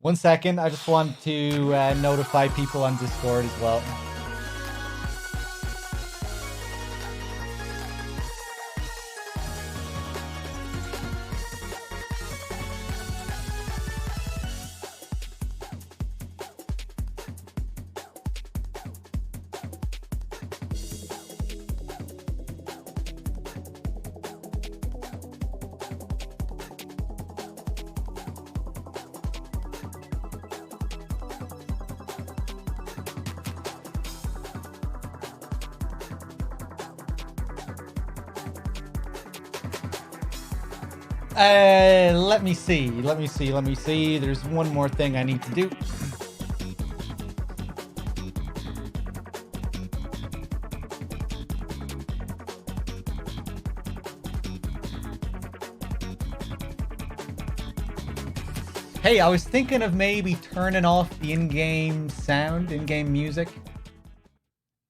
1 second, I just want to notify people on Discord as well. Let me see. Let me see. There's one more thing I need to do. Hey, I was thinking of maybe turning off the in-game sound, in-game music,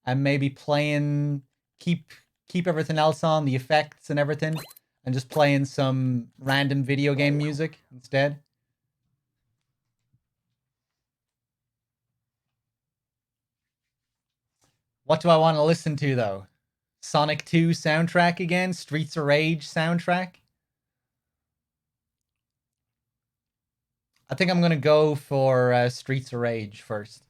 and maybe keep everything else on, the effects and everything, and just playing some random video game music instead. What do I want to listen to though? Sonic 2 soundtrack again? Streets of Rage soundtrack? I think I'm gonna go for Streets of Rage first.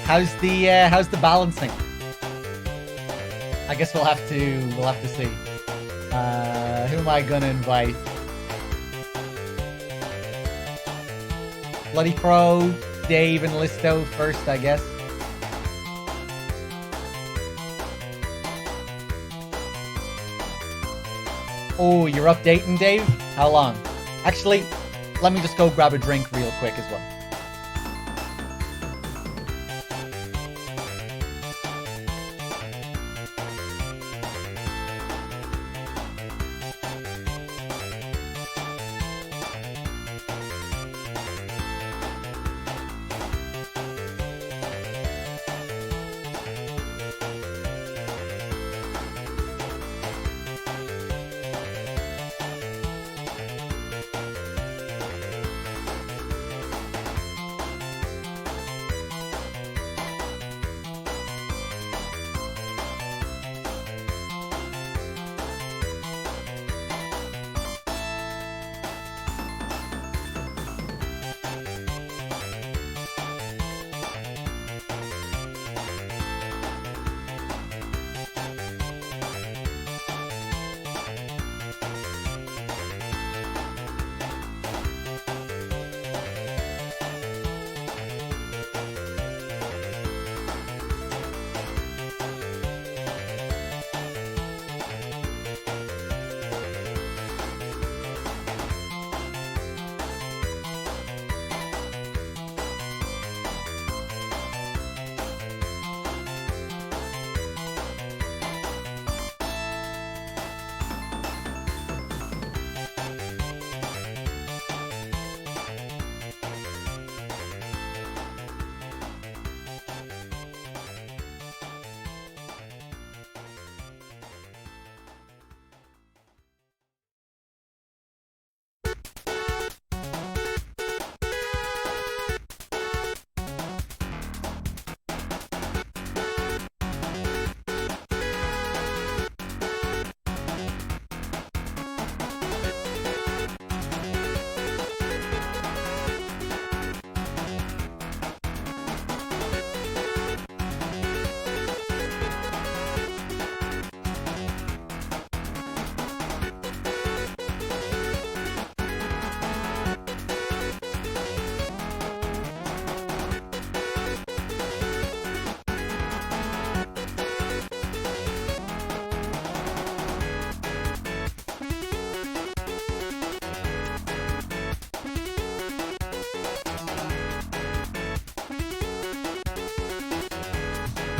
How's the balancing? I guess we'll have to see. Who am I gonna invite? Bloody Crow, Dave, and Listo first, I guess. Oh, you're updating, Dave? How long? Actually, let me just go grab a drink real quick as well.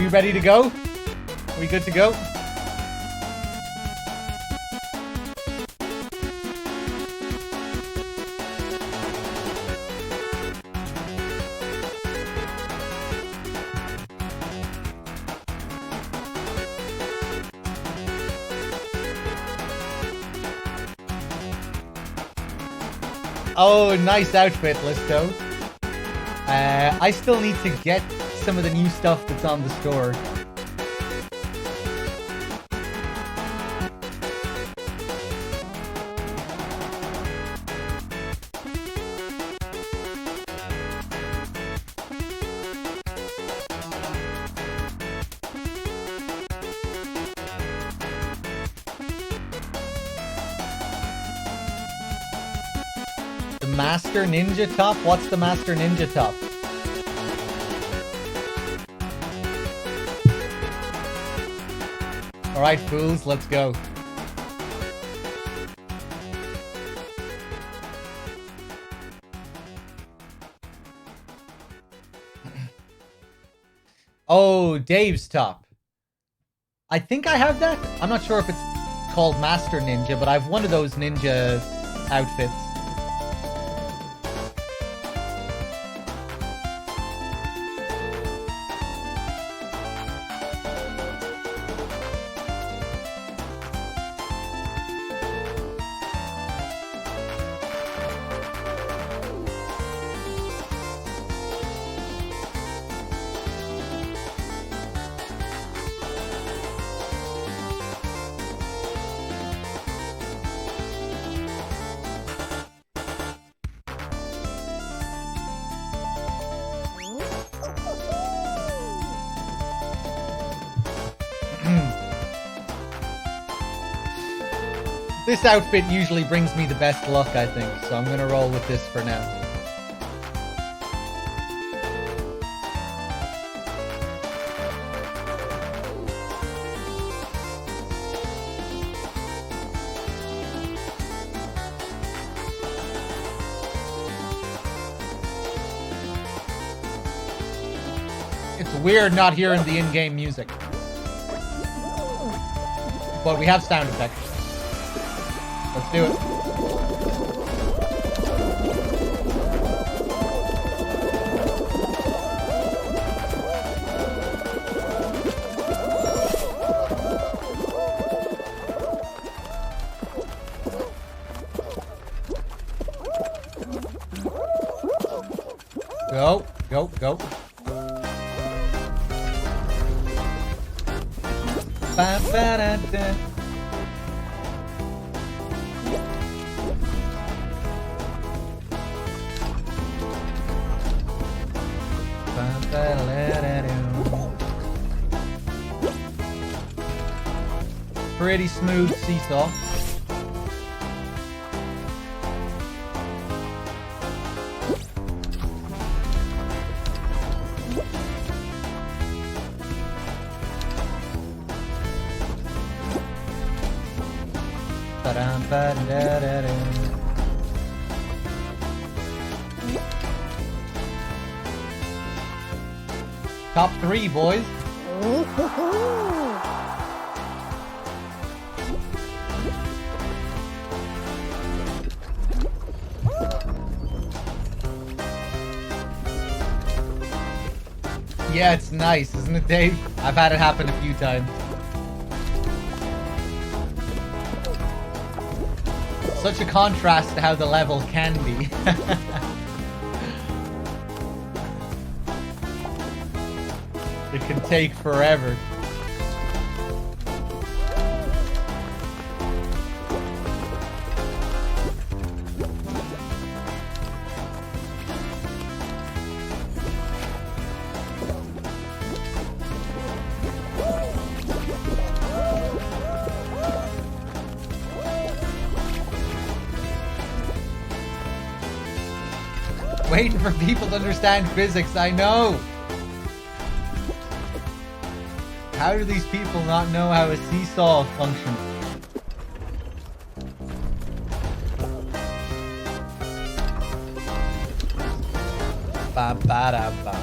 we ready to go? Are we good to go? Oh, nice outfit, Listo. I still need to get some of the new stuff that's on the store. Master Ninja top? What's the Master Ninja top? Alright, fools, let's go. Oh, Dave's top. I think I have that. I'm not sure if it's called Master Ninja, but I've one of those ninja outfits. This outfit usually brings me the best luck, I think, so I'm gonna roll with this for now. It's weird not hearing the in-game music. But we have sound effects. Let's do it. Go, go, go. Ba-ba-da-da. Pretty smooth seesaw. Top 3, boys. Yeah, it's nice, isn't it, Dave? I've had it happen a few times. Such a contrast to how the level can be. It can take forever. Waiting for people to understand physics, I know! How do these people not know how a seesaw functions? Ba ba da ba.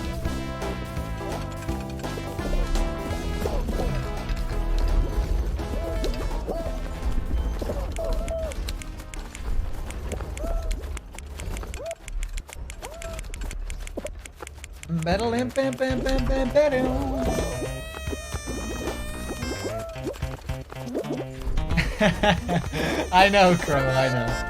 I know, Crow, I know.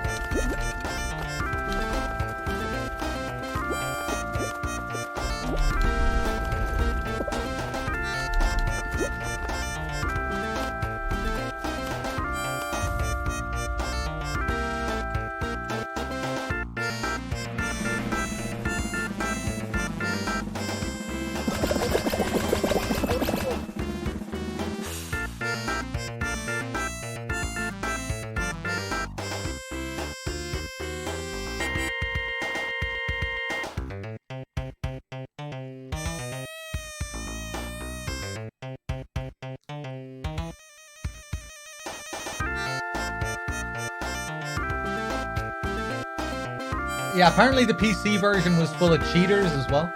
Yeah, apparently the PC version was full of cheaters as well.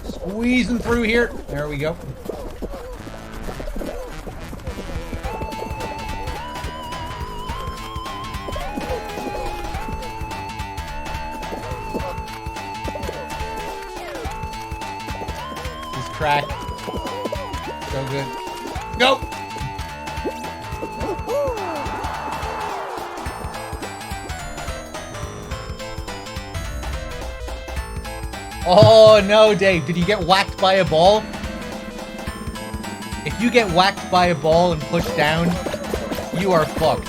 Squeezing through here. There we go. He's cracked. So good. Go! Oh no, Dave, did you get whacked by a ball? If you get whacked by a ball and pushed down, you are fucked.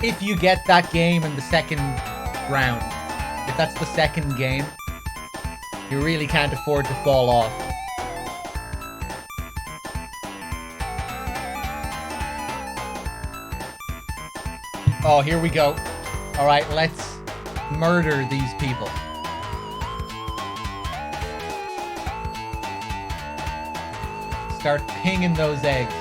If you get that game in the second round, if that's the second game, you really can't afford to fall off. Oh, here we go. Alright, let's murder these people. Start pinging those eggs.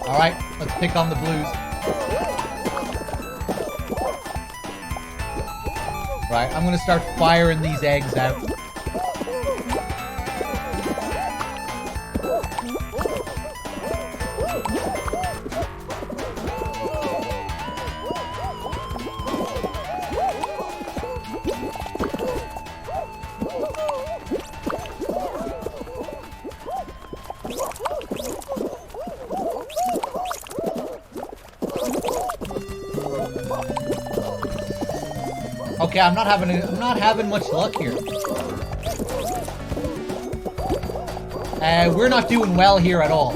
Alright, let's pick on the blues. Right, I'm gonna start firing these eggs out. Okay, I'm not having much luck here. We're not doing well here at all.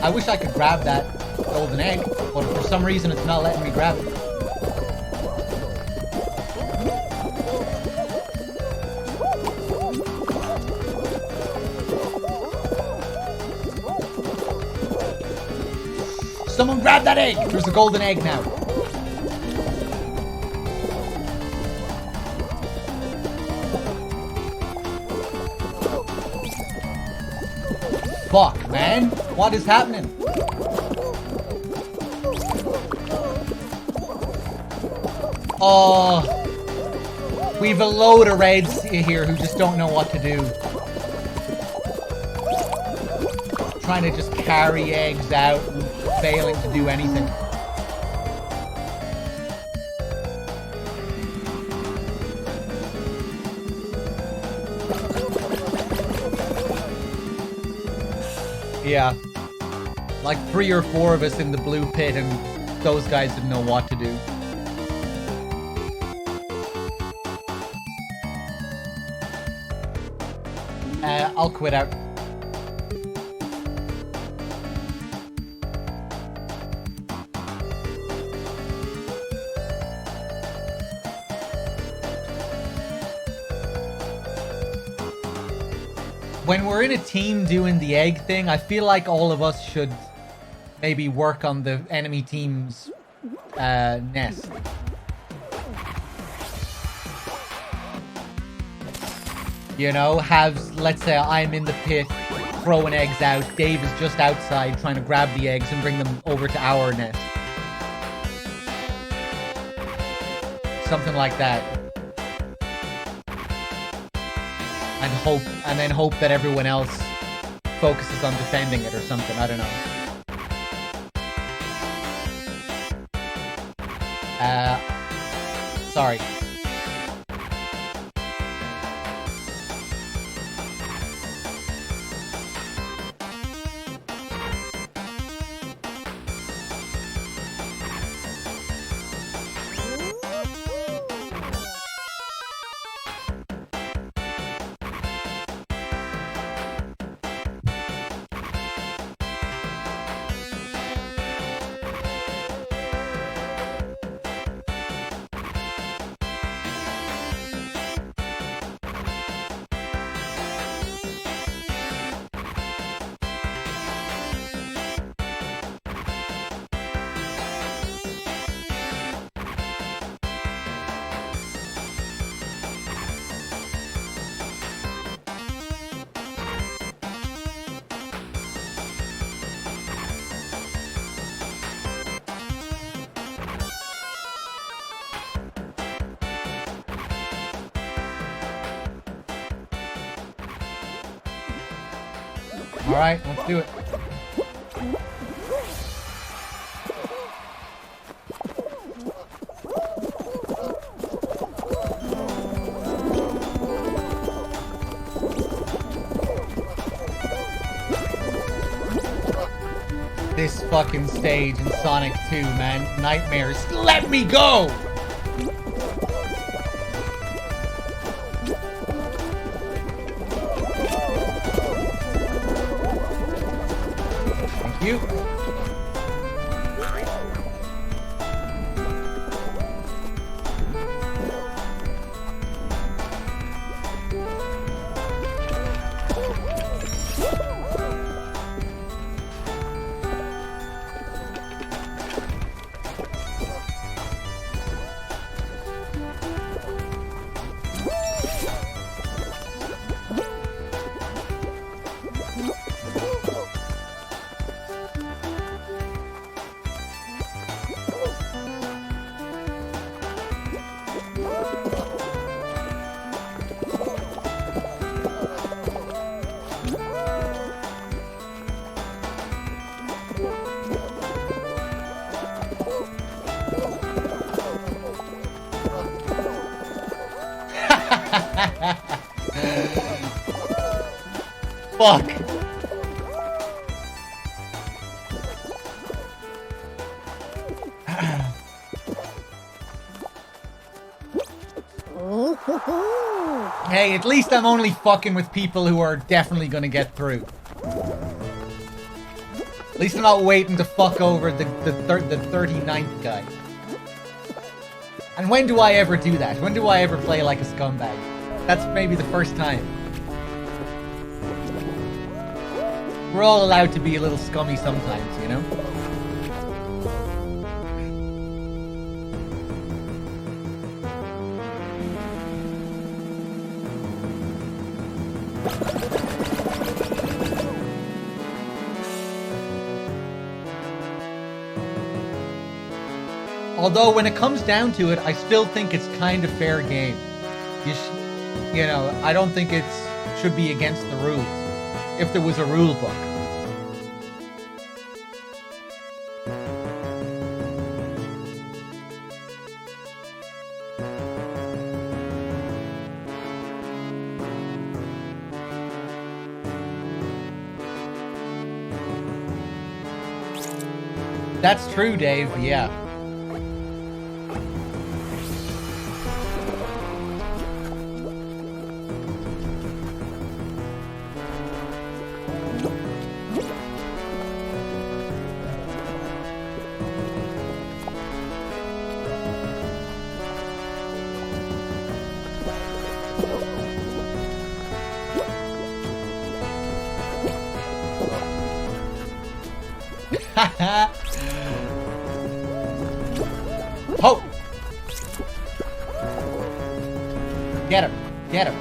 I wish I could grab that golden egg, but for some reason it's not letting me grab it. Someone grab that egg! There's a golden egg now. Fuck, man. What is happening? Oh. We've a load of reds here who just don't know what to do. trying to just carry eggs out and failing to do anything. Yeah. Like 3 or 4 of us in the blue pit and those guys didn't know what to do. I'll quit out. When we're in a team doing the egg thing, I feel like all of us should maybe work on the enemy team's nest. You know, let's say I'm in the pit throwing eggs out, Dave is just outside trying to grab the eggs and bring them over to our nest. Something like that. And then hope that everyone else focuses on defending it or something, I don't know. Sorry. Alright, let's do it. This fucking stage in Sonic 2, man. Nightmares. Let me go! You. Fuck. Hey, at least I'm only fucking with people who are definitely gonna get through. At least I'm not waiting to fuck over the 39th guy. And when do I ever do that? When do I ever play like a scumbag? That's maybe the first time. We're all allowed to be a little scummy sometimes, you know? Although, when it comes down to it, I still think it's kind of fair game. You know, I don't think it should be against the rules. If there was a rule book. That's true, Dave, yeah. Ho! Get him! Get him!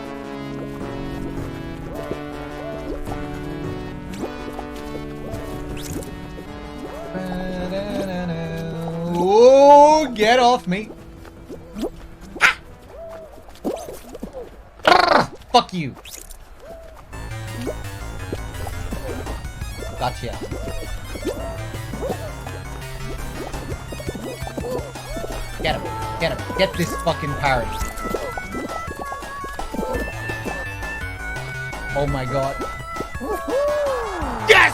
Oh, get off me! Ah! Fuck you! Gotcha. Get him. Get him. Get this fucking parry. Oh my god. Yes!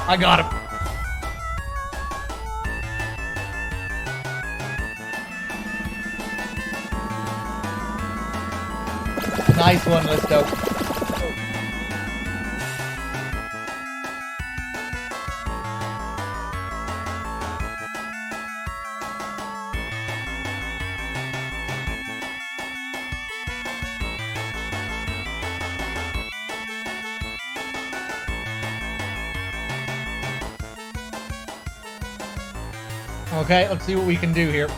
I got him. Nice one, Listo. Okay, let's see what we can do here.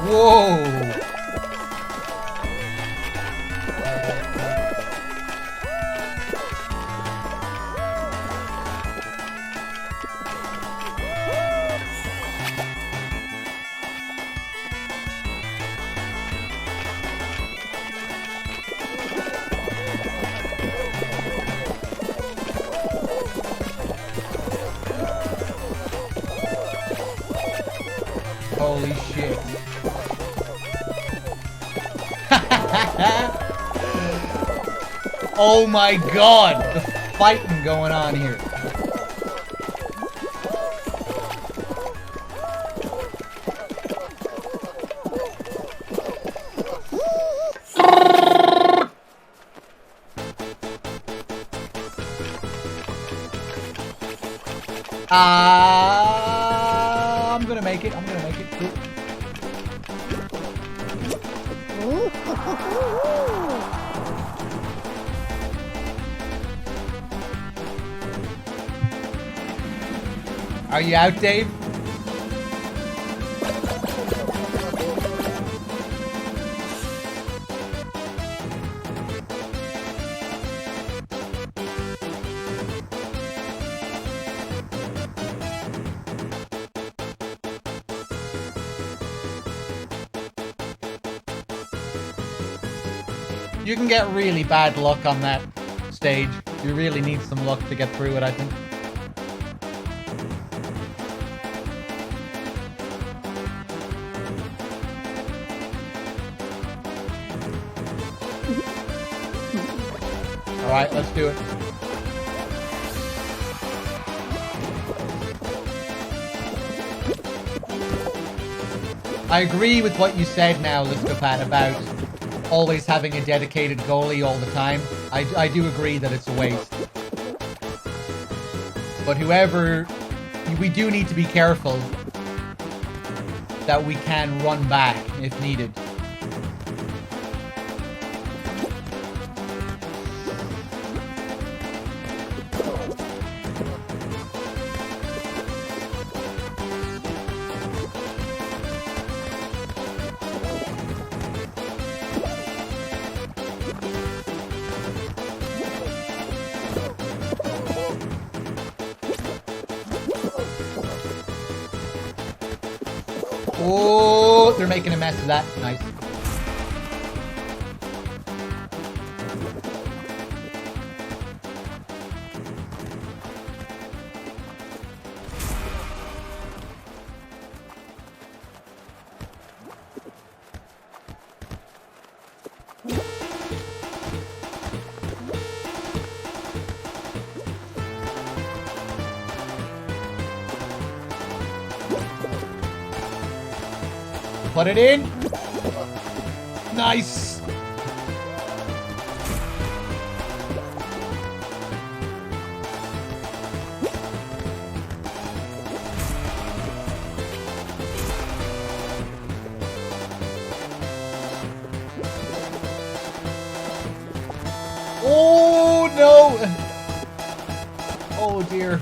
Whoa! Holy shit. Oh my god, the fighting going on here. I'm gonna make it. I'm gonna make it. Cool. Are you out, Dave? You can get really bad luck on that stage. You really need some luck to get through it, I think. Alright, let's do it. I agree with what you said now, Listopat, about always having a dedicated goalie all the time. I do agree that it's a waste. But whoever... We do need to be careful that we can run back if needed. Oh, they're making a mess of that. Nice. Put it in. Nice. Oh, no. Oh, dear.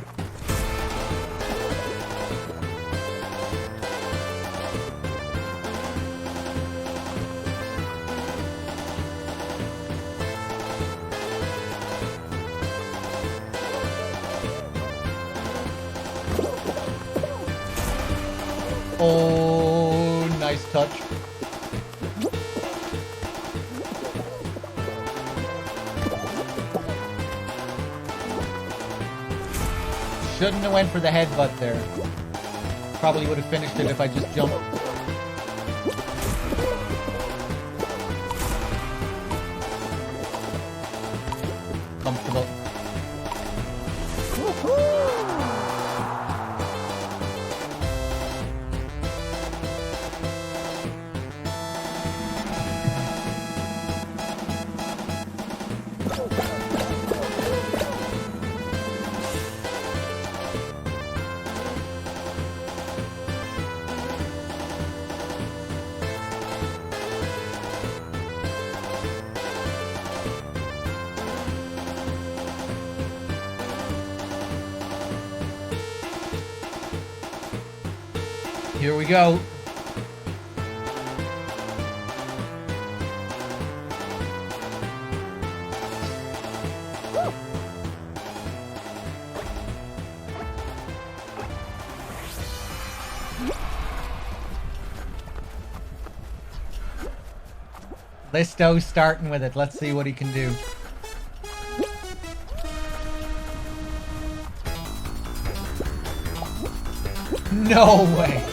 Oh, nice touch. Shouldn't have went for the headbutt there. Probably would have finished it if I just jumped. Comfortable. Here we go. Listo's starting with it. Let's see what he can do. No way.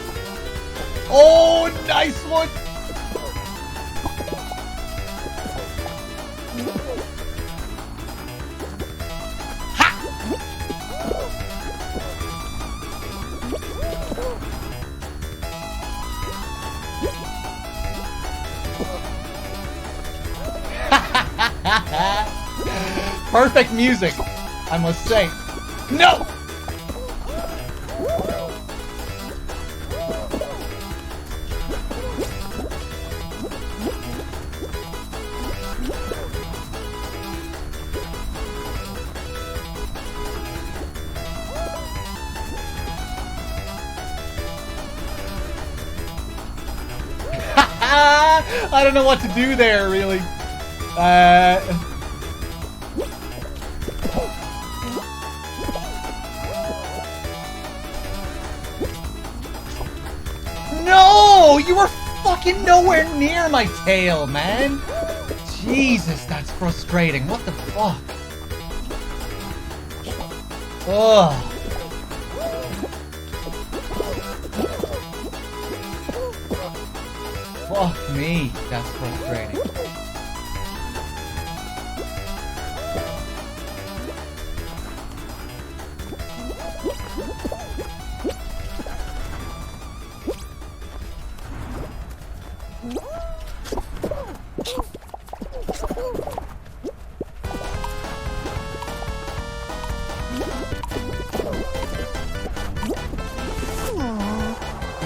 Oh, nice one. Perfect music, I must say. No! I don't know what to do there, really. No! You were fucking nowhere near my tail, man! Jesus, that's frustrating. What the fuck? Ugh. Fuck me, that's frustrating.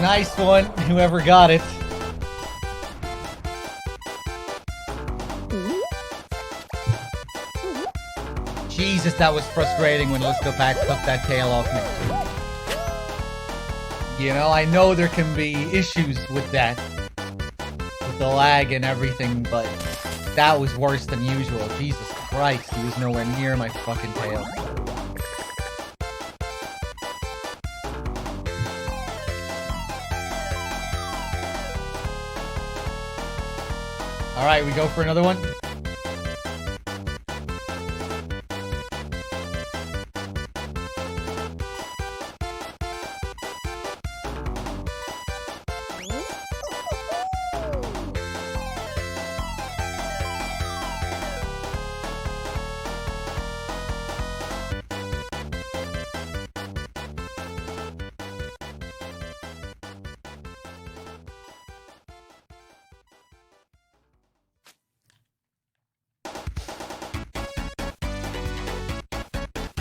Nice one, whoever got it. Jesus, that was frustrating when Listopack took that tail off me. You know, I know there can be issues with that. With the lag and everything, but that was worse than usual. Jesus Christ, he was nowhere near my fucking tail. Alright, we go for another one?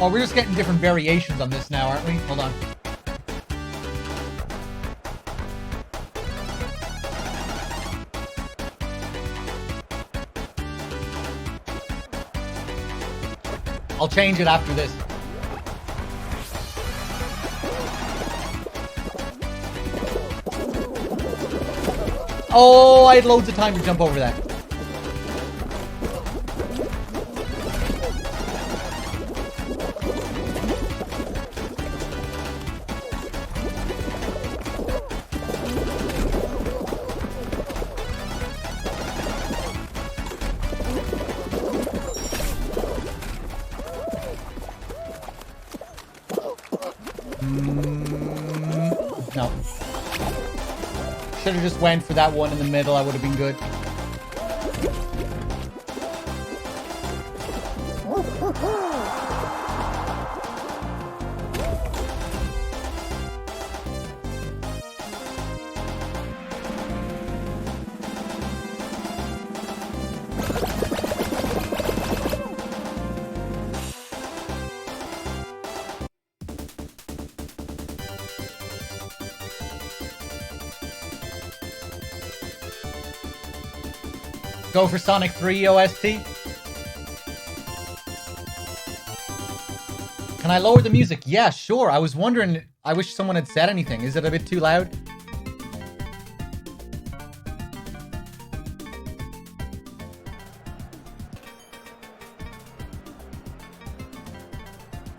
Oh, we're just getting different variations on this now, aren't we? Hold on. I'll change it after this. Oh, I had loads of time to jump over that. No. Should have just went for that one in the middle. I would have been good. Go for Sonic 3 OST. Can I lower the music? Yeah, sure. I was wondering, I wish someone had said anything. Is it a bit too loud?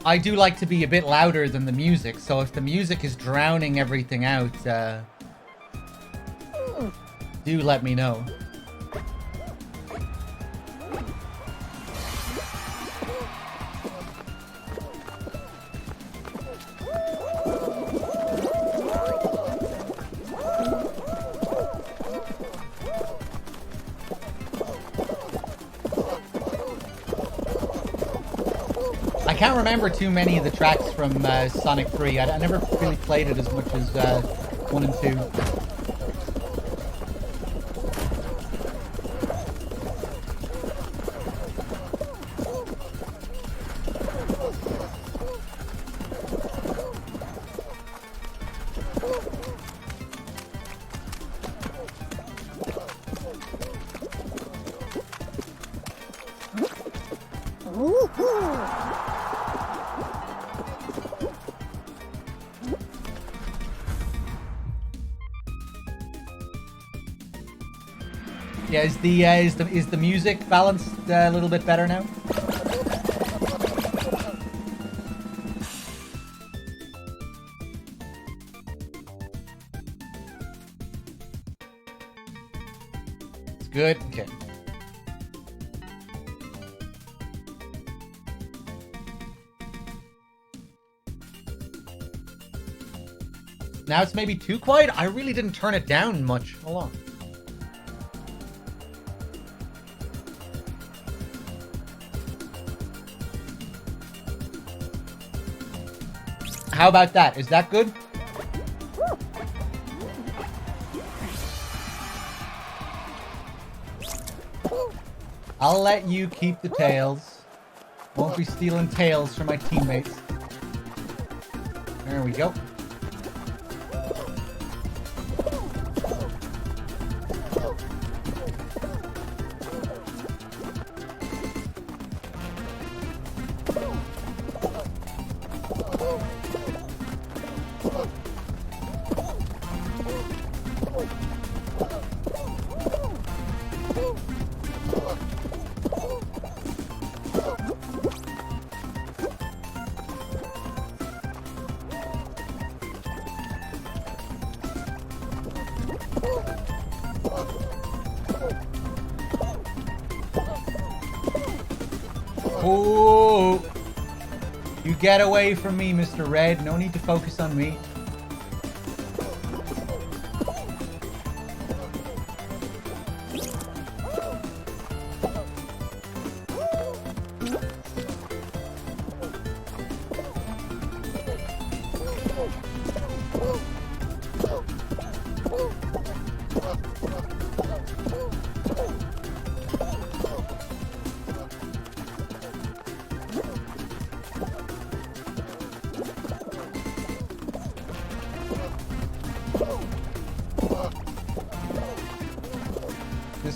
I do like to be a bit louder than the music, so if the music is drowning everything out, do let me know. I can't remember too many of the tracks from Sonic 3. I never really played it as much as 1 and 2. Yeah, is the music balanced a little bit better now? It's good. Okay. Now it's maybe too quiet. I really didn't turn it down much. Hold on. How about that? Is that good? I'll let you keep the tails. Won't be stealing tails from my teammates. There we go. Oh, you get away from me, Mr. Red. No need to focus on me.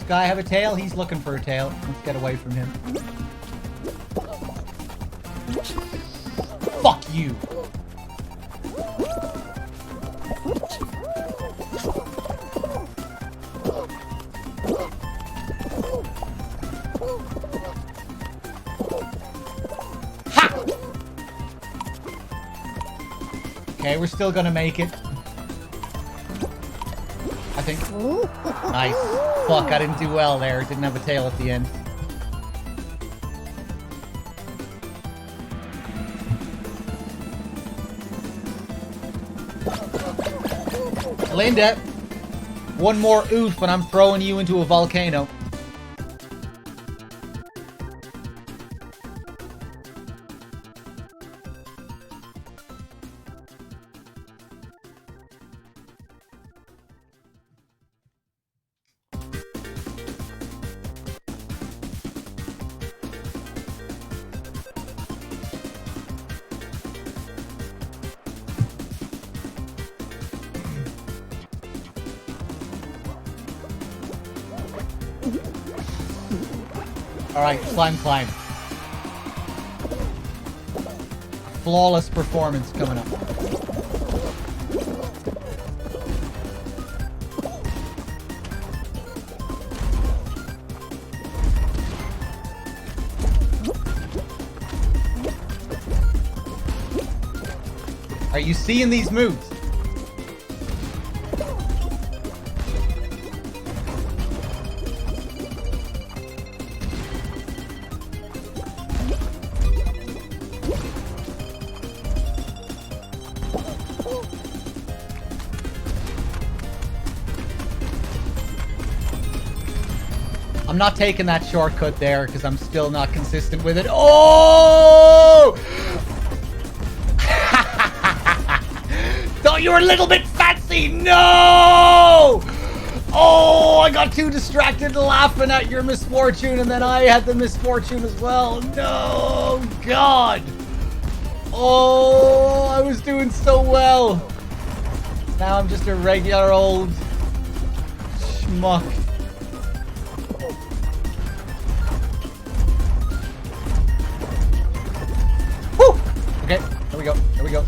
guy have a tail? He's looking for a tail. Let's get away from him. Fuck you. Ha! Okay, we're still gonna make it. I think. Nice. Fuck, I didn't do well there. Didn't have a tail at the end. Linda, one more oof and I'm throwing you into a volcano. Alright, climb. Flawless performance coming up. Are you seeing these moves? I'm not taking that shortcut there because I'm still not consistent with it. Oh! Thought you were a little bit fancy. No! Oh, I got too distracted laughing at your misfortune and then I had the misfortune as well. No, God. Oh, I was doing so well. Now I'm just a regular old schmuck. Okay, there we go. There we go.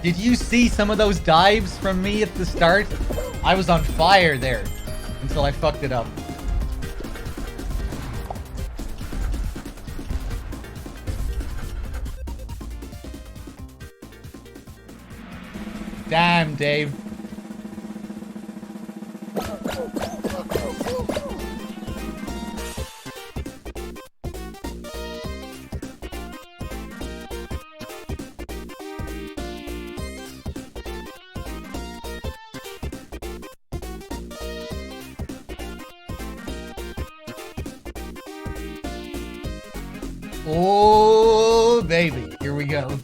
Did you see some of those dives from me at the start? I was on fire there until I fucked it up. Damn, Dave. Oh, baby. Here we go.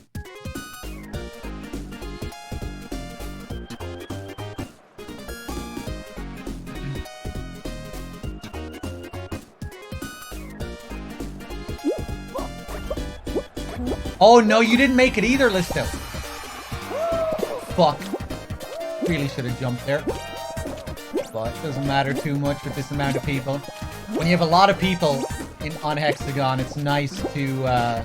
Oh no, you didn't make it either, Listo. Fuck. Really should have jumped there. But it doesn't matter too much with this amount of people. When you have a lot of people on Hexagon, it's nice to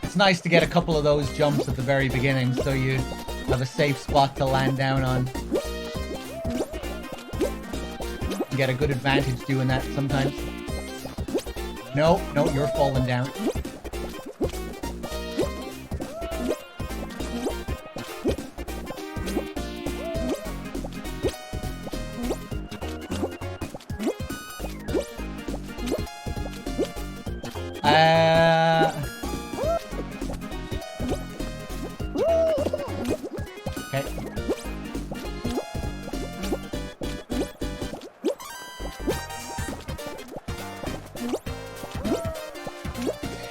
it's nice to get a couple of those jumps at the very beginning so you have a safe spot to land down on. You get a good advantage doing that sometimes. No, you're falling down.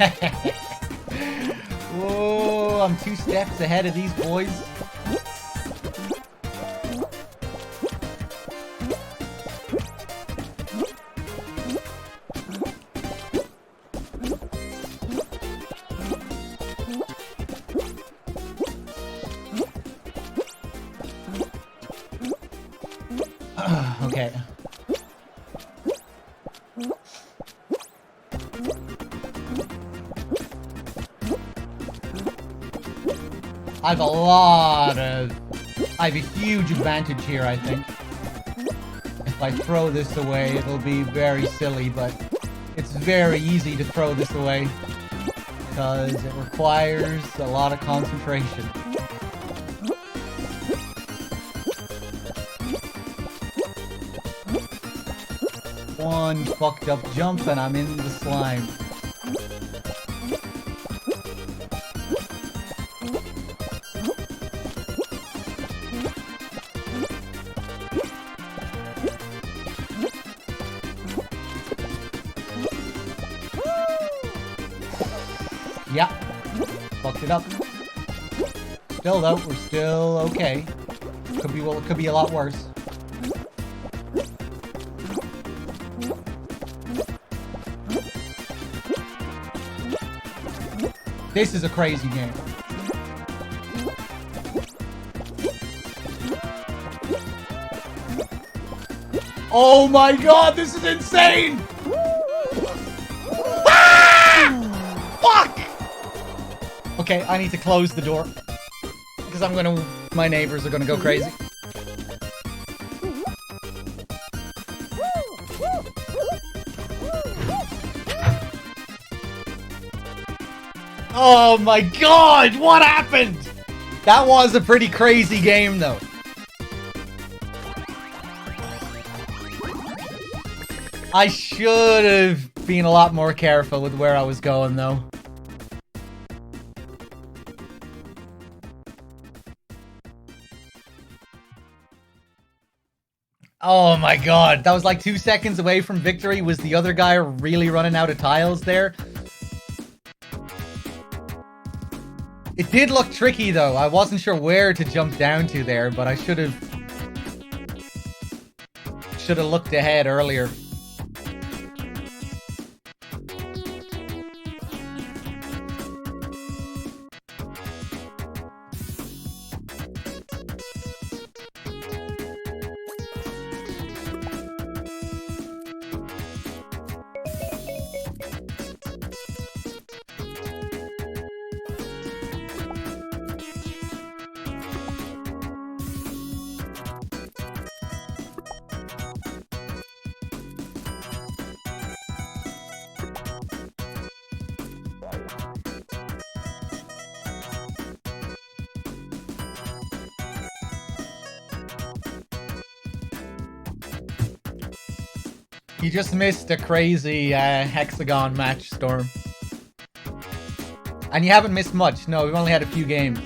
Okay. I'm 2 steps ahead of these boys. Okay. I have a huge advantage here, I think. If I throw this away, it'll be very silly, but it's very easy to throw this away because it requires a lot of concentration. One fucked up jump and I'm in the slime. Yeah, fucked it up. Still though, we're still okay. Could be a lot worse. This is a crazy game. Oh my god, this is insane! Okay, I need to close the door. Because my neighbors are gonna go crazy. Oh my god, what happened? That was a pretty crazy game though. I should have been a lot more careful with where I was going though. Oh my god, that was like 2 seconds away from victory. Was the other guy really running out of tiles there? It did look tricky though. I wasn't sure where to jump down to there, but I should have looked ahead earlier. You just missed a crazy hexagon match, Storm. And you haven't missed much. No, we've only had a few games.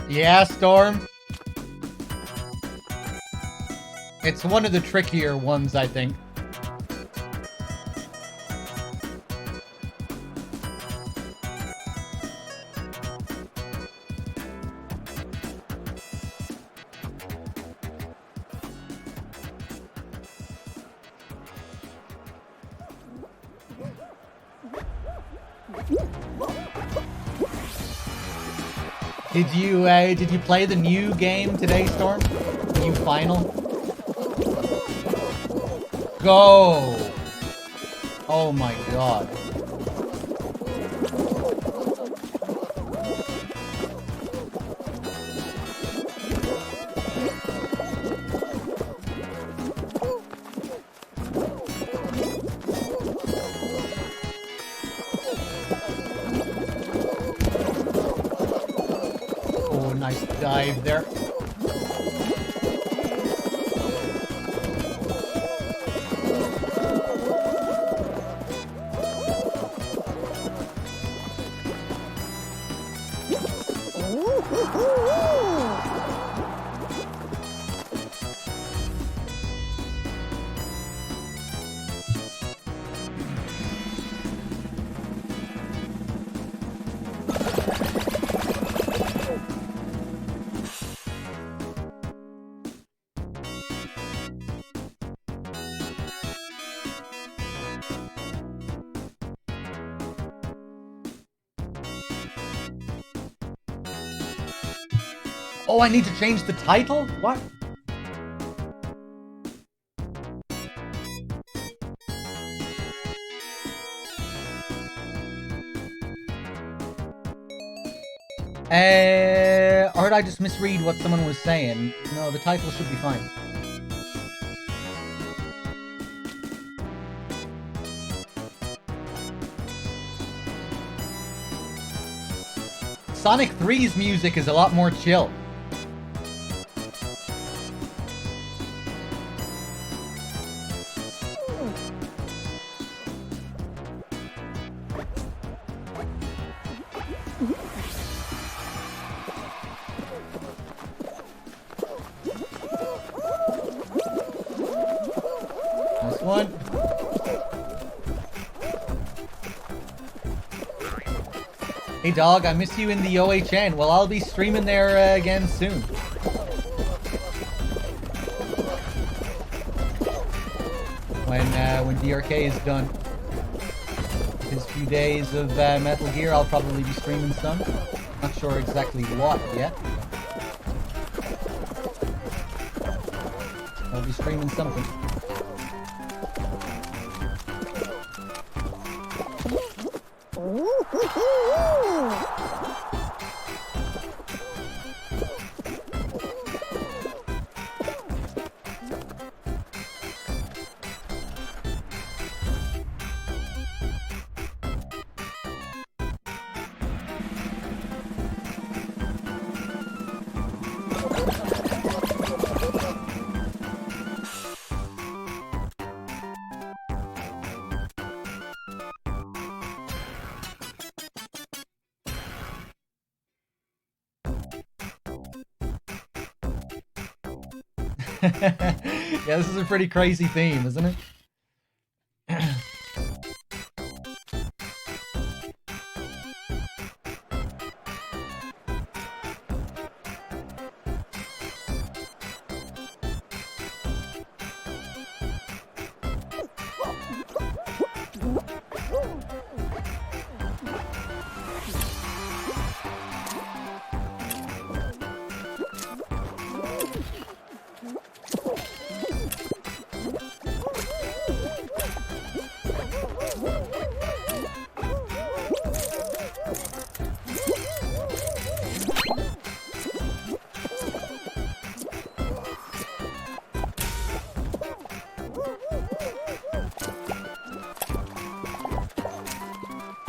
Yeah, Storm. It's one of the trickier ones, I think. Did you play the new game today, Storm? The new final? Go! Oh my god. Nice dive there. Oh, I need to change the title? What? Or did I just misread what someone was saying? No, the title should be fine. Sonic 3's music is a lot more chill. Nice one. Hey dog, I miss you in the OHN. Well, I'll be streaming there again soon. When DRK is done. His few days of Metal Gear, I'll probably be streaming some. Not sure exactly what yet. I'll be streaming something. Yeah, this is a pretty crazy theme, isn't it?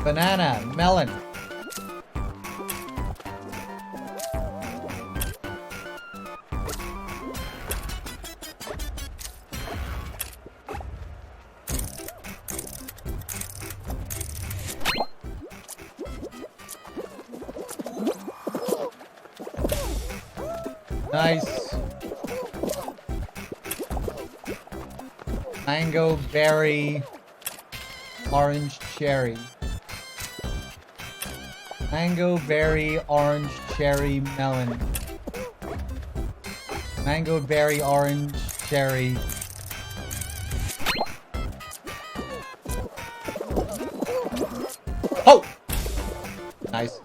Banana, melon. Nice. Mango, berry, orange, cherry. Mango, berry, orange, cherry, melon. Mango, berry, orange, cherry. Oh! Nice.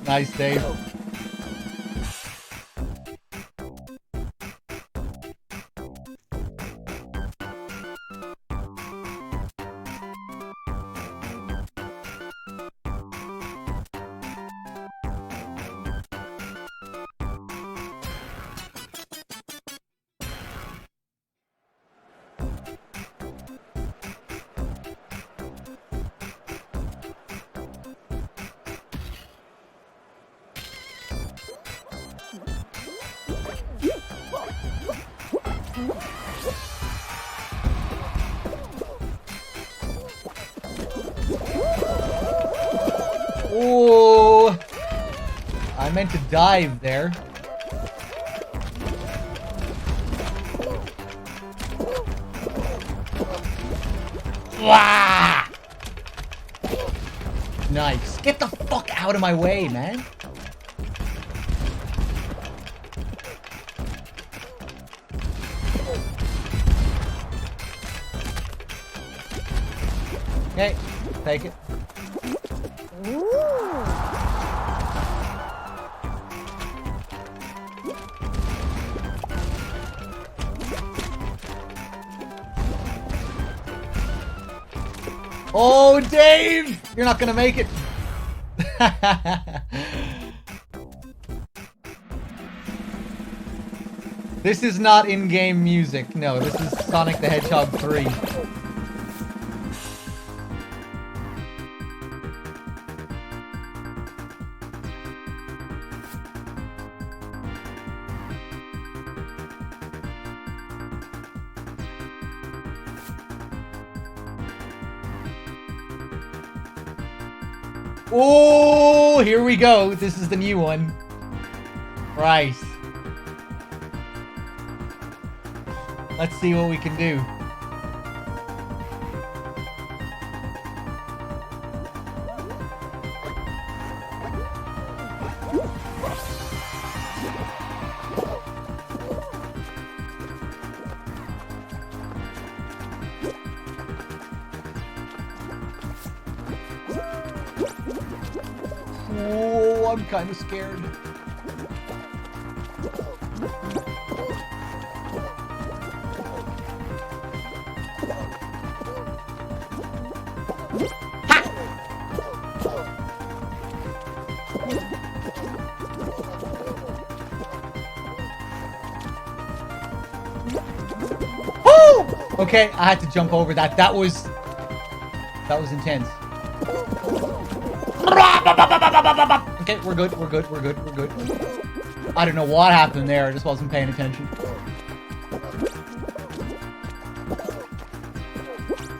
Nice, Dave. Oh, I meant to dive there. Wah! Nice. Get the fuck out of my way, man. Okay, take it. Oh, Dave! You're not gonna make it. This is not in-game music. No, this is Sonic the Hedgehog 3. Oh, here we go. This is the new one. Right. Let's see what we can do. Oh, I'm kind of scared. Okay, I had to jump over that. That was intense. Okay, we're good. We're good. We're good. We're good. I don't know what happened there. I just wasn't paying attention.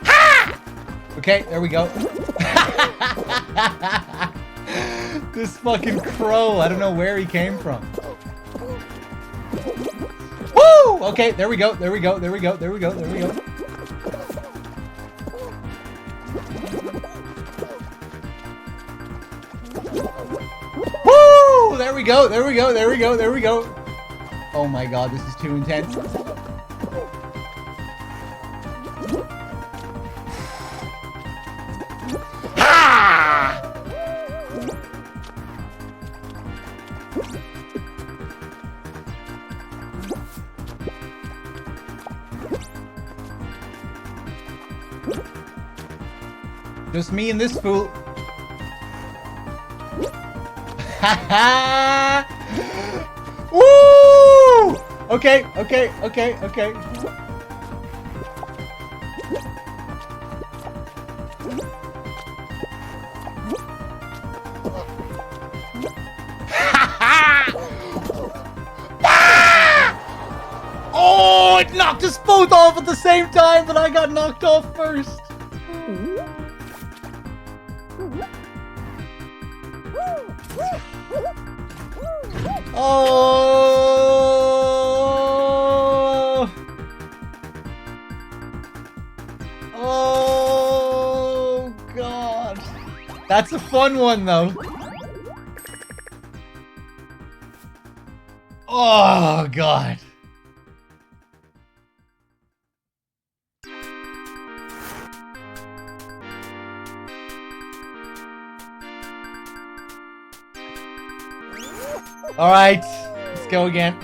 Ha! Okay, there we go. This fucking crow. I don't know where he came from. Woo! Okay, there we go. There we go. There we go. There we go. There we go. Woo! There we go. There we go. There we go. There we go. Oh my god, this is too intense. Just me and this fool. Ha Woo! Okay, okay, okay, okay. Oh, it knocked us both off at the same time, but I got knocked off first. Oh! Oh, God. That's a fun one, though. Oh, God. All right, let's go again.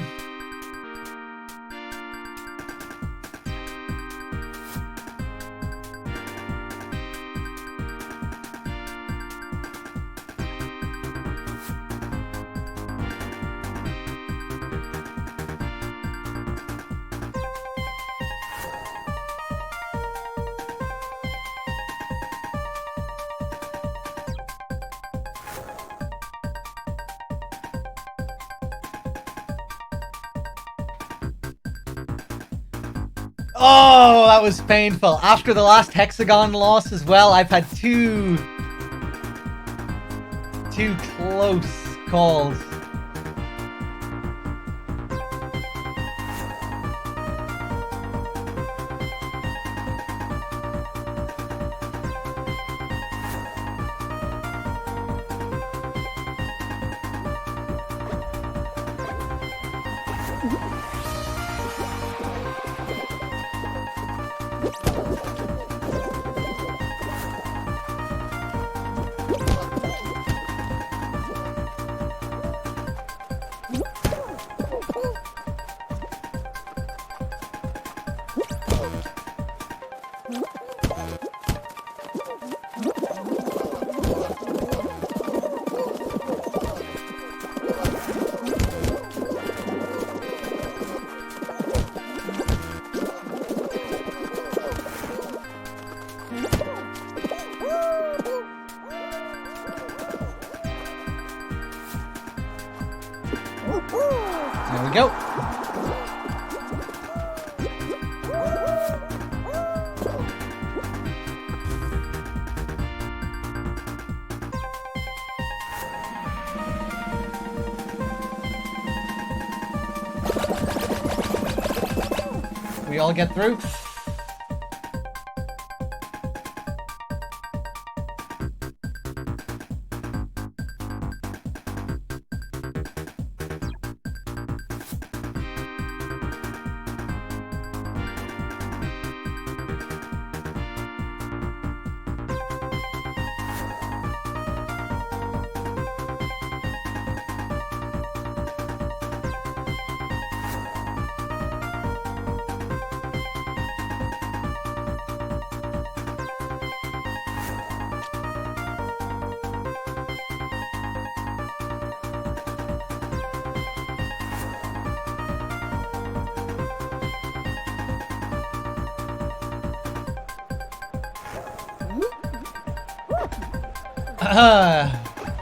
Oh, that was painful. After the last hexagon loss as well, I've had two close calls. There we go. We all get through?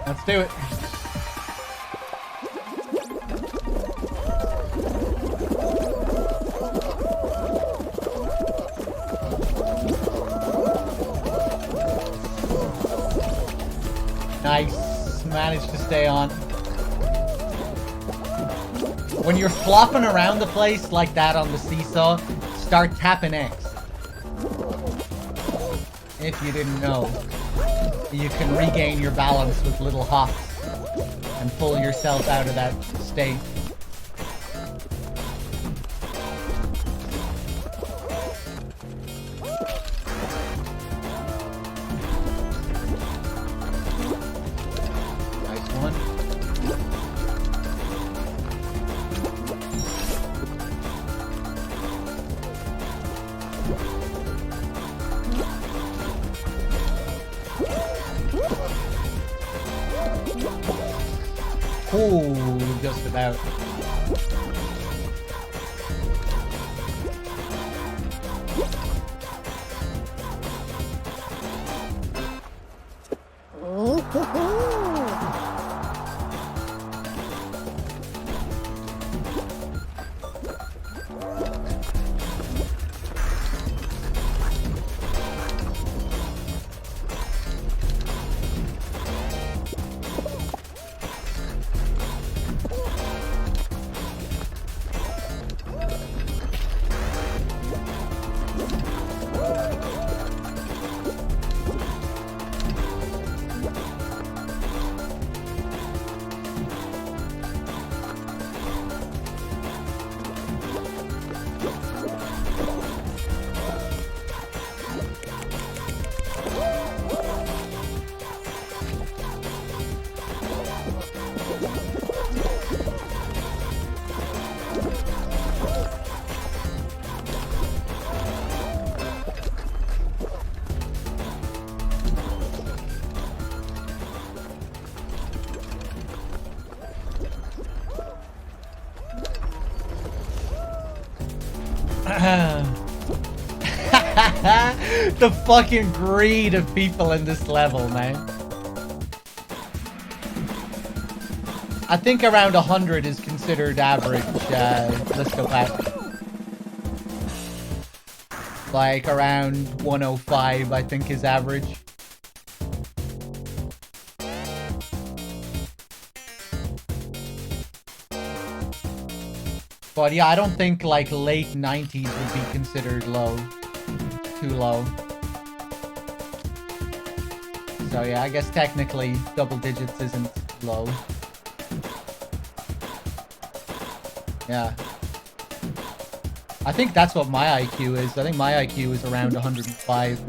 Let's do it. Nice. Managed to stay on. When you're flopping around the place like that on the seesaw, start tapping X. If you didn't know. You can regain your balance with little hops and pull yourself out of that state. Nice one. Ooh, just about. The fucking greed of people in this level, man. I think around 100 is considered average. Let's go back. Like around 105, I think, is average. But yeah, I don't think like late 90s would be considered low. Too low. So yeah, I guess technically double digits isn't low. Yeah. I think that's what my IQ is. I think my IQ is around 105.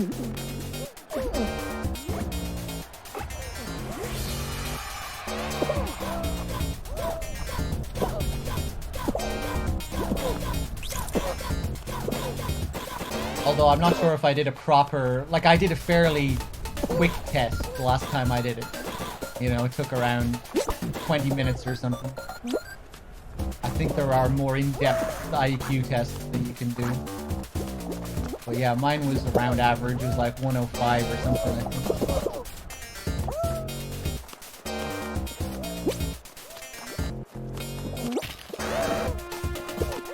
Although I'm not sure if I did a proper... Like, I did a fairly quick test the last time I did it. You know, it took around 20 minutes or something. I think there are more in-depth IQ tests that you can do. But yeah, mine was around average. It was like 105 or something, I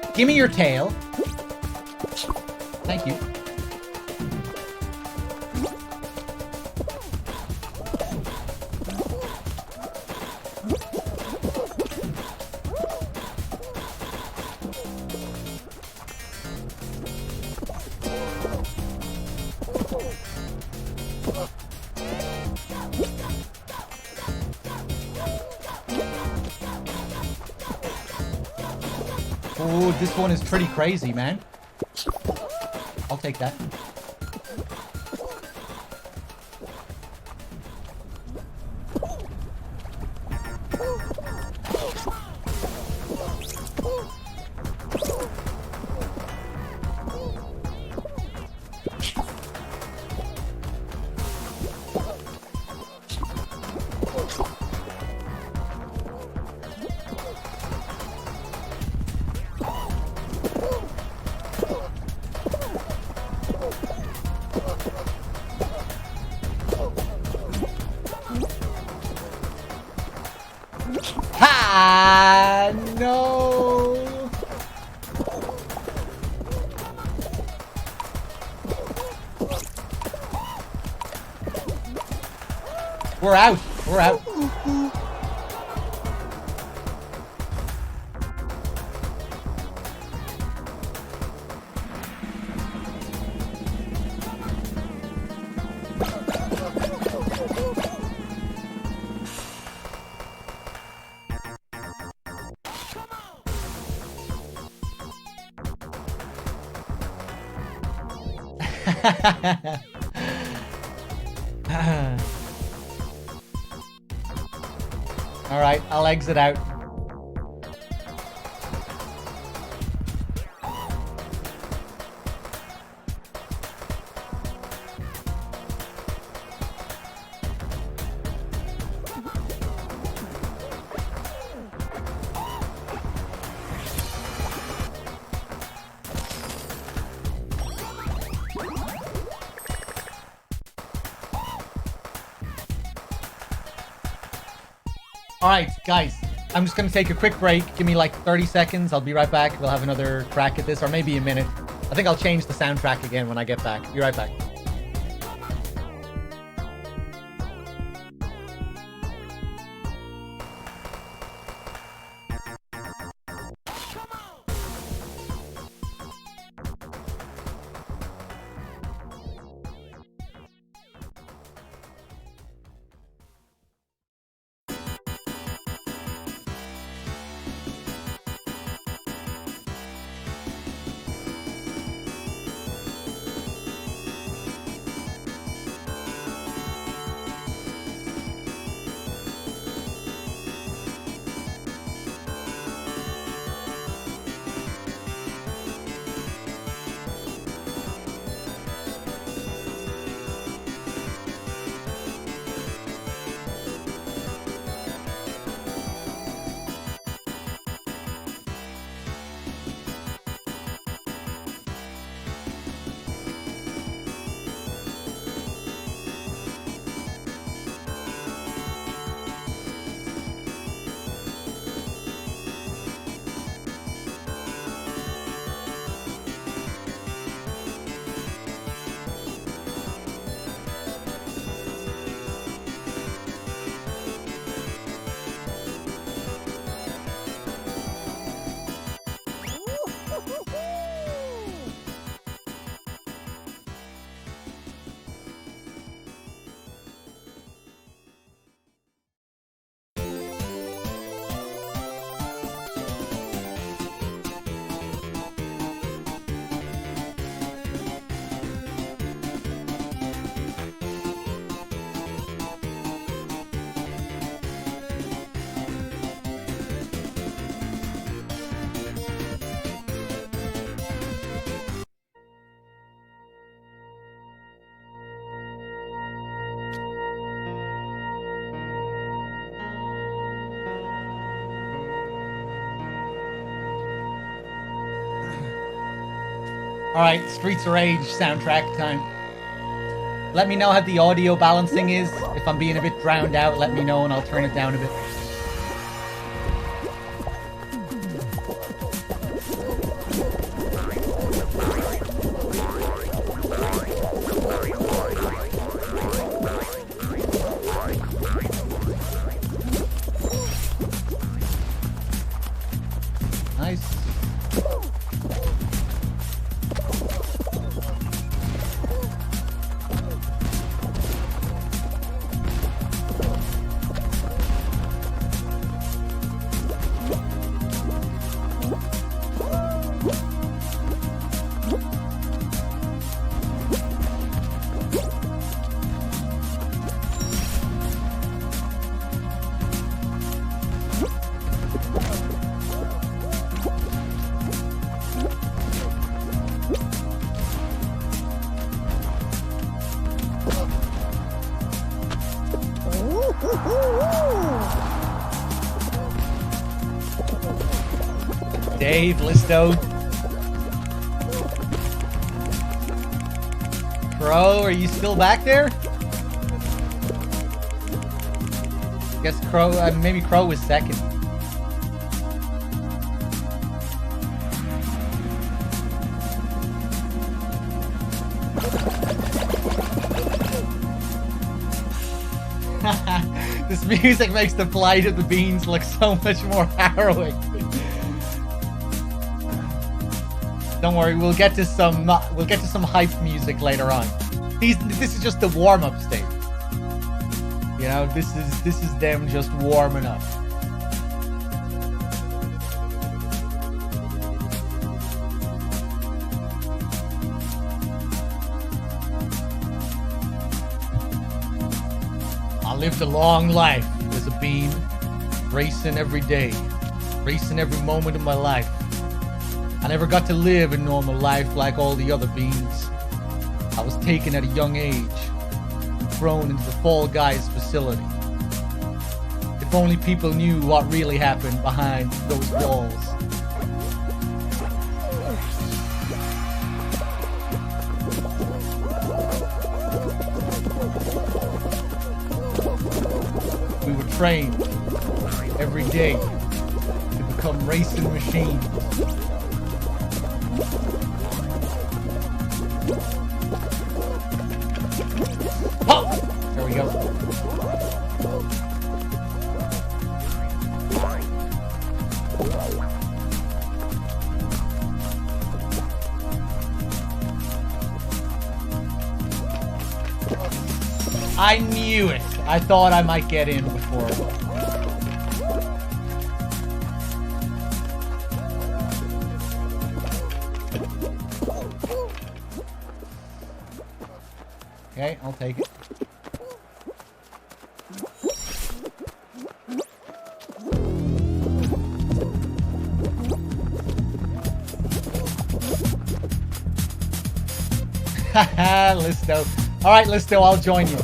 think. Give me your tail. Thank you. Oh, this one is pretty crazy, man. I'll take that. Ha! No! We're out. We're out. Alright, I'll exit out. Alright, guys, I'm just gonna take a quick break. Give me like 30 seconds. I'll be right back. We'll have another crack at this, or maybe a minute. I think I'll change the soundtrack again when I get back. Be right back. Alright, Streets of Rage soundtrack time. Let me know how the audio balancing is. If I'm being a bit drowned out, let me know and I'll turn it down a bit. Nice. Dave, Listo. Crow, are you still back there? Guess Crow, maybe Crow was second. This music makes the plight of the beans look so much more harrowing. Don't worry, we'll get to some hype music later on. This is just the warm-up stage. You know, this is them just warming up. I lived a long life as a bean, racing every day, racing every moment of my life. I never got to live a normal life like all the other beans. I was taken at a young age, thrown into the Fall Guys facility. If only people knew what really happened behind those walls. We were trained every day to become racing machines. Oh! There we go. I knew it. I thought I might get in before. Okay, I'll take it. Haha, Listo. Alright, Listo, I'll join you.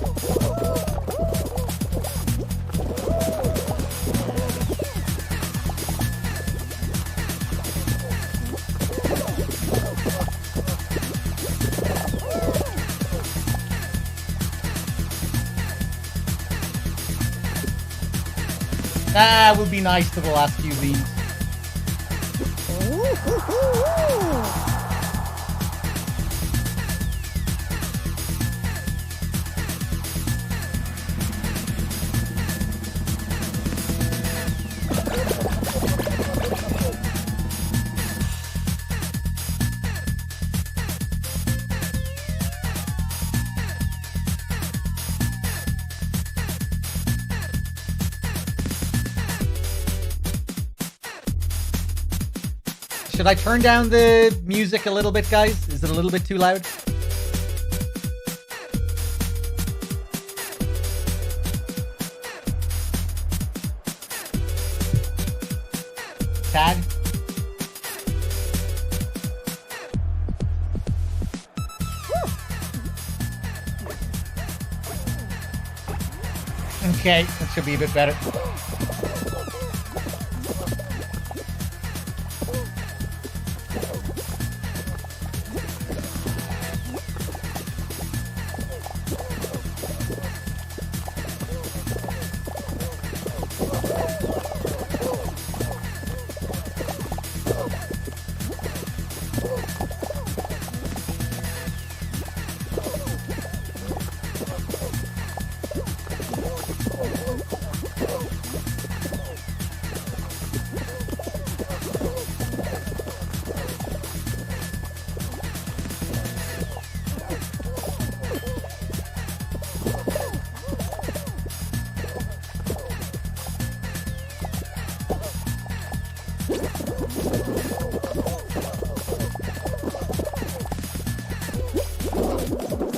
That would be nice to the last few beans. Should I turn down the music a little bit, guys? Is it a little bit too loud? Tag? Okay, that should be a bit better.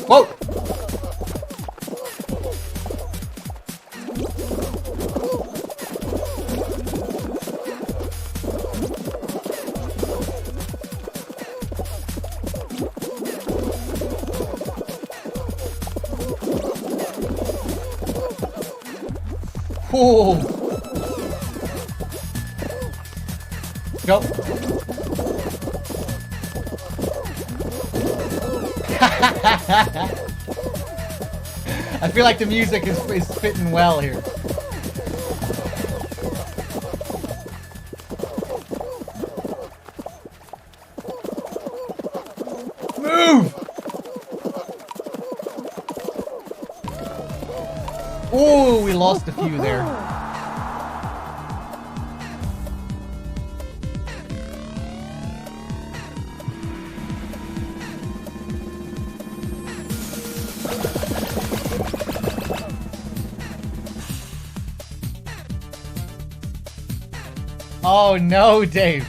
Whoa! Ooh. Go. I feel like the music is fitting well here. Move! Ooh, we lost a few there. Oh no, Dave.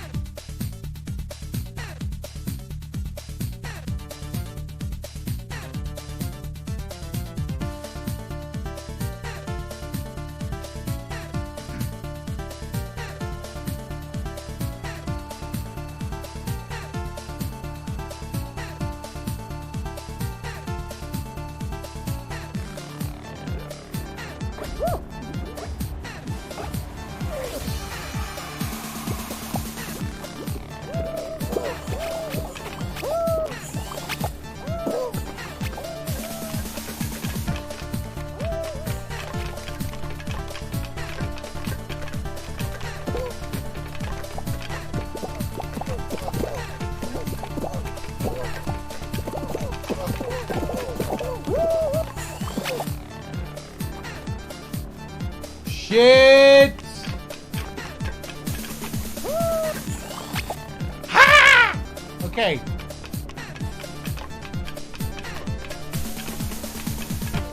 Shit! Ha! Okay.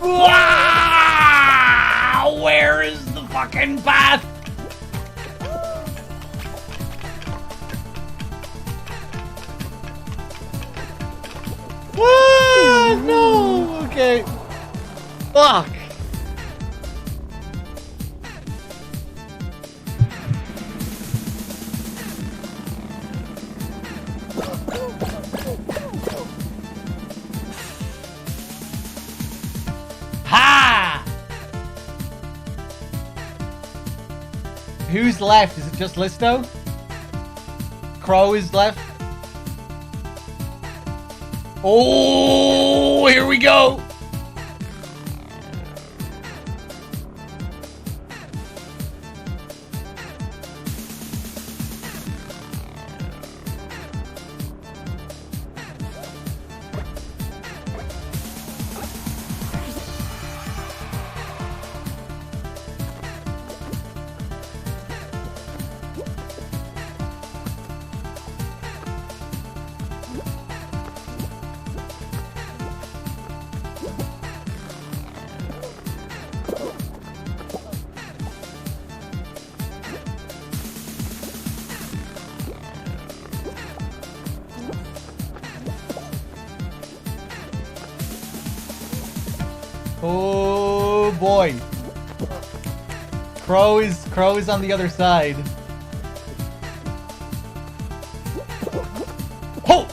Wow! Where is the fucking path? Ah, no! Okay. Fuck. Who's left? Is it just Listo? Crow is left. Oh, here we go. Oh boy. Crow is on the other side. Ho!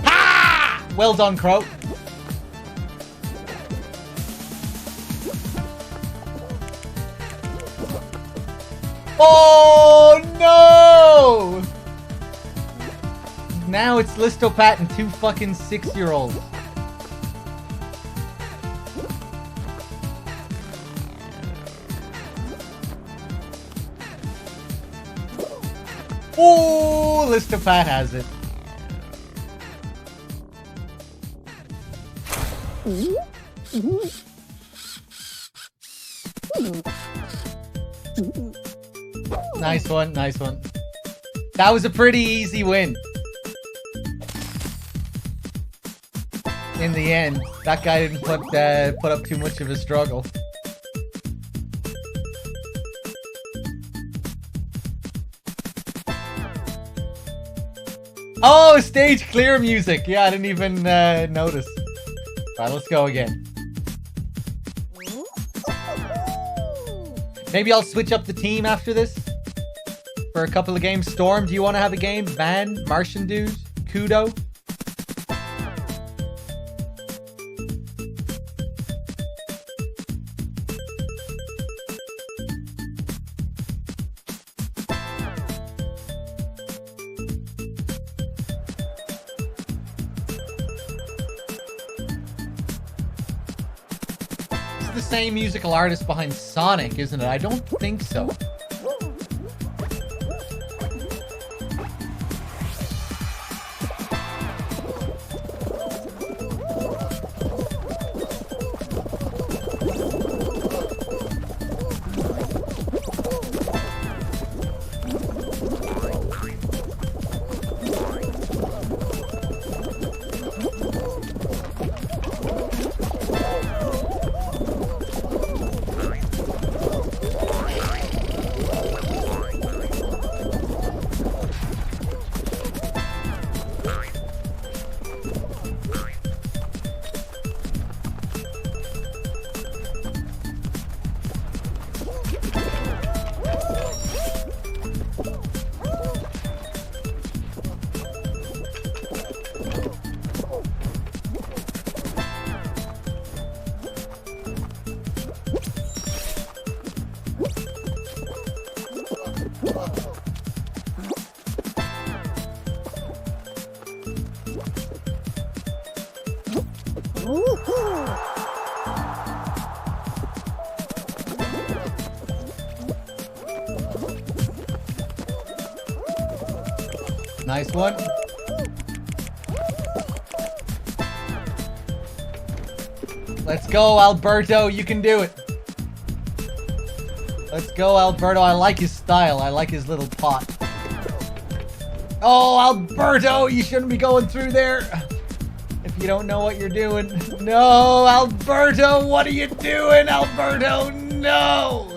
Ha! Well done, Crow. Oh no! Now it's Listopat and two fucking 6-year-olds. Oh, Listopat has it. Nice one, nice one. That was a pretty easy win. in the end. That guy didn't put up too much of a struggle. Oh, stage clear music. Yeah, I didn't even notice. Alright, let's go again. Maybe I'll switch up the team after this for a couple of games. Storm, do you want to have a game? Van, Martian Dude, Kudo. The same musical artist behind Sonic, isn't it? I don't think so. Nice one. Let's go, Alberto. You can do it. Let's go, Alberto. I like his style. I like his little pot. Oh, Alberto, you shouldn't be going through there if you don't know what you're doing. No, Alberto, what are you doing, Alberto? No.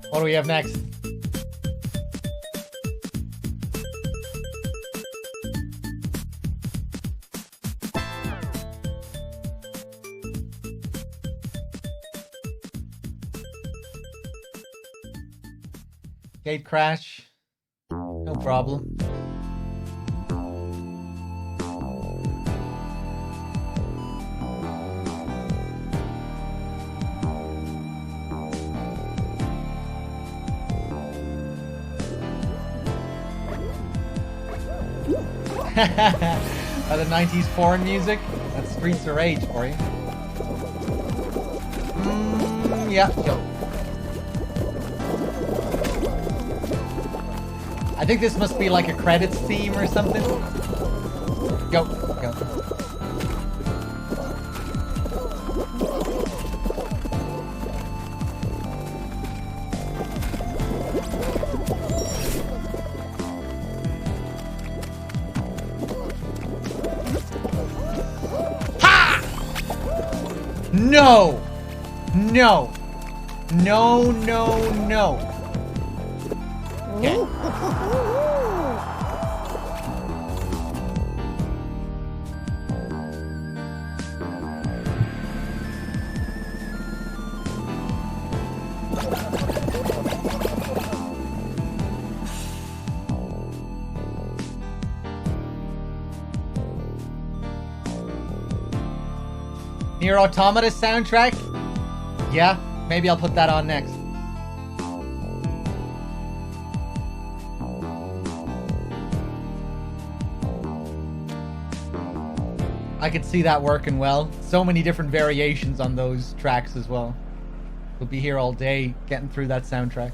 What do we have next? Gate crash. No problem. The 90s porn music? That's Streets of Rage for you. Yeah, go. I think this must be like a credits theme or something. Go, go. No! No! No, no, no. Okay. Nier Automata soundtrack? Yeah, maybe I'll put that on next. I could see that working well. So many different variations on those tracks as well. We'll be here all day getting through that soundtrack.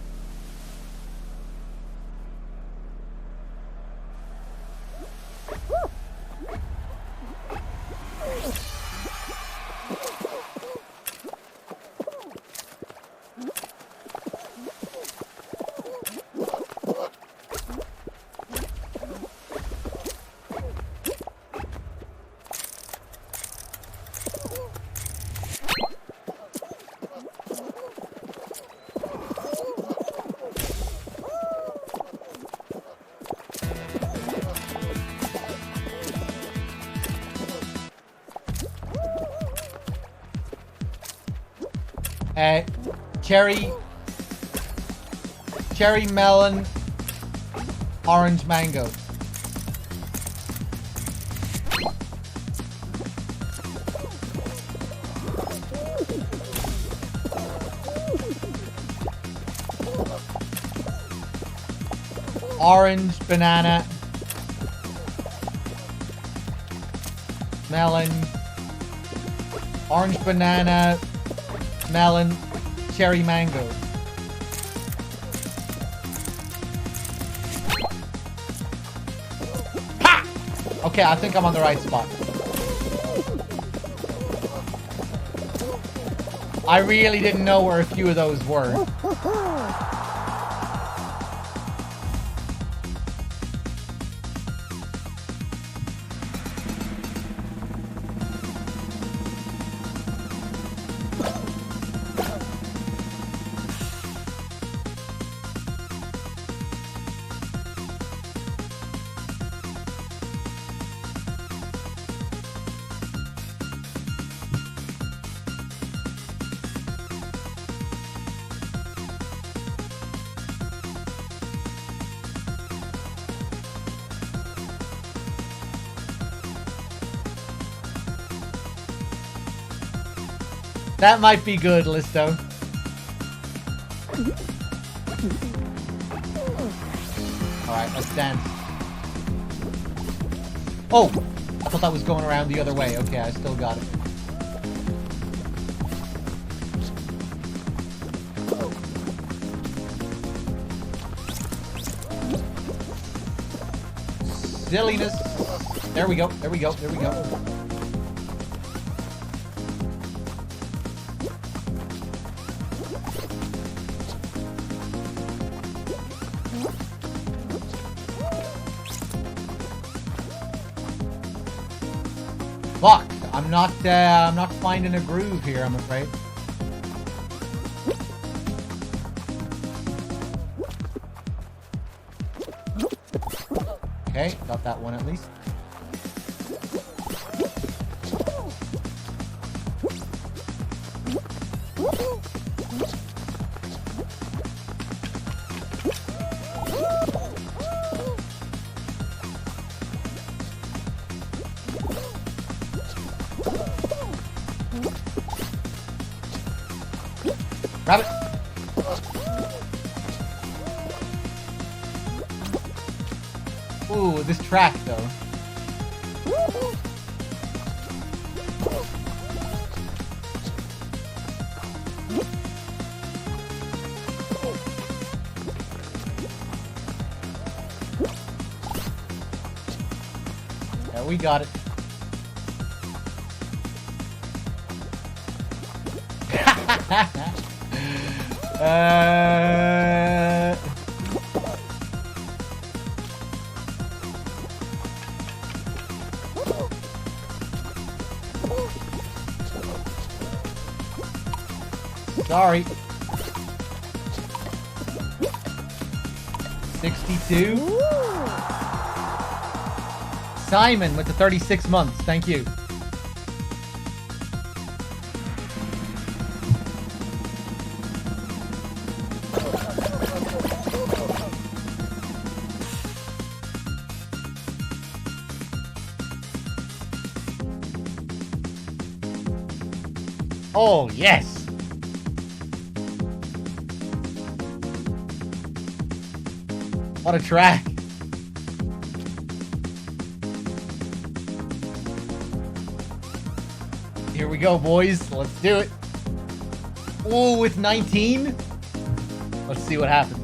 Cherry, melon, orange, mango. Orange, banana, melon, orange, banana, melon, cherry, mango. Ha! Okay, I think I'm on the right spot. I really didn't know where a few of those were. That might be good, Listo. Alright, let's dance. Oh! I thought that was going around the other way. Okay, I still got it. Silliness. There we go, there we go, there we go. Fuck! I'm not finding a groove here, I'm afraid. Okay, got that one at least. Rabbit! Ooh, this track though. Yeah, we got it. Sorry. 62. Simon with the 36 months. Thank you. Oh, yes. What a track. Here we go, boys. Let's do it. Oh, with 19? Let's see what happens.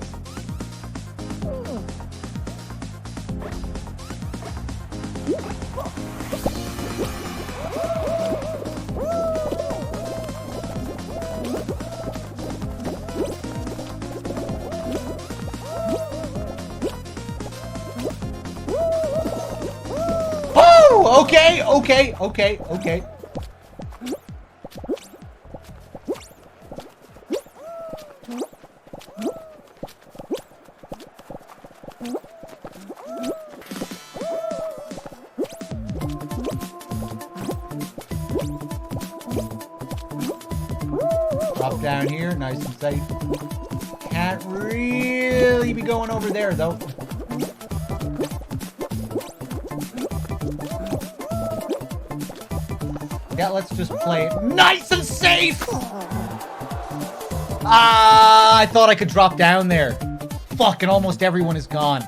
Oh, okay, okay, okay, okay. Drop down here, nice and safe. Can't really be going over there, though. Yeah, let's just play it nice and safe! Ah, I thought I could drop down there. Fuck, and almost everyone is gone.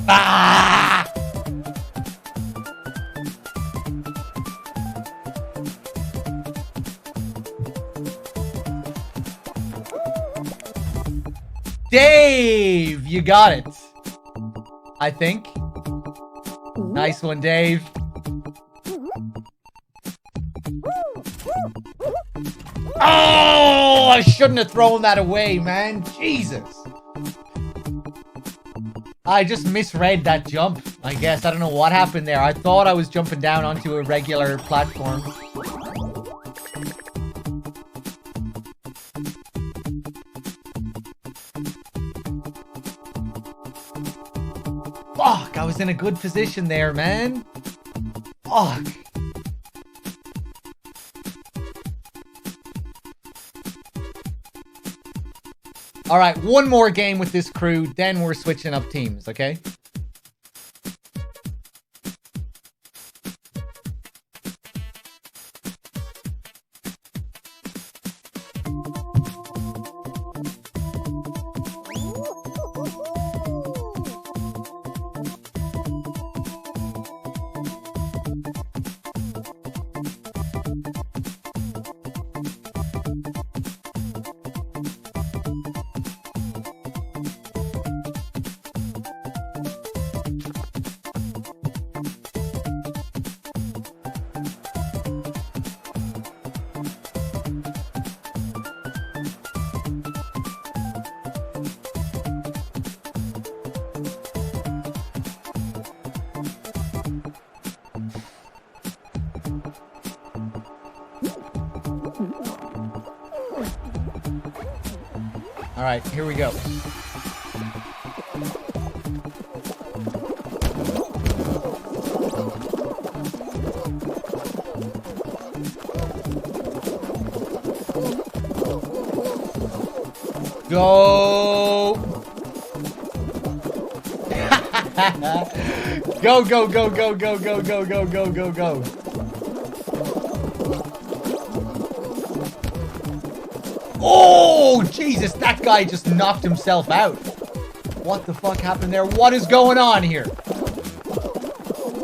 Ah! Dave, you got it. I think. Nice one, Dave. Oh, I shouldn't have thrown that away, man. Jesus. I just misread that jump, I guess. I don't know what happened there. I thought I was jumping down onto a regular platform. Fuck, I was in a good position there, man. Fuck. All right, one more game with this crew, then we're switching up teams, okay? All right, here we go. Go! Go, go, go, go, go, go, go, go, go, go, go. Oh, Jesus, that guy just knocked himself out. What the fuck happened there? What is going on here?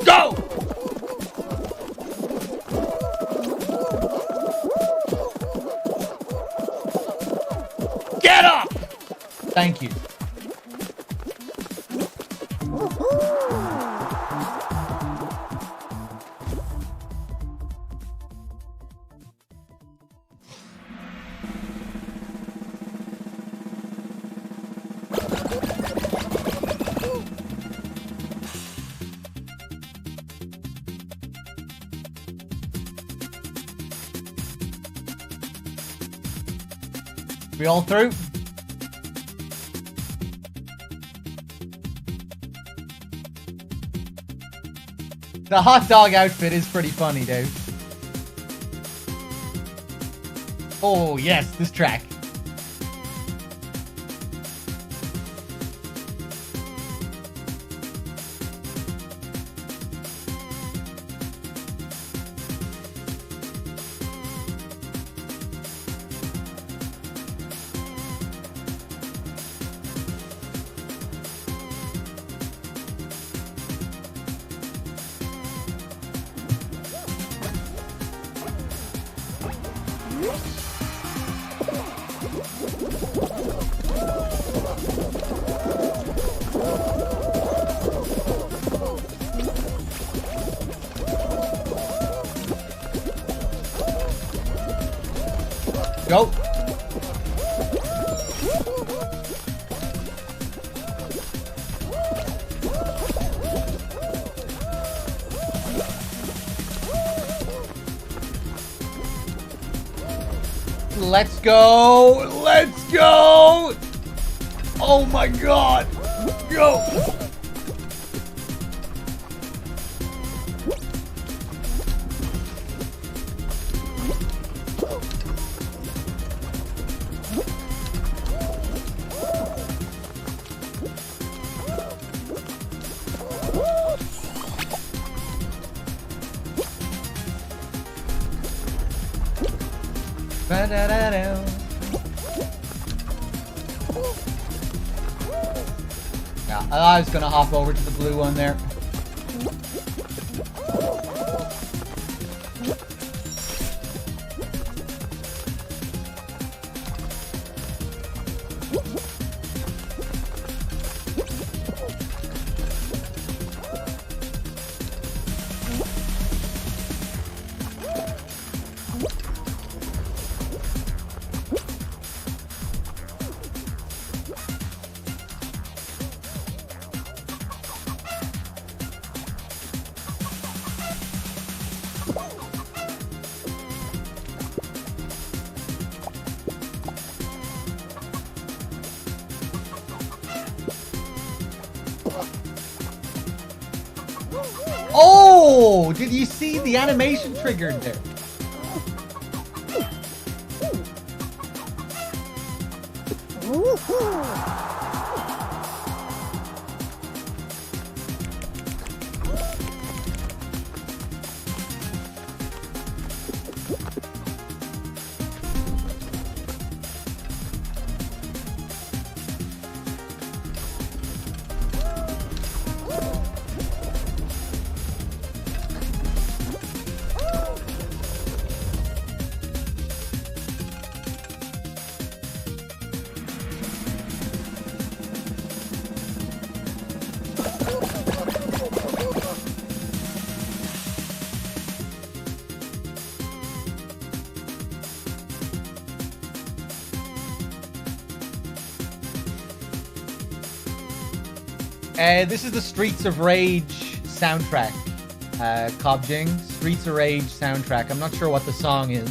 Go! Get up! Thank you. We all through? The hot dog outfit is pretty funny, Dave. Oh, yes, this track. Go. Let's go! Let's go! Oh my god! Go! Yeah, I was gonna hop over to the blue one there. Oh! Did you see the animation triggered there? This is the Streets of Rage soundtrack. Cobjing, Streets of Rage soundtrack. I'm not sure what the song is.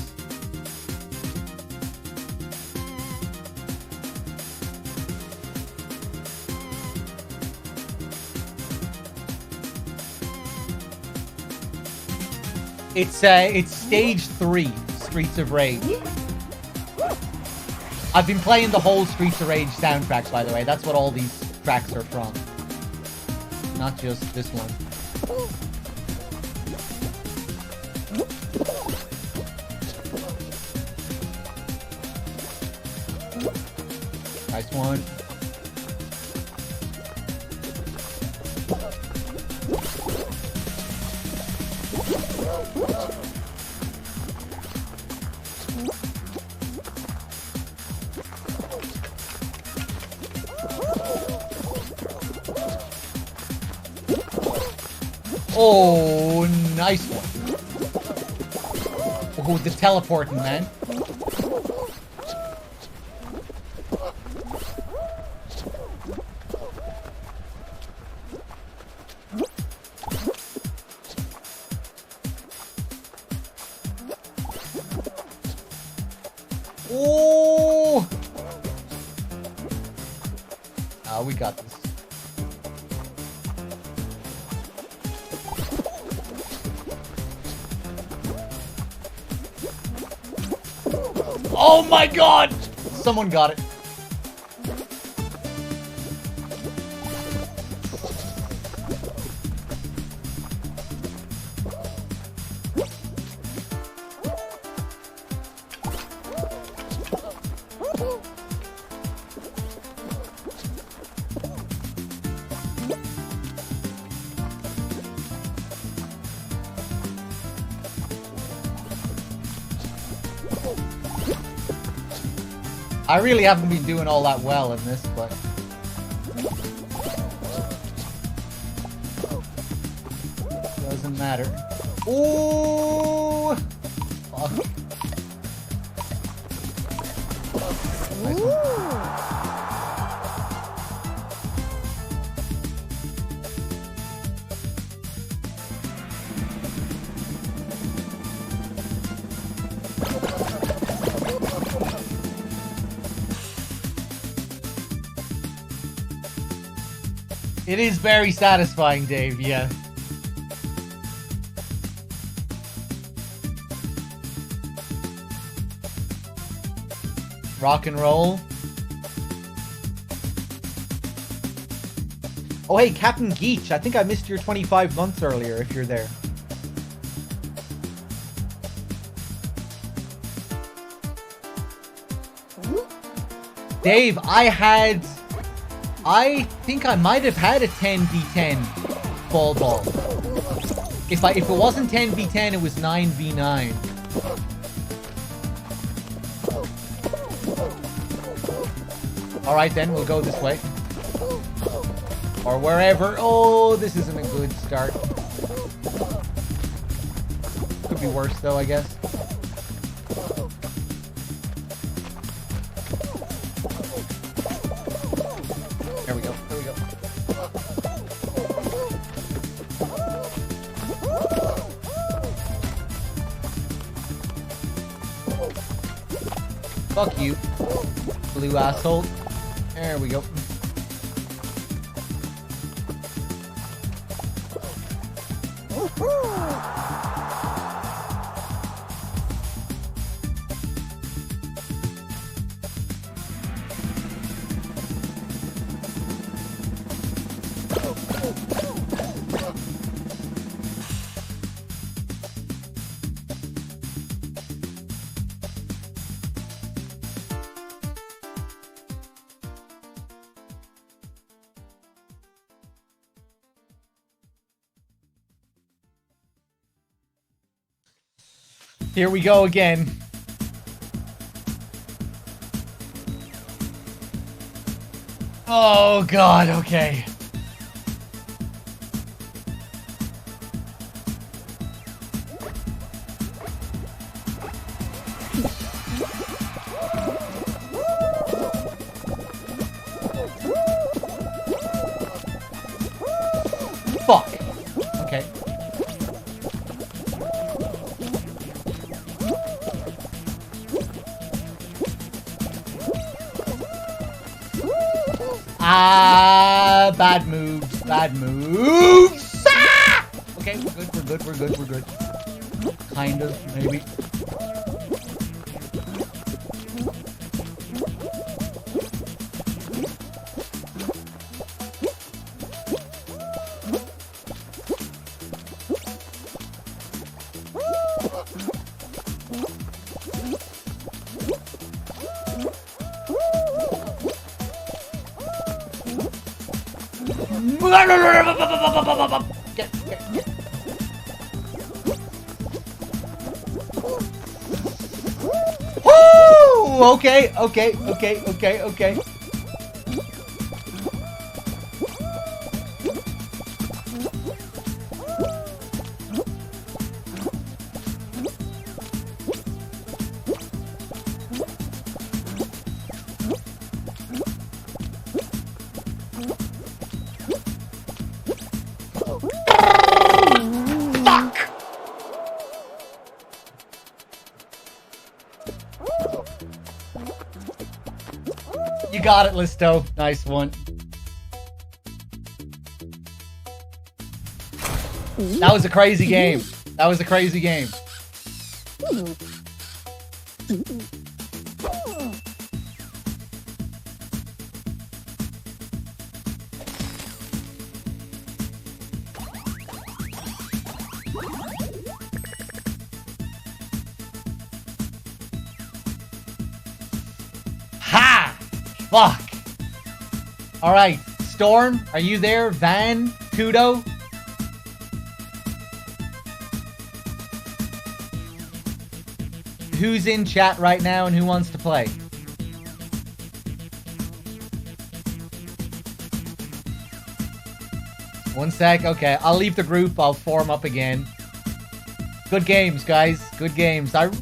It's stage 3, Streets of Rage. I've been playing the whole Streets of Rage soundtracks, by the way. That's what all these tracks are from. Not just this one. Nice one. Oh, nice one. Oh, the teleporting, man. Oh! Oh, we got this. Oh my god! Someone got it. I really haven't been doing all that well in this, but... doesn't matter. Ooh! Fuck. Nice one. It is very satisfying, Dave, yeah. Rock and roll. Oh, hey, Captain Geach. I think I missed your 25 months earlier, if you're there. Dave, I think I might have had a 10v10 ball. If it wasn't 10v10, it was 9v9. Alright then, we'll go this way. Or wherever. Oh, this isn't a good start. Could be worse though, I guess. There we go, there we go. Fuck you, blue asshole. There we go. Here we go again. Oh god, okay. Fuck. Okay. Ah, bad moves, bad moves. Ah! Okay, we're good, we're good, we're good, we're good. Kind of, maybe. Get. Woo! Okay. You got it, Listo. Nice one. That was a crazy game. That was a crazy game. Ha! Fuck. Alright. Storm, are you there? Van? Kudo? Who's in chat right now and who wants to play? 1 sec. Okay, I'll leave the group. I'll form up again. Good games, guys. Good games. I'm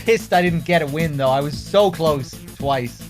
pissed I didn't get a win, though. I was so close twice.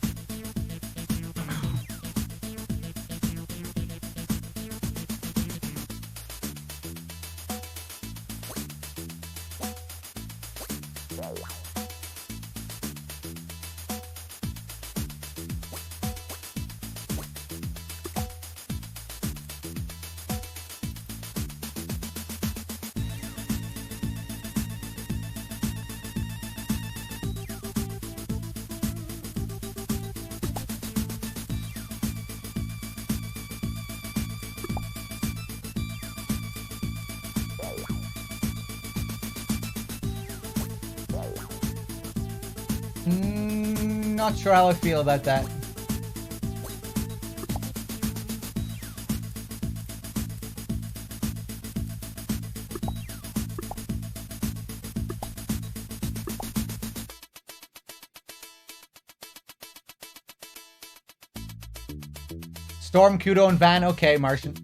Not sure how I feel about that. Storm, Kudo, and Van. Okay, Martian.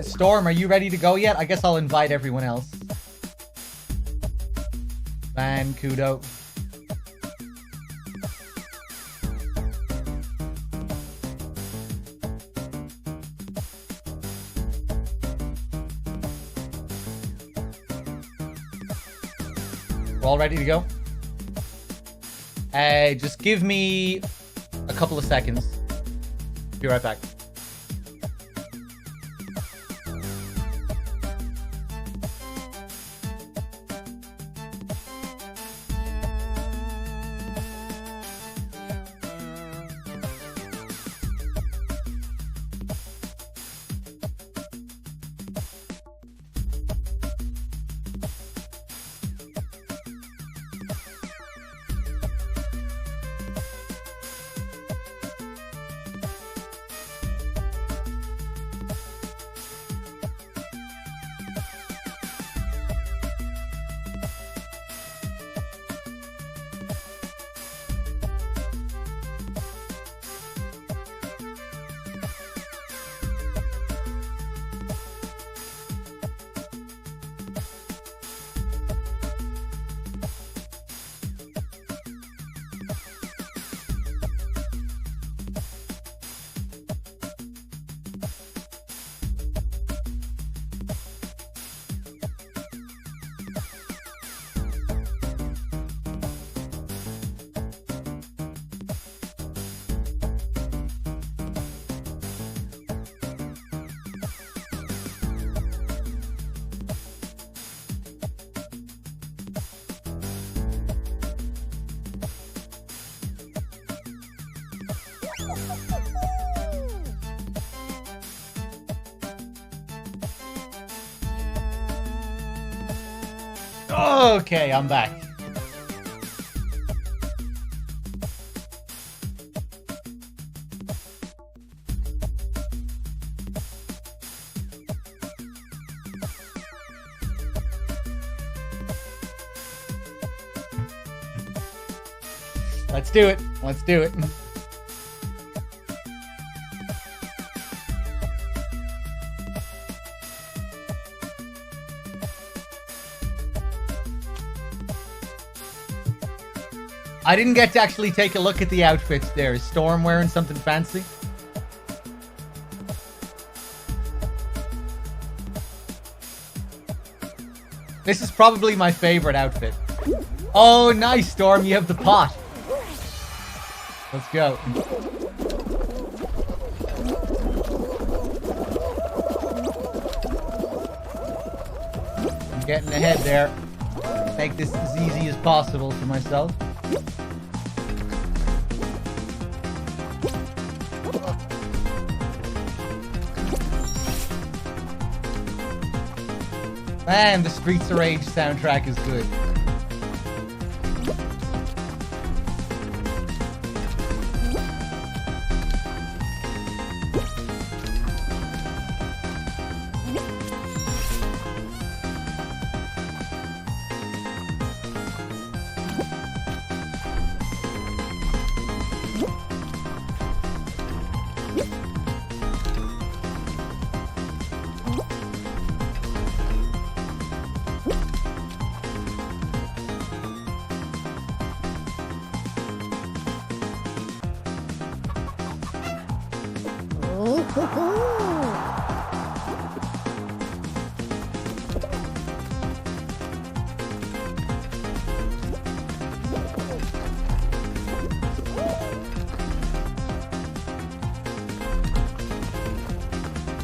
Storm, are you ready to go yet? I guess I'll invite everyone else. Van, Kudo. We're all ready to go? Just give me a couple of seconds. Be right back. Okay, I'm back. Let's do it. Let's do it. I didn't get to actually take a look at the outfits there. Is Storm wearing something fancy? This is probably my favorite outfit. Oh, nice, Storm. You have the pot. Let's go. I'm getting ahead there. Make this as easy as possible for myself. Man, the Streets of Rage soundtrack is good.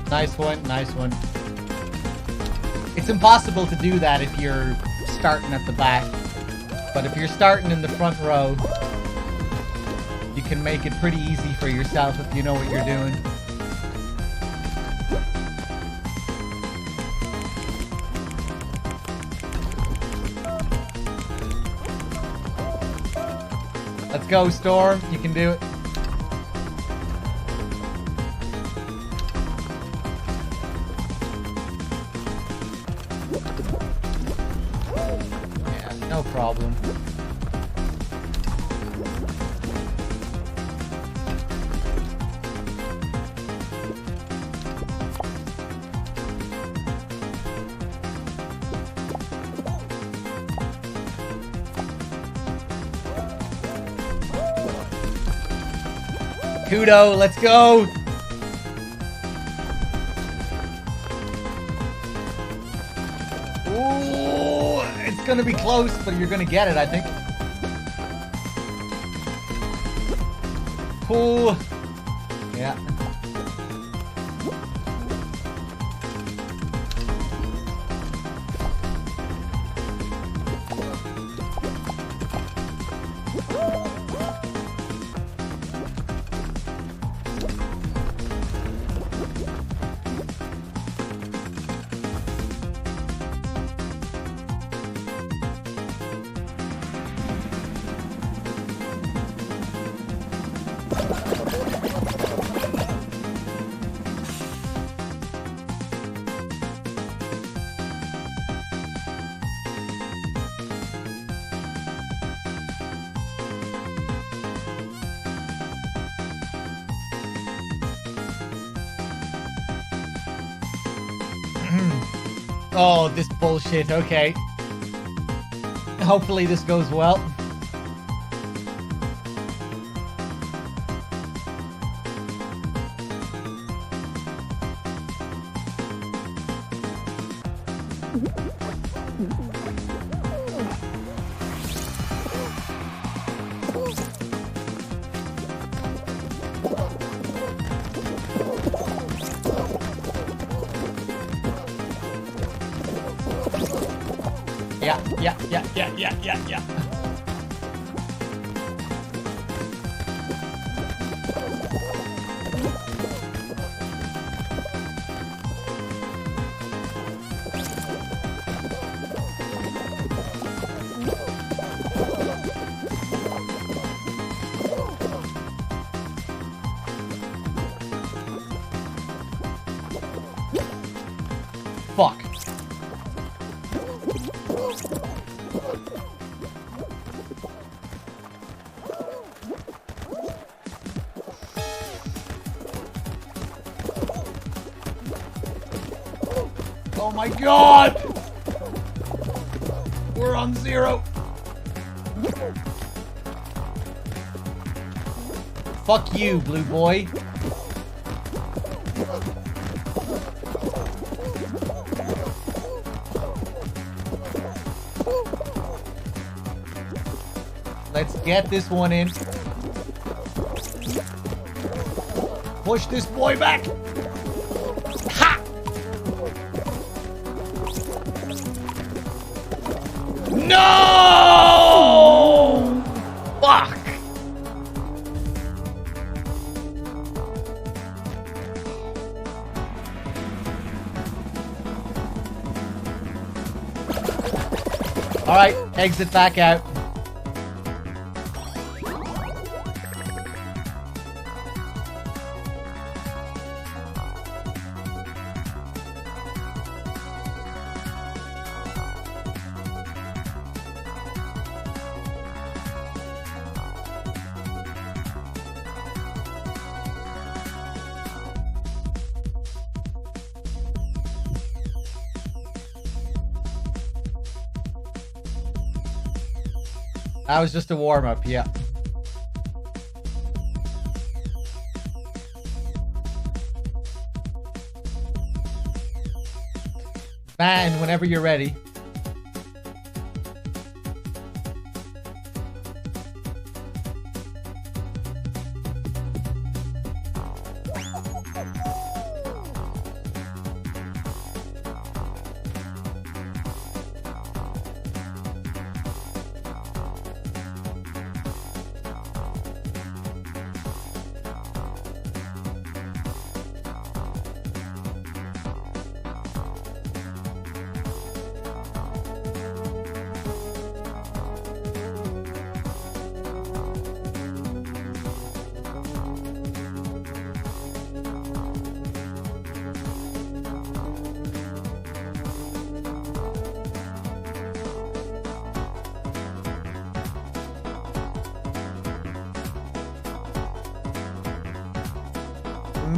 Nice one, nice one. It's impossible to do that if you're starting at the back. But if you're starting in the front row, you can make it pretty easy for yourself if you know what you're doing. Let's go, Storm. You can do it. No problem. Kudo, let's go! Ooh, it's gonna be close, but you're gonna get it, I think. Cool. Yeah. Oh, this bullshit. Okay. Hopefully this goes well. Yeah. Fuck. Oh my god! We're on 0. Fuck you, blue boy. Let's get this one in. Push this boy back. Ha! No! Fuck! Alright, exit back out. That was just a warm-up, yeah. Man, whenever you're ready.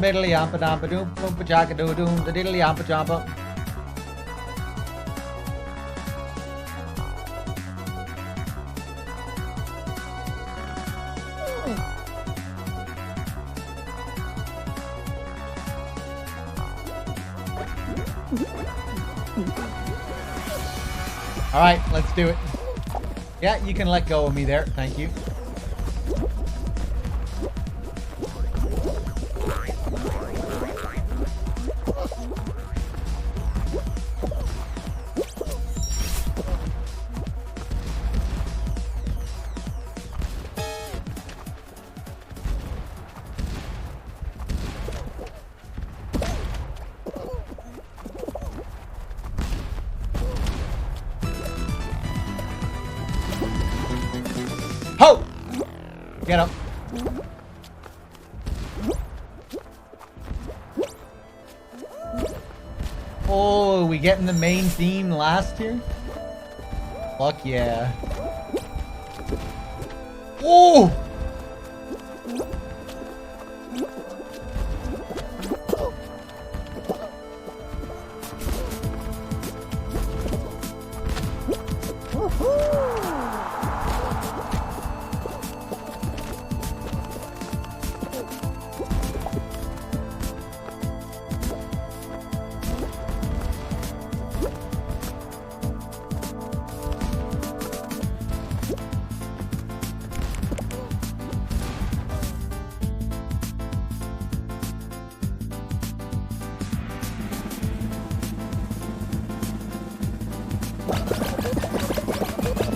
Middly yampa dampa doom, boompa jacka doo doom, the diddly yampa jumpa. Alright, let's do it. Yeah, you can let go of me there. Thank you. Ho! Get up. Oh, we getting the main theme last here? Fuck yeah. Oh!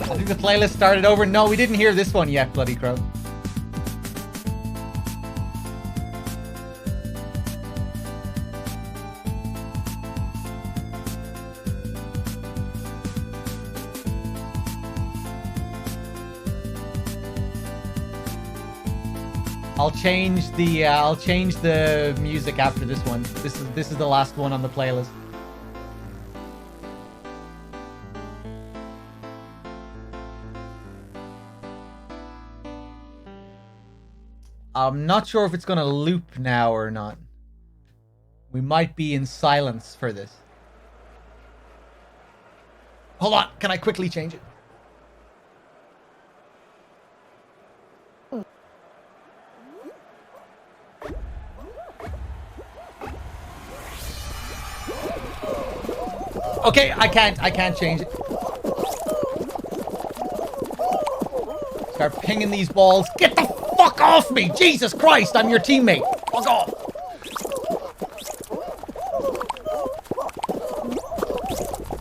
I think the playlist started over. No, we didn't hear this one yet, Bloody Crow. I'll change the music after this one. This is the last one on the playlist. I'm not sure if it's gonna loop now or not. We might be in silence for this. Hold on, can I quickly change it? Okay, I can't change it. Start pinging these balls. Get the fuck off me! Jesus Christ, I'm your teammate. Fuck off.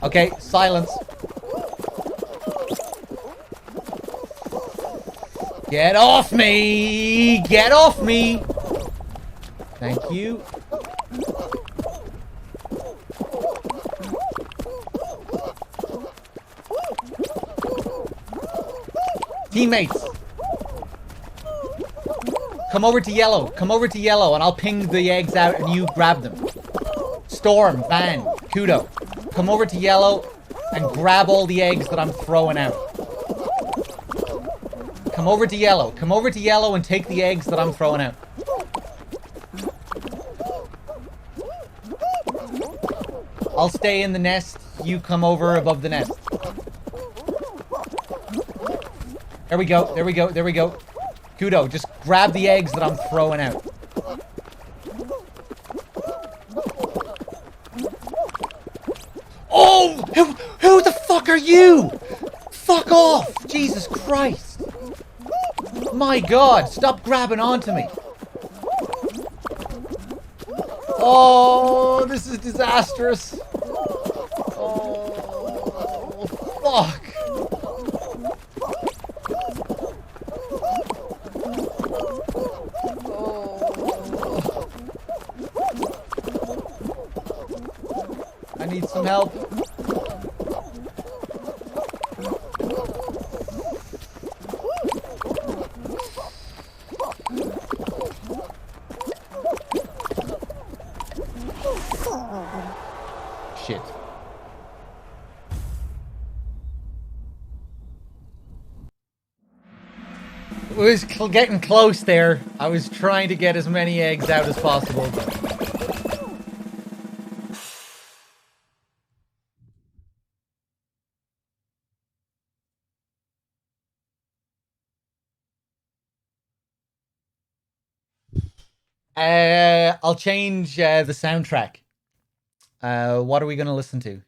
Okay, silence. Get off me! Get off me! Thank you. Teammates! Come over to yellow. Come over to yellow, and I'll ping the eggs out, and you grab them. Storm, Van, Kudo. Come over to yellow, and grab all the eggs that I'm throwing out. Come over to yellow. Come over to yellow, and take the eggs that I'm throwing out. I'll stay in the nest. You come over above the nest. There we go. There we go. There we go. Kudo, just grab the eggs that I'm throwing out. Oh! Who the fuck are you? Fuck off! Jesus Christ! My God, stop grabbing onto me. Oh, this is disastrous. Oh, fuck. I need some help. Shit. It was getting close there. I was trying to get as many eggs out as possible, but... I'll change the soundtrack. What are we going to listen to?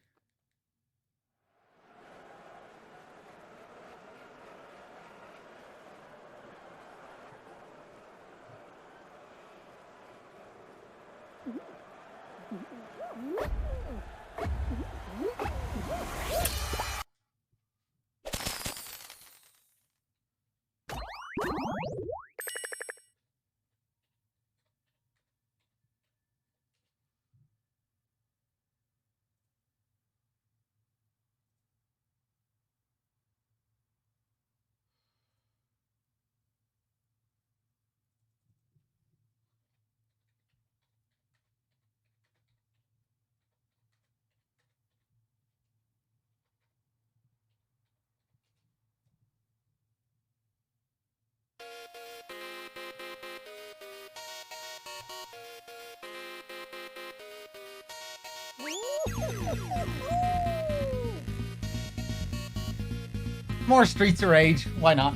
More Streets of Rage. Why not?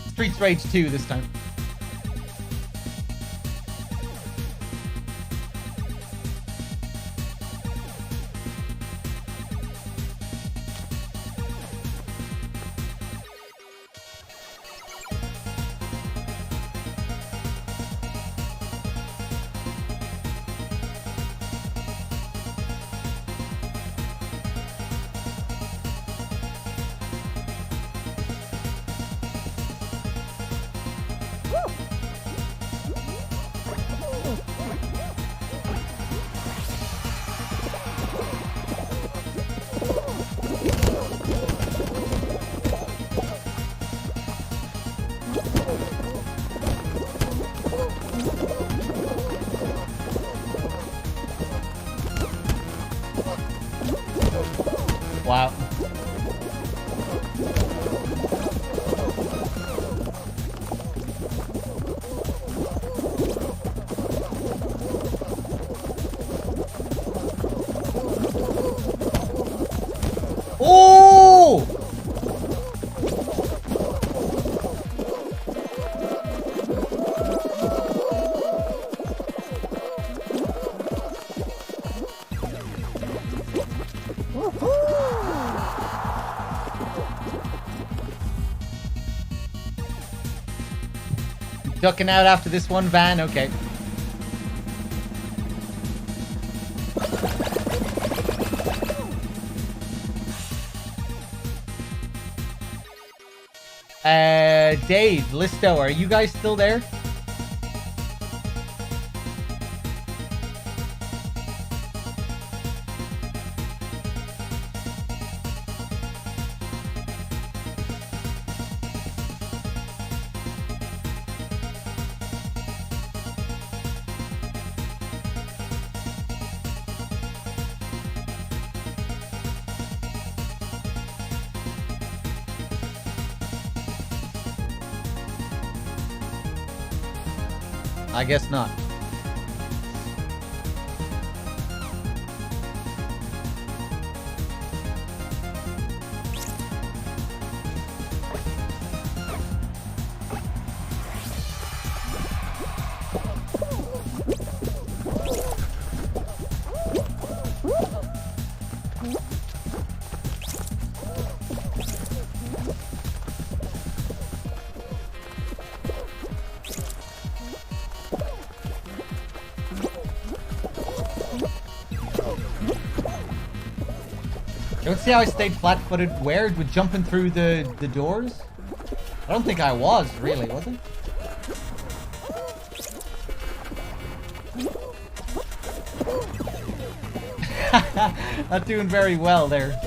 Streets of Rage 2 this time. Wow. Oh! Ducking out after this one, Van? Okay. Dave, Listo, are you guys still there? I guess not. Don't see how I stayed flat-footed where? With jumping through the doors? I don't think I was, really, was I? Not doing very well there.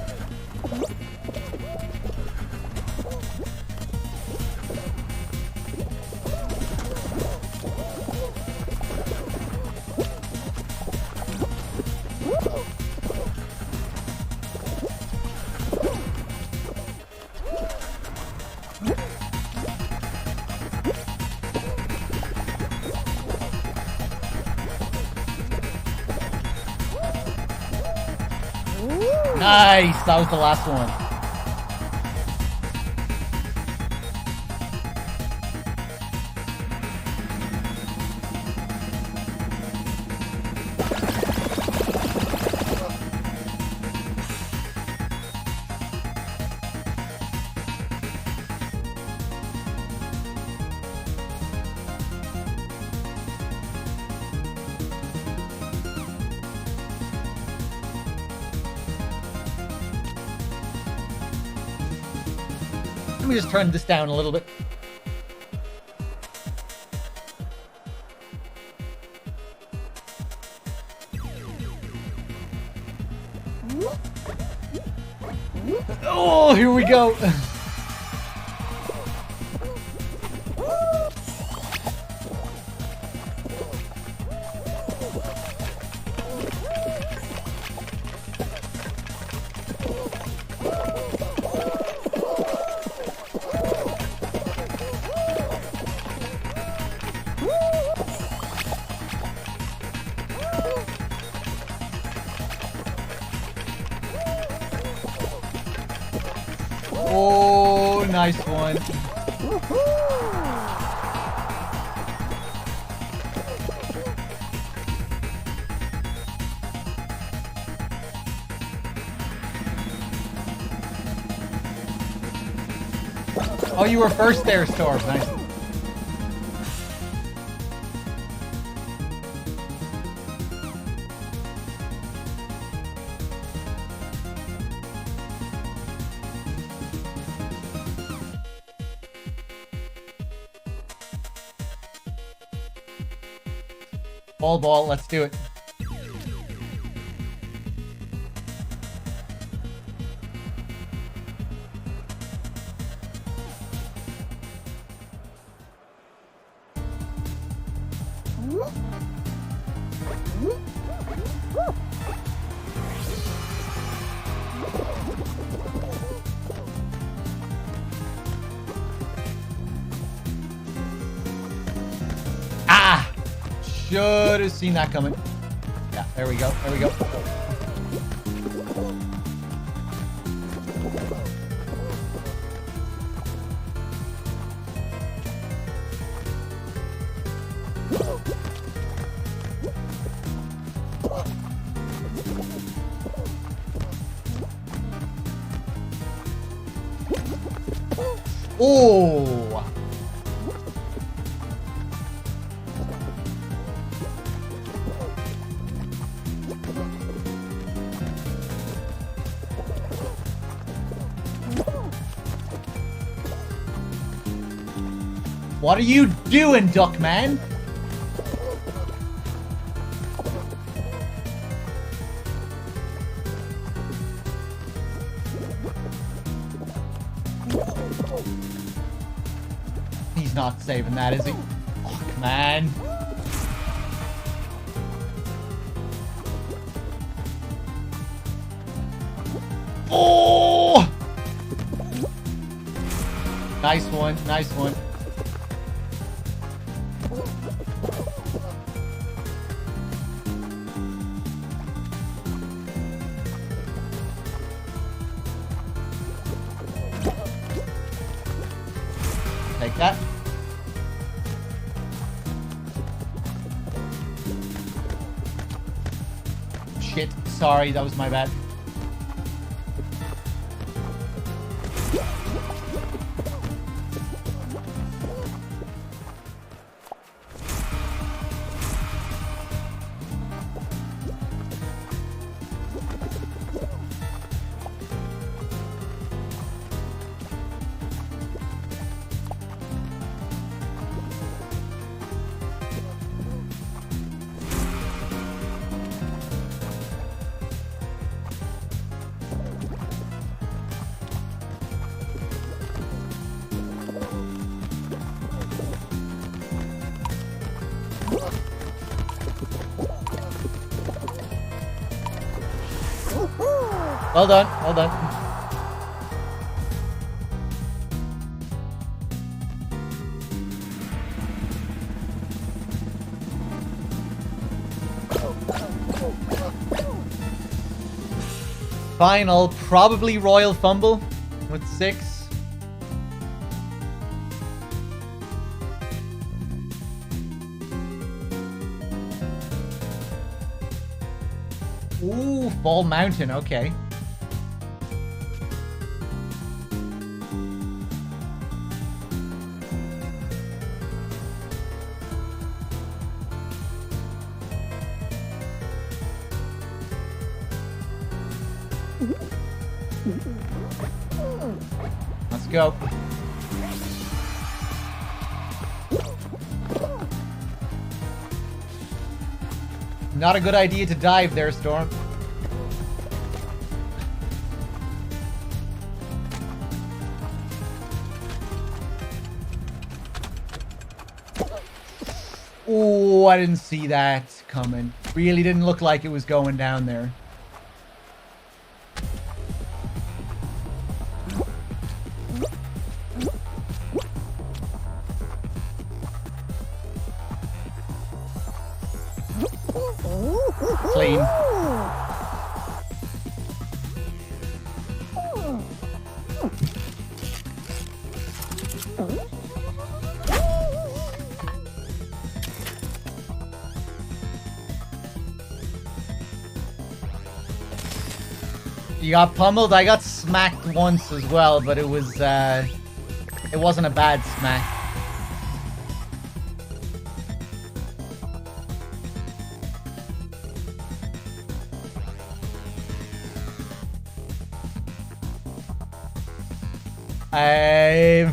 Nice! That was the last one. Let me just turn this down a little bit. Oh, here we go. Oh, nice one. Oh, you were first there, Storm. Nice. Ball, let's do it. Ah! Should have seen that coming. Yeah, there we go. There we go. Oh! What are you doing, Duckman? He's not saving that, is he? Fuck, man. Oh! Nice one, nice one. Yeah. Shit. Sorry, that was my bad. Well done, well done. Final, probably Royal Fumble with 6. Ooh, Fall Mountain, okay. Let's go. Not a good idea to dive there, Storm. Oh, I didn't see that coming. Really didn't look like it was going down there. Clean. You got pummeled? I got smacked once as well, but it wasn't a bad smack.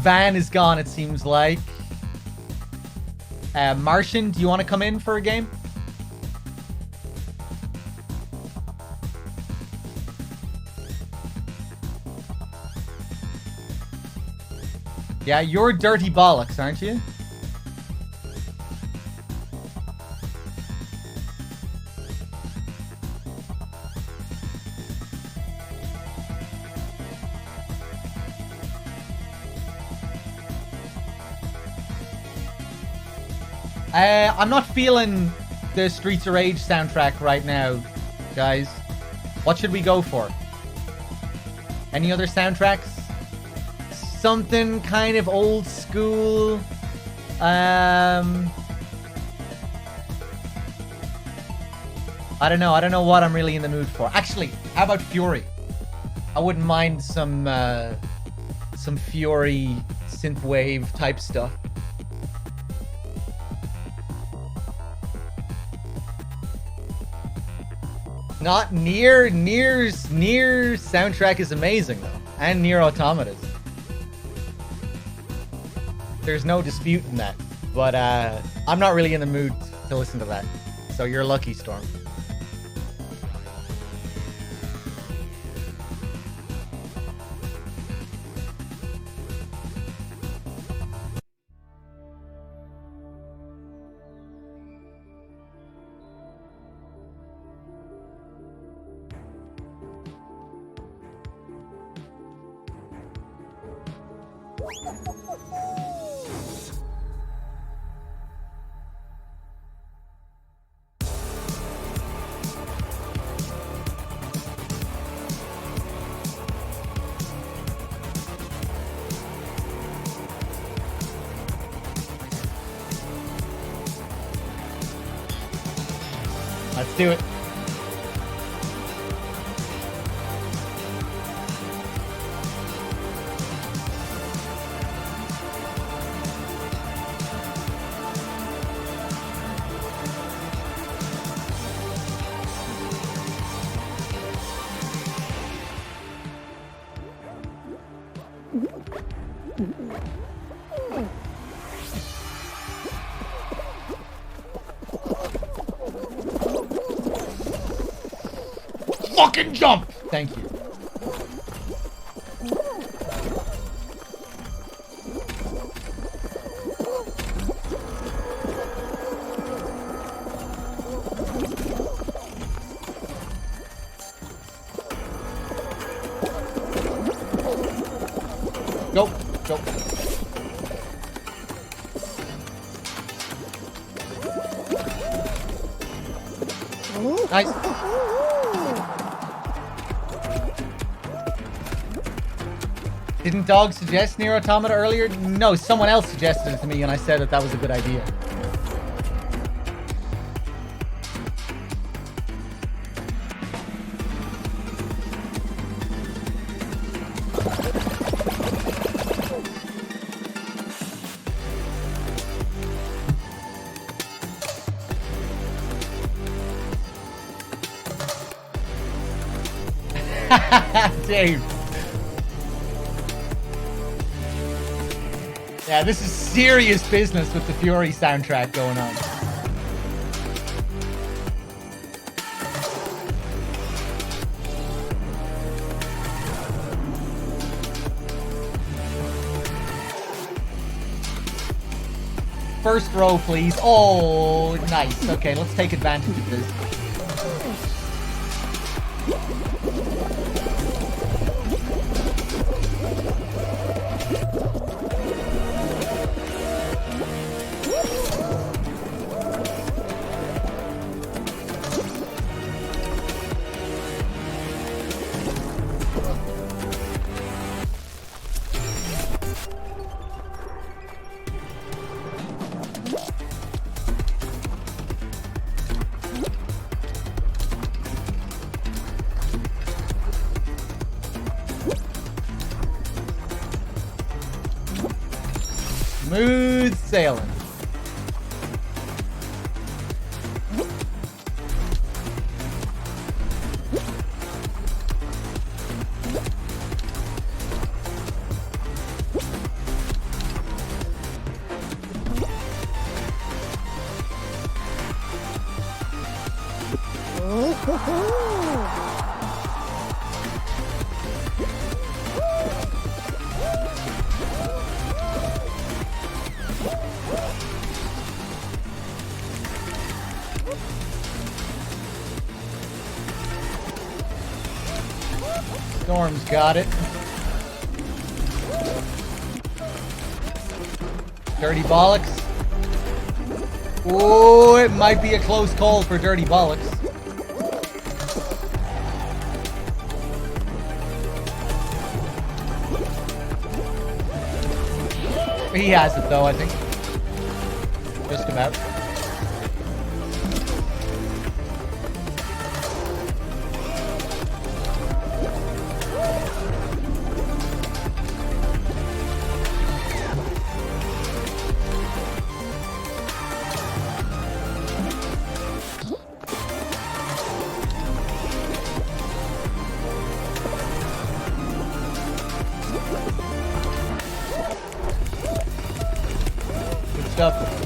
Van is gone, it seems like. Martian, do you want to come in for a game? Yeah, you're Dirty Bollocks, aren't you? I'm not feeling the Streets of Rage soundtrack right now, guys. What should we go for? Any other soundtracks? Something kind of old school. I don't know. I don't know what I'm really in the mood for. Actually, how about Fury? I wouldn't mind some Fury synthwave type stuff. Not Nier's soundtrack is amazing though, and Nier Automata's. There's no dispute in that, but I'm not really in the mood to listen to that. So you're lucky, Storm. Let's do it. Fucking jump! Thank you. Go, go. Nice. Didn't Dog suggest Nier Automata earlier? No, someone else suggested it to me and I said that that was a good idea. Dave. Yeah, this is serious business with the Fury soundtrack going on. First row, please. Oh, nice. Okay, let's take advantage of this. Smooth sailing. Storm's got it. Dirty Bollocks. Oh, it might be a close call for Dirty Bollocks. He has it though, I think. Just about. Stuff.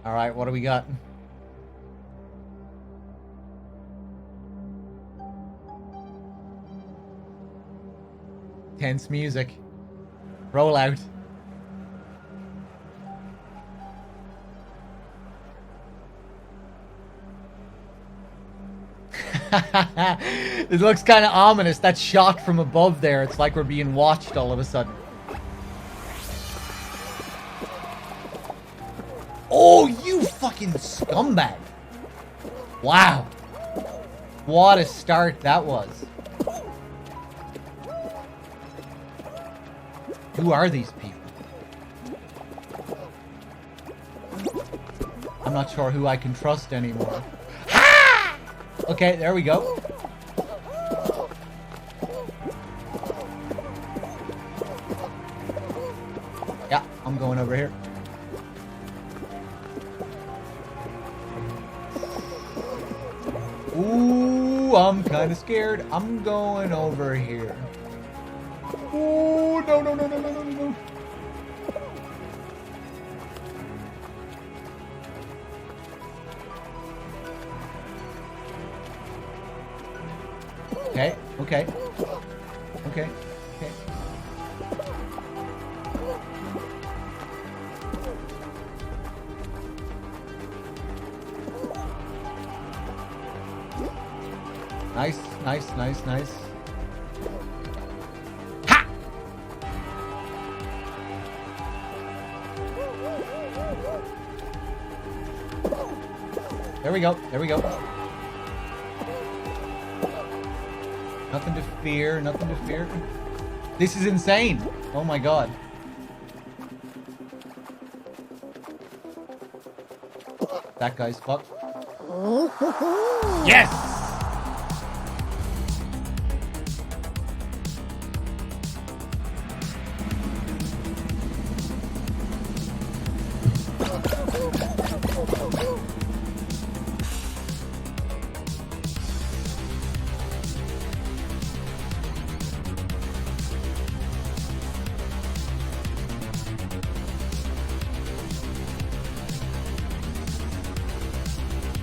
Alright, what do we got? Tense music. Roll out. It looks kind of ominous. That shot from above there. It's like we're being watched all of a sudden. Oh, you fucking scumbag. Wow. What a start that was. Who are these people? I'm not sure who I can trust anymore. Ah! Okay, there we go. Yeah, I'm going over here. Ooh, I'm kind of scared. I'm going over here. Ooh, no, no, no, no, no, no, no. Okay, okay. Okay, okay. Nice, nice, nice, nice. Ha! There we go, there we go. Nothing to fear, nothing to fear. This is insane. Oh my god. That guy's fucked. Yes!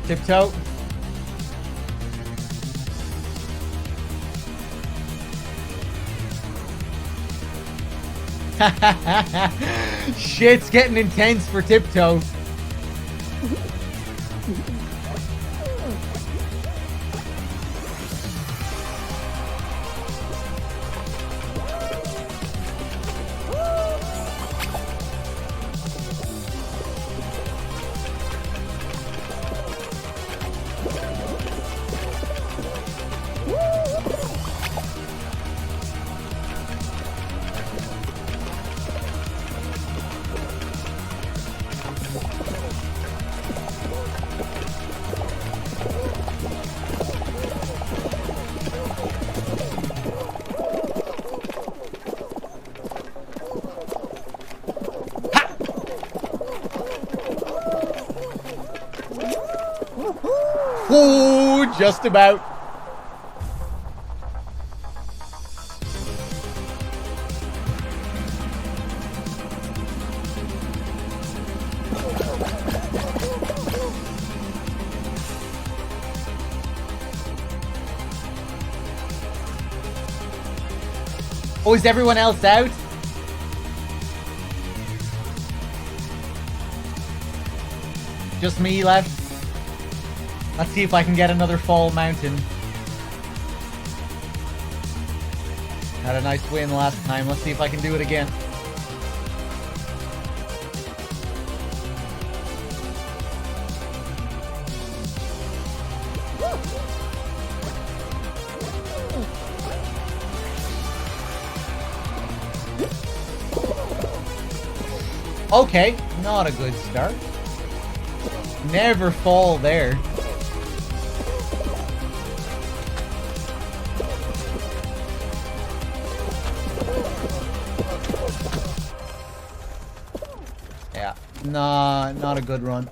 Tiptoe. Shit's getting intense for Tiptoe. Ooh, just about. Oh, is everyone else out? Just me left. Let's see if I can get another fall mountain. Had a nice win last time. Let's see if I can do it again. Okay, not a good start. Never fall there. Yeah, nah, not a good run.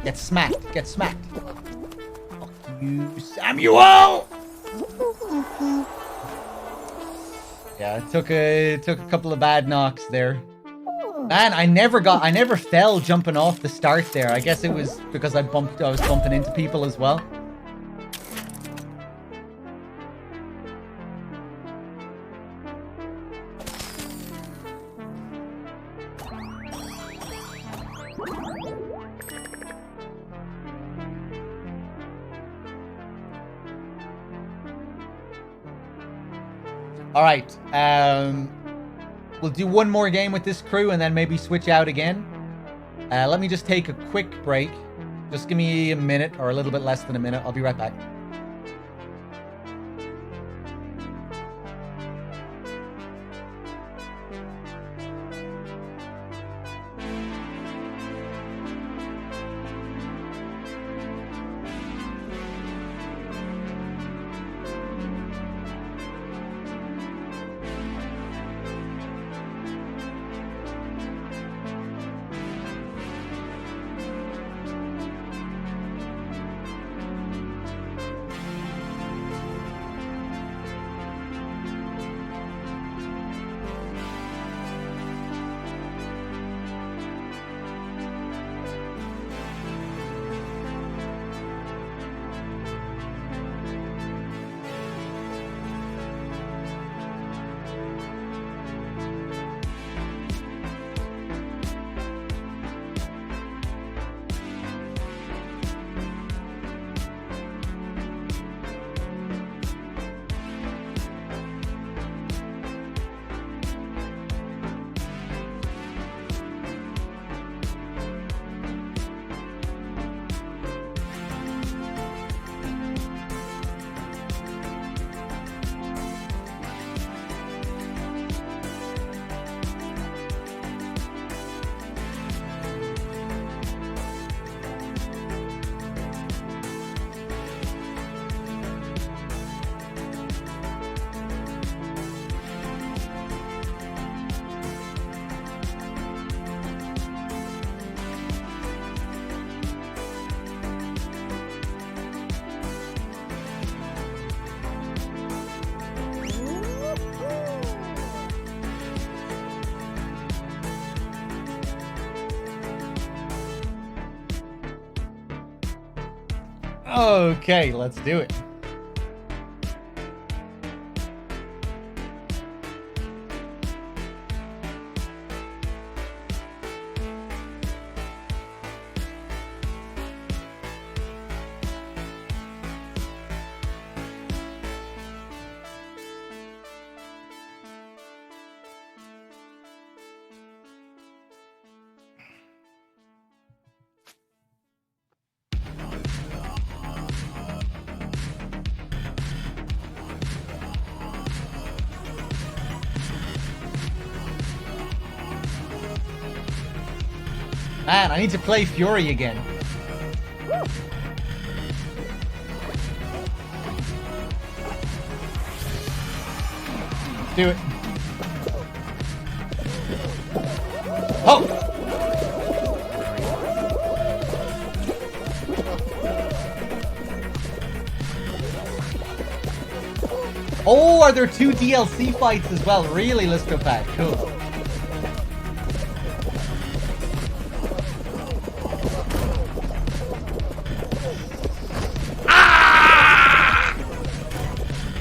Get smacked, get smacked. Fuck you, Samuel! took a couple of bad knocks there. Man, I never fell jumping off the start there. I guess it was because I was bumping into people as well. All right, we'll do one more game with this crew and then maybe switch out again. Let me just take a quick break. Just give me a minute or a little bit less than a minute. I'll be right back. Okay, let's do it. Man, I need to play Fury again. Let's do it. Oh! Oh, are there 2 DLC fights as well? Really, Listopack? Cool.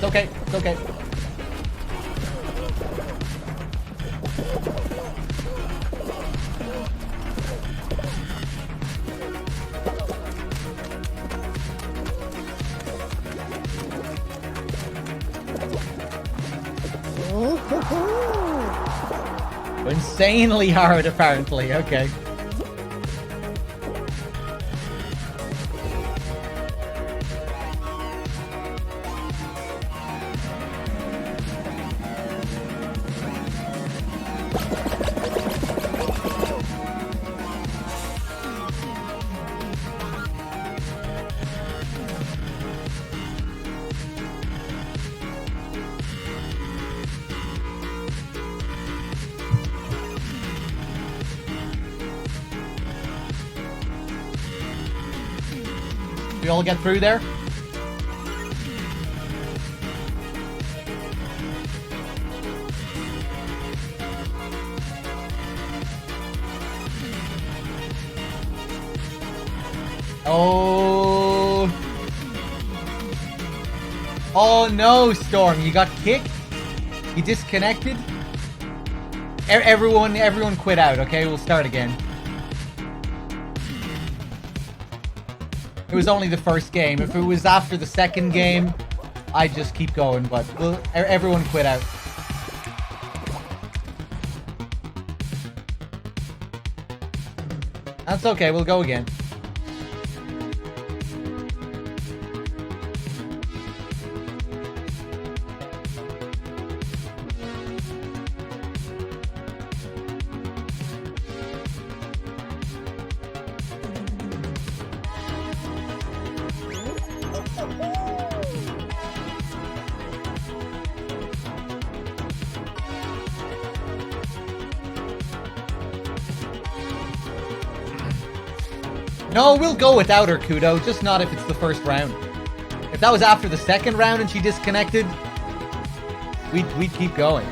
Okay, it's okay. Insanely hard, apparently. Okay. We all get through there? Oh. Oh no, Storm, you got kicked? You disconnected? Everyone quit out, okay? We'll start again. It was only the first game. If it was after the second game, I'd just keep going, but everyone quit out. That's okay, we'll go again. No, we'll go without her, Kudo, just not if it's the first round. If that was after the second round and she disconnected, we'd keep going.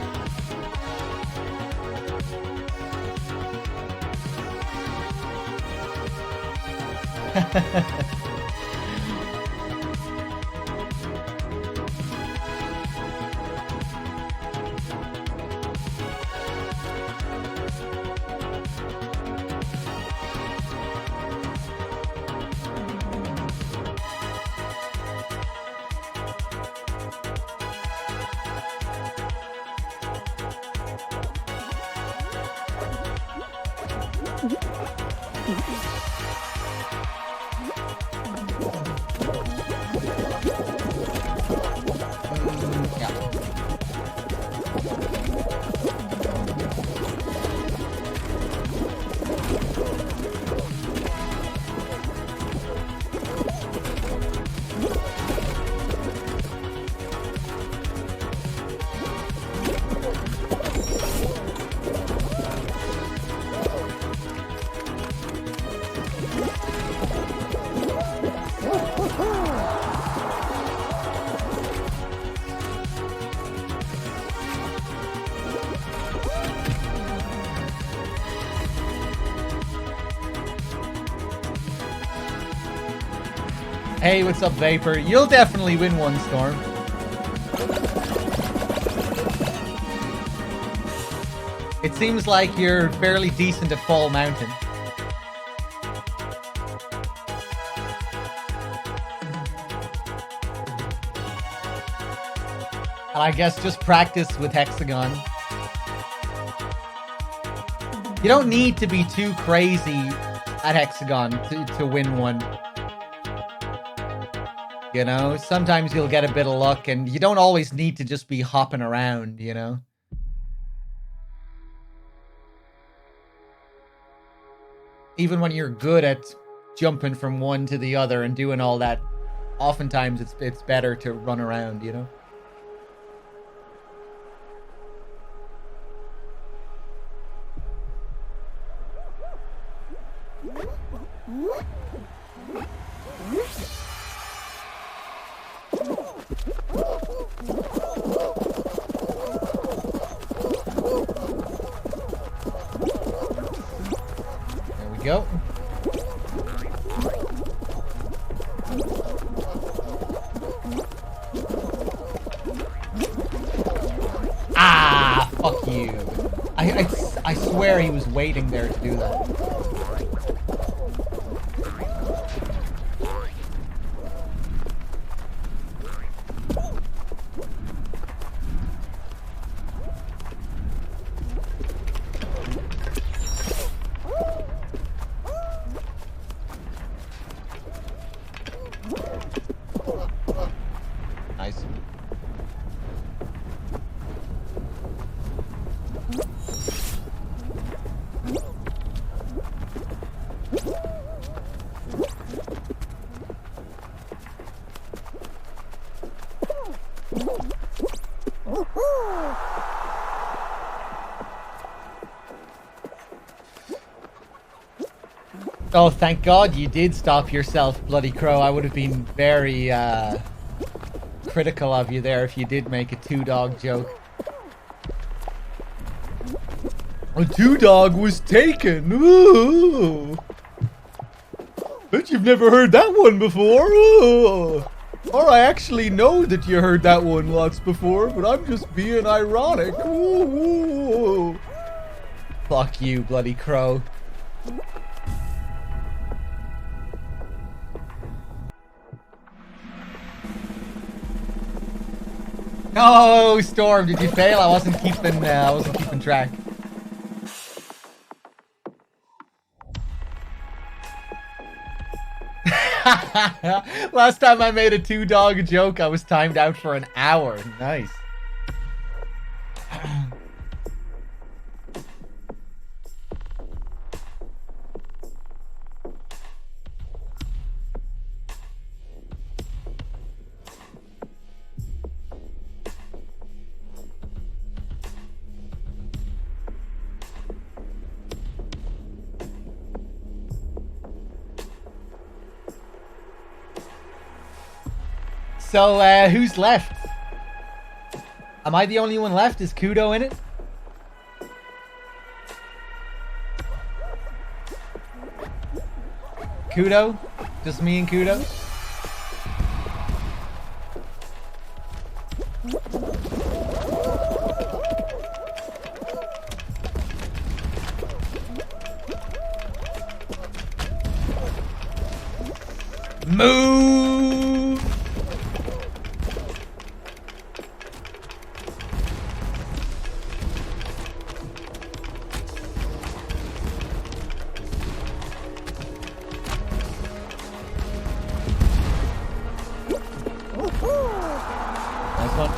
Hey, what's up, Vapor? You'll definitely win one, Storm. It seems like you're fairly decent at Fall Mountain. And I guess just practice with Hexagon. You don't need to be too crazy at Hexagon to win one. You know, sometimes you'll get a bit of luck, and you don't always need to just be hopping around, you know? Even when you're good at jumping from one to the other and doing all that, oftentimes it's better to run around, you know? Go. Ah, fuck you. I swear he was waiting there to do that. Oh, thank God you did stop yourself, Bloody Crow. I would have been very, critical of you there if you did make a Threedogg joke. A Threedogg was taken! Ooh! Bet you've never heard that one before. Oh. Or I actually know that you heard that one lots before, but I'm just being ironic. Ooh. Fuck you, bloody crow. No, Storm, did you fail? I wasn't keeping track. Last time I made a two-dog joke, I was timed out for an hour. Nice. So, who's left? Am I the only one left? Is Kudo in it? Kudo? Just me and Kudo? Move! Nice one.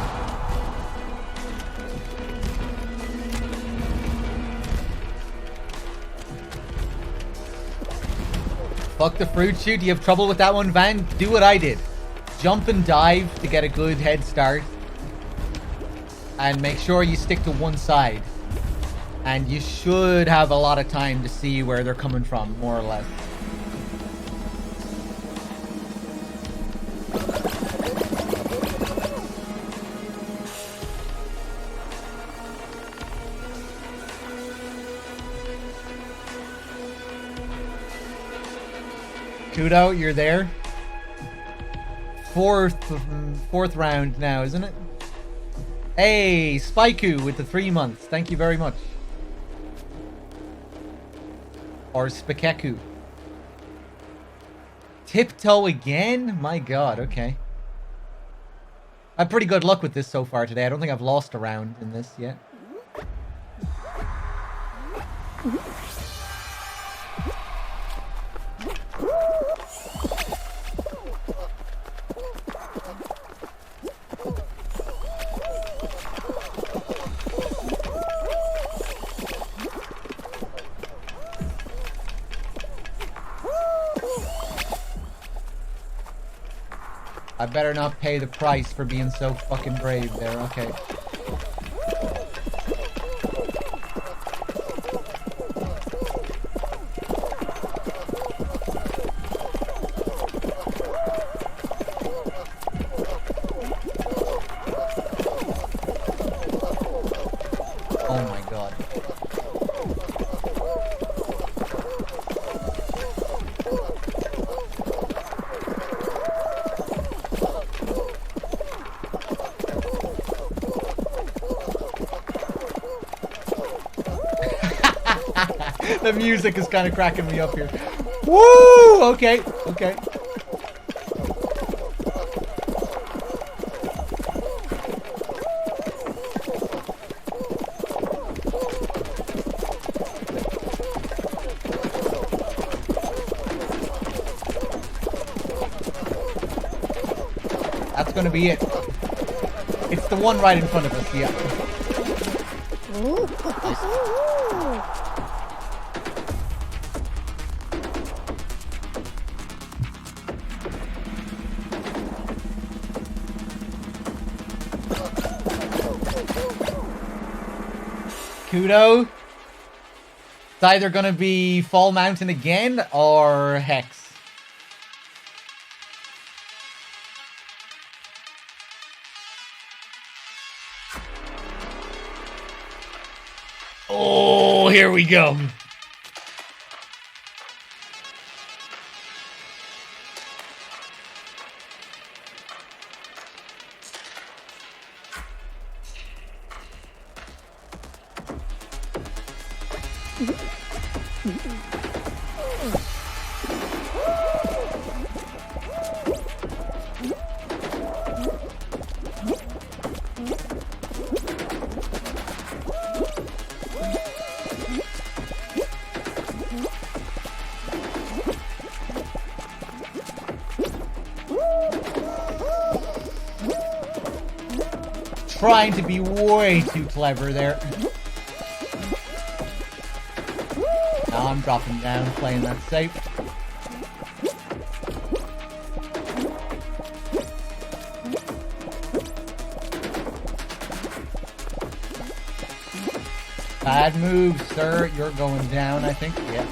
Fuck the fruit shoot. Do you have trouble with that one, Van? Do what I did. Jump and dive to get a good head start. And make sure you stick to one side. And you should have a lot of time to see where they're coming from, more or less. Kudo, you're there. Fourth round now, isn't it? Hey, Spaiku with the 3 months. Thank you very much. Or Spikeku. Tiptoe again? My god, okay. I have pretty good luck with this so far today. I don't think I've lost a round in this yet. I better not pay the price for being so fucking brave there, okay. Oh my god. The music is kind of cracking me up here. Woo! Okay, okay. That's gonna be it. It's the one right in front of us, yeah. Kudo. It's either gonna be Fall Mountain again or Hex. Oh, here we go. Trying to be way too clever there. Now I'm dropping down, playing that safe. Bad move, sir. You're going down, I think. Yeah.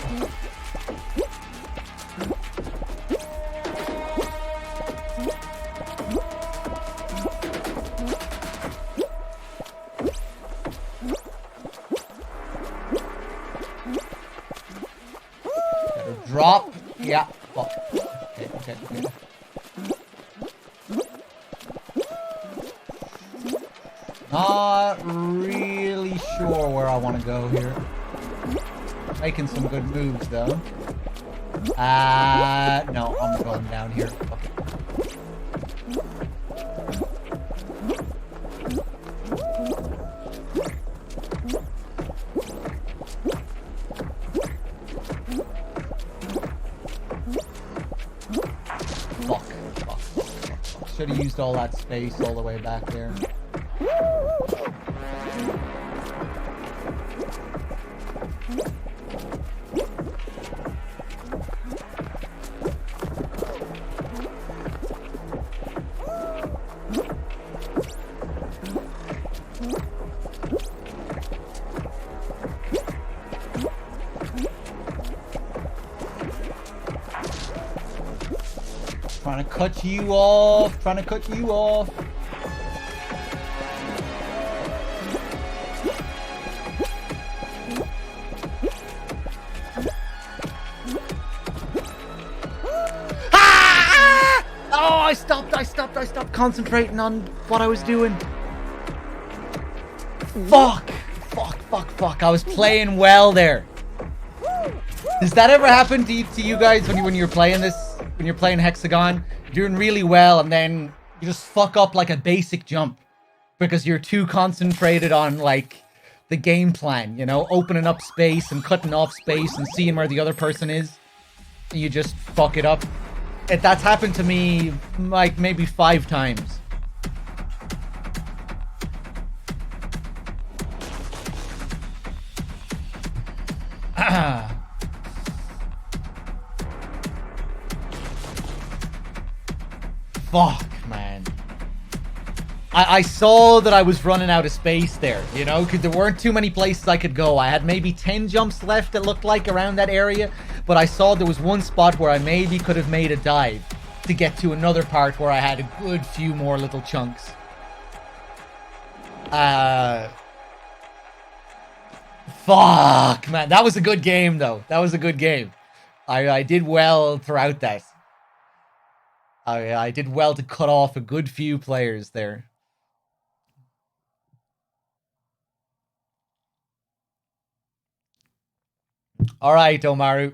Drop. Yeah. Oh. Okay. Not really sure where I want to go here. Making some good moves, though. No, I'm going down here. Okay. Should have used all that space all the way back there. Trying to cut you off. Trying to cut you off. Ah! Oh, I stopped concentrating on what I was doing. Fuck. I was playing well there. Does that ever happen to you guys when you're playing this? When you're playing Hexagon, you're doing really well and then you just fuck up like a basic jump because you're too concentrated on like the game plan, you know, opening up space and cutting off space and seeing where the other person is. And you just fuck it up. That's happened to me like maybe 5 times. Fuck, man. I saw that I was running out of space there, you know, because there weren't too many places I could go. I had maybe 10 jumps left, it looked like, around that area, but I saw there was one spot where I maybe could have made a dive to get to another part where I had a good few more little chunks. Fuck, man. That was a good game, though. That was a good game. I did well throughout that. I did well to cut off a good few players there. All right, Omaru.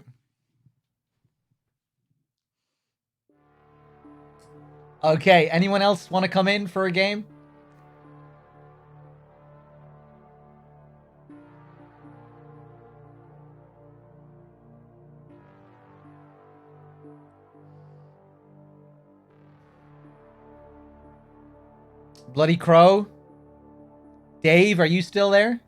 Okay, anyone else want to come in for a game? Bloody Crow? Dave, are you still there?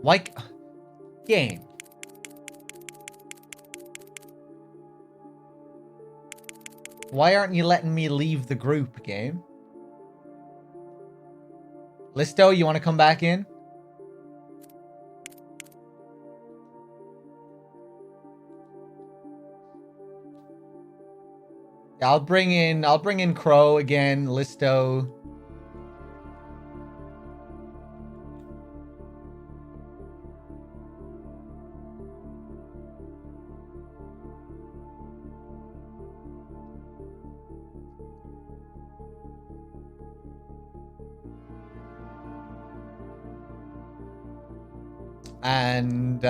Like, game. Why aren't you letting me leave the group, game? Listo, you want to come back in? I'll bring in Crow again, Listo. And,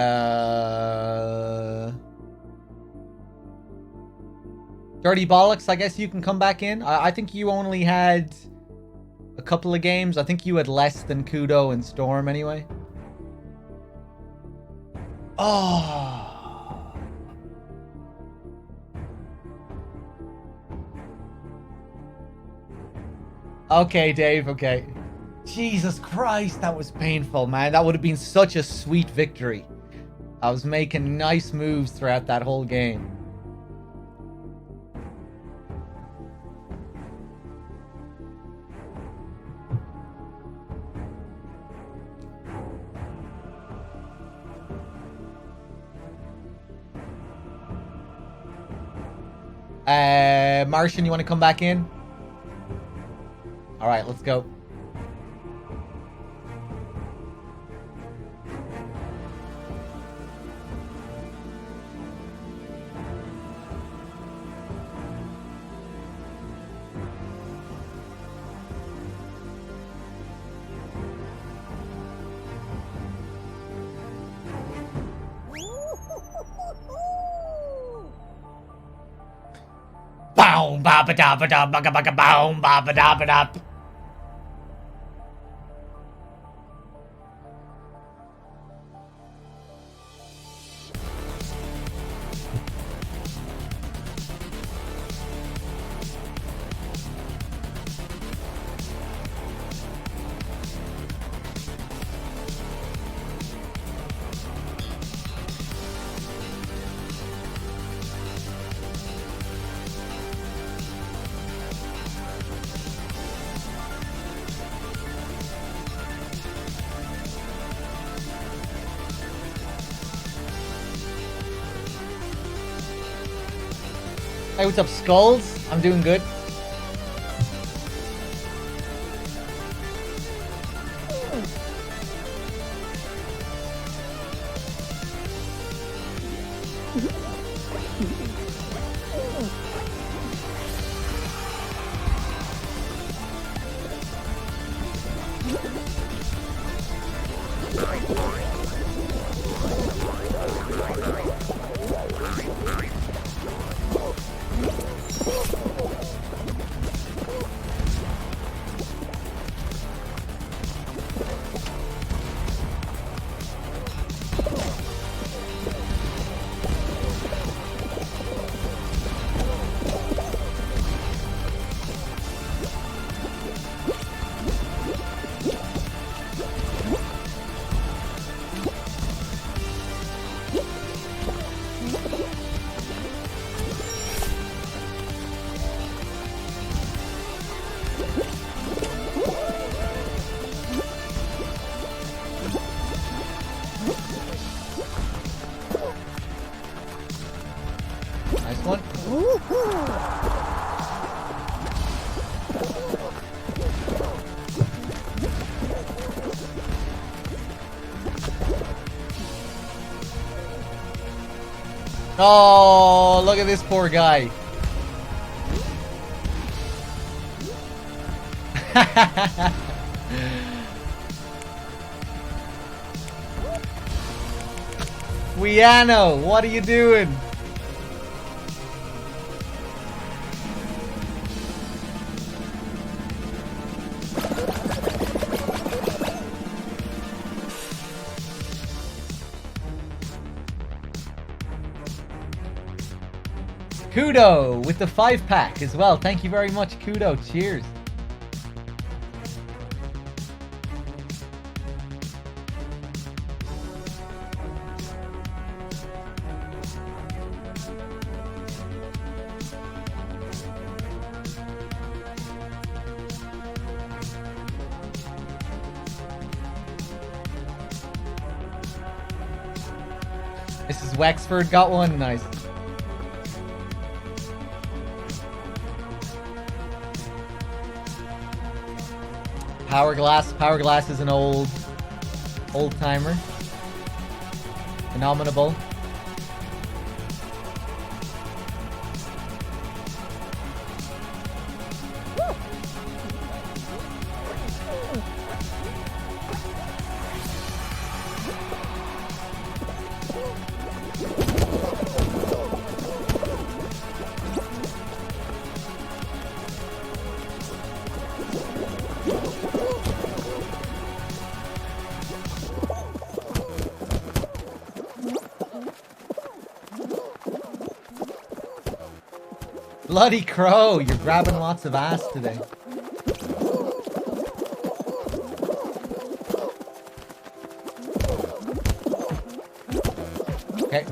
Dirty Bollocks, I guess you can come back in. I think you only had a couple of games. I think you had less than Kudo and Storm anyway. Oh. Okay, Dave, okay. Jesus Christ, that was painful, man. That would have been such a sweet victory. I was making nice moves throughout that whole game. Martian, you want to come back in? All right, let's go. Boom, ba ba da ba da ba ba ba boom, ba ba da ba da. Hey, what's up, Skulls? I'm doing good. Nice one. Oh, look at this poor guy. Guiano, what are you doing? Kudo with the 5-pack as well. Thank you very much, Kudo. Cheers. Mrs. Wexford got one. Nice. Powerglass is an old timer. Phenomenable. Bloody Crow, you're grabbing lots of ass today. Okay.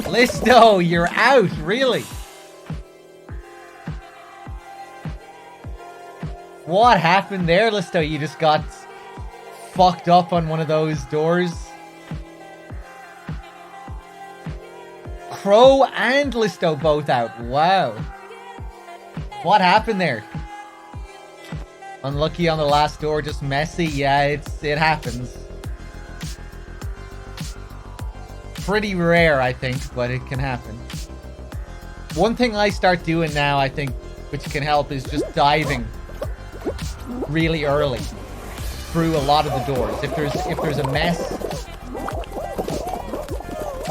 Listo, you're out, really? What happened there, Listo? You just got fucked up on one of those doors? Crow and Listo both out. Wow. What happened there? Unlucky on the last door, just messy. Yeah, it happens. Pretty rare, I think, but it can happen. One thing I start doing now, I think, which can help, is just diving really early through a lot of the doors. If there's a mess,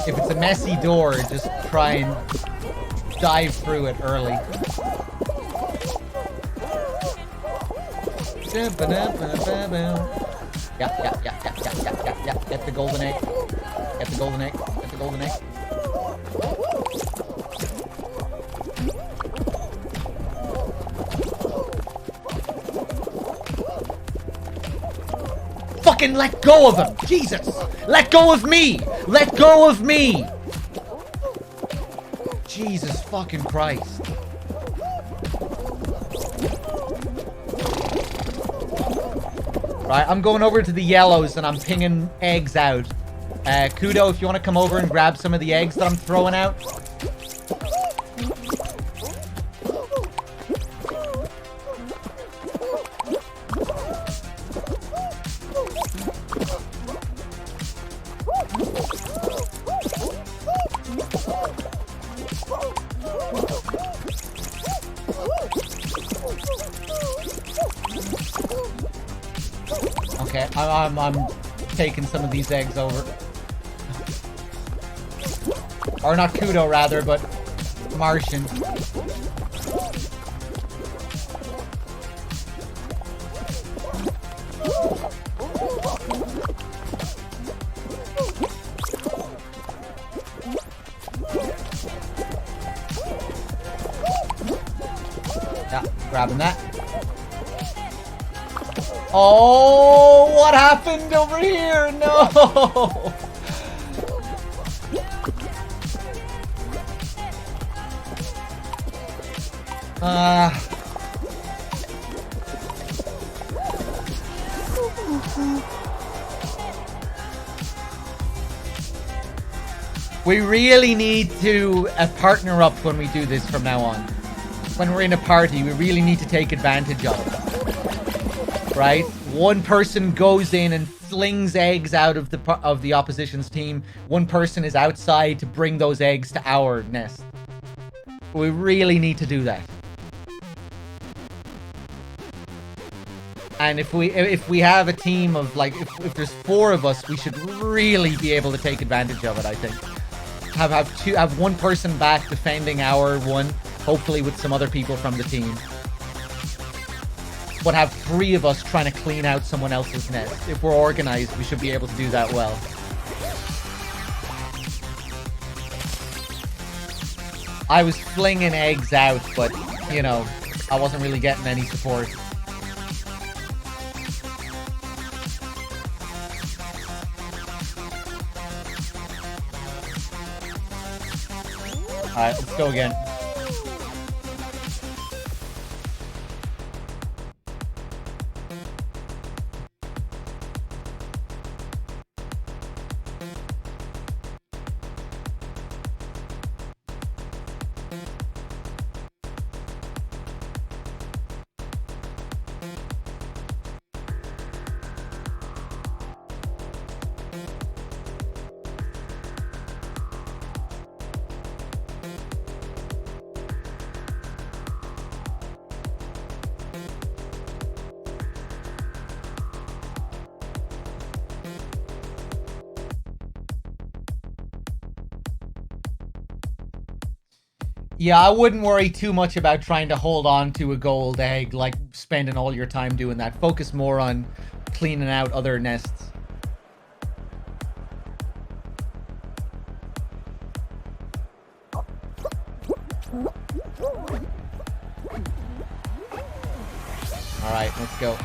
if it's a messy door, just try and dive through it early. Yeah. Get the golden egg. Get the golden egg. Get the golden egg. Fucking let go of him! Jesus! Let go of me! Let go of me! Jesus fucking Christ. Right, I'm going over to the yellows and I'm pinging eggs out. Kudo, if you want to come over and grab some of the eggs that I'm throwing out. Okay, I'm taking some of these eggs over. Or not Kudo, rather, but Martian. Yeah, grabbing that. Oh, what happened over here? No! We really need to partner up when we do this from now on. When we're in a party, we really need to take advantage of it. Right? One person goes in and flings eggs out of the opposition's team. One person is outside to bring those eggs to our nest. We really need to do that. And if we have a team of, like, if there's 4 of us, we should really be able to take advantage of it, I think. Have one person back defending our one, hopefully with some other people from the team. But have 3 of us trying to clean out someone else's nest. If we're organized, we should be able to do that well. I was flinging eggs out, but, you know, I wasn't really getting any support. Alright, let's go again. Yeah, I wouldn't worry too much about trying to hold on to a gold egg, like spending all your time doing that. Focus more on cleaning out other nests. Alright, let's go.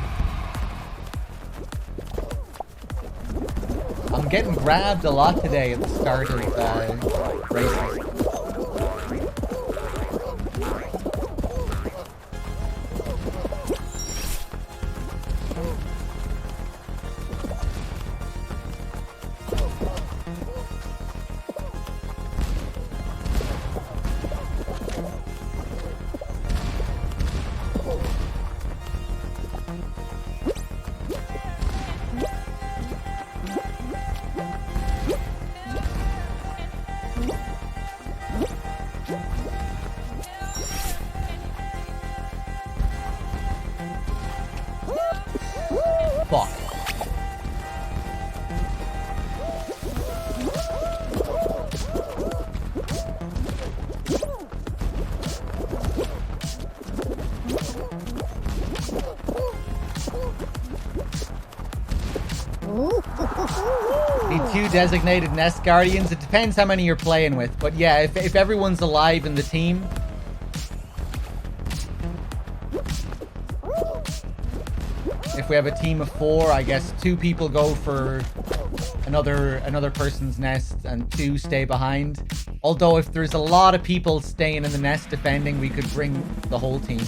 I'm getting grabbed a lot today at the start of races. Fuck. Need 2 designated nest guardians. It depends how many you're playing with. But yeah, if everyone's alive in the team, if we have a team of 4, I guess 2 people go for another person's nest and 2 stay behind. Although if there's a lot of people staying in the nest defending, we could bring the whole team.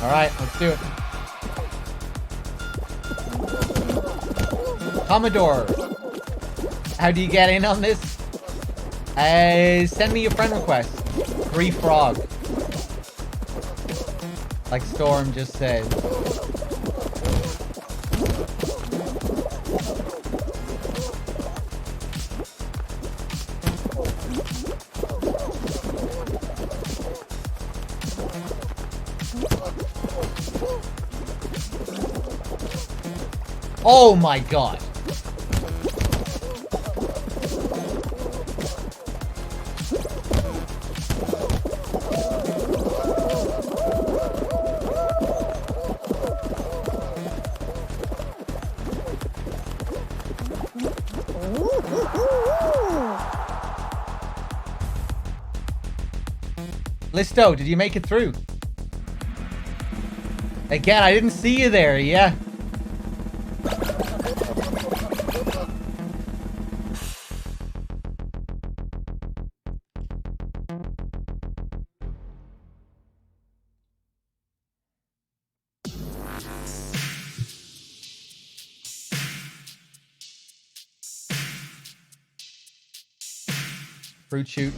Alright, let's do it. Commodore, how do you get in on this? Send me a friend request. Threedogg. Like Storm just said. Oh my god. Listo, did you make it through? Again, I didn't see you there, yeah. Fruit shoot.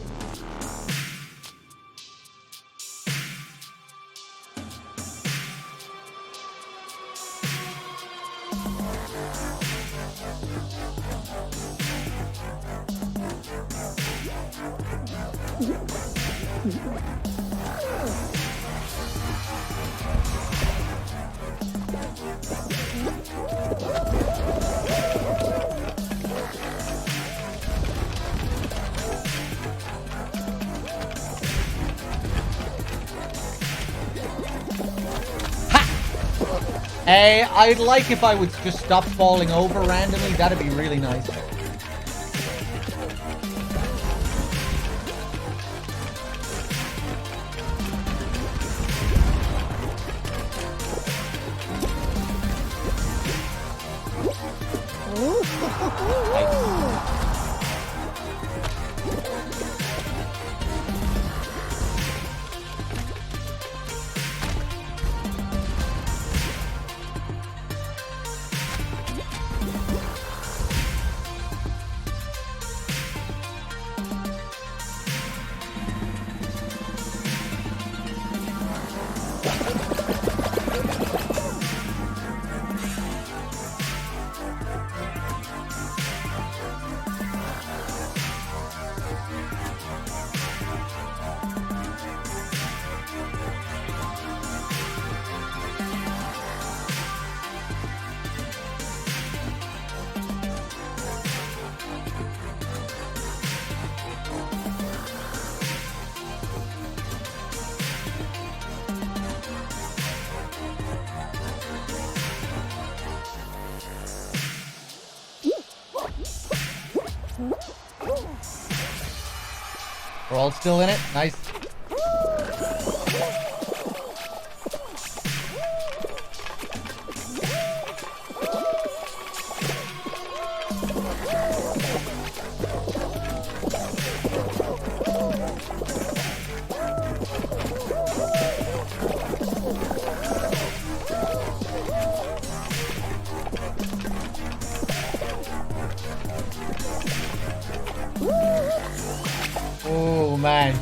I'd like if I would just stop falling over randomly. That'd be really nice. Nice. We're all still in it. Nice. Oh, man.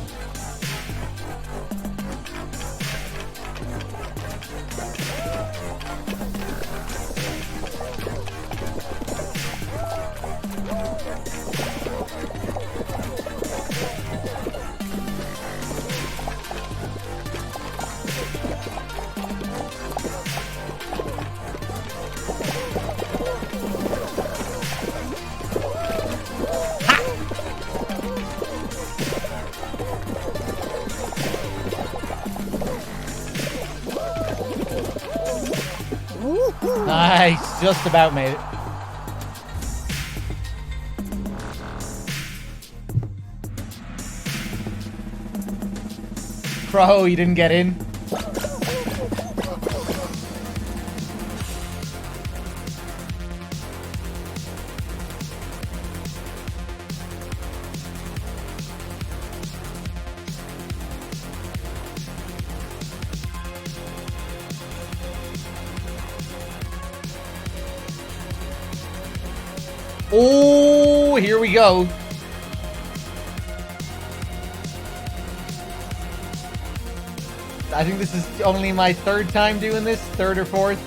Nice, just about made it. Crow, you didn't get in. Oh, here we go. I think this is only my third time doing this, third or fourth.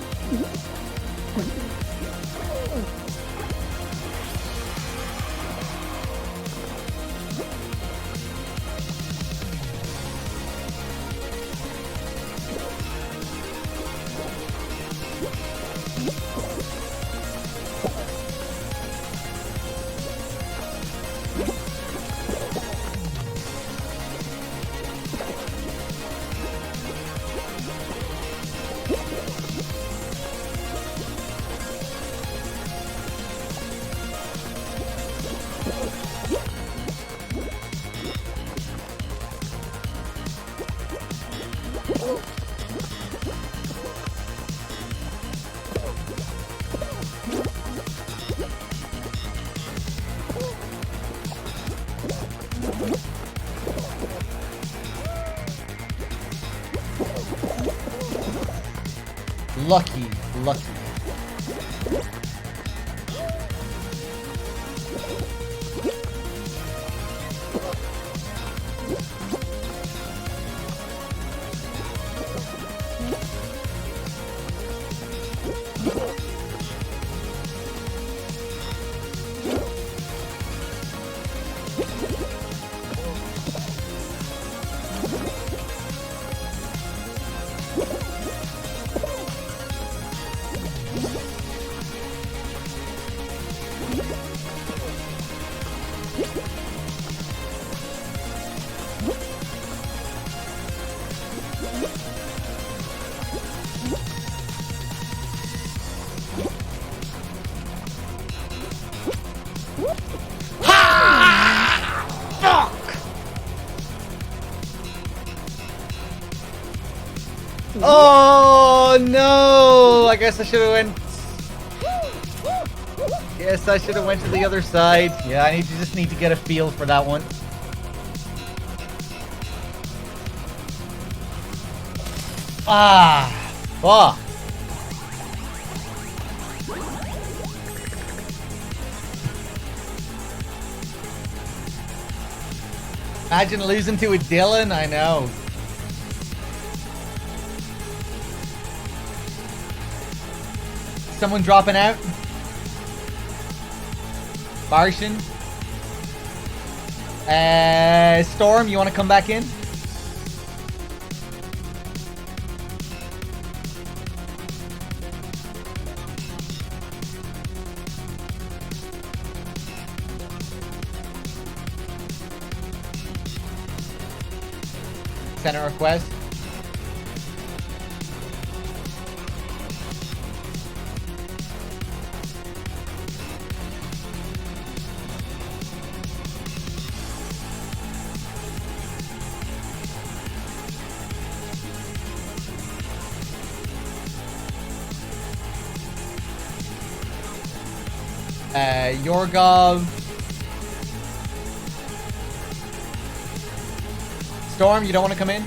Lucky, lucky. Oh no! I guess I should have went. Yes, I should have went to the other side. Yeah, I just need to get a feel for that one. Ah, fuck. Imagine losing to a Dylan. I know. Someone dropping out? Barshin? Storm, you want to come back in? Send a request. Yorgov. Storm, you don't want to come in?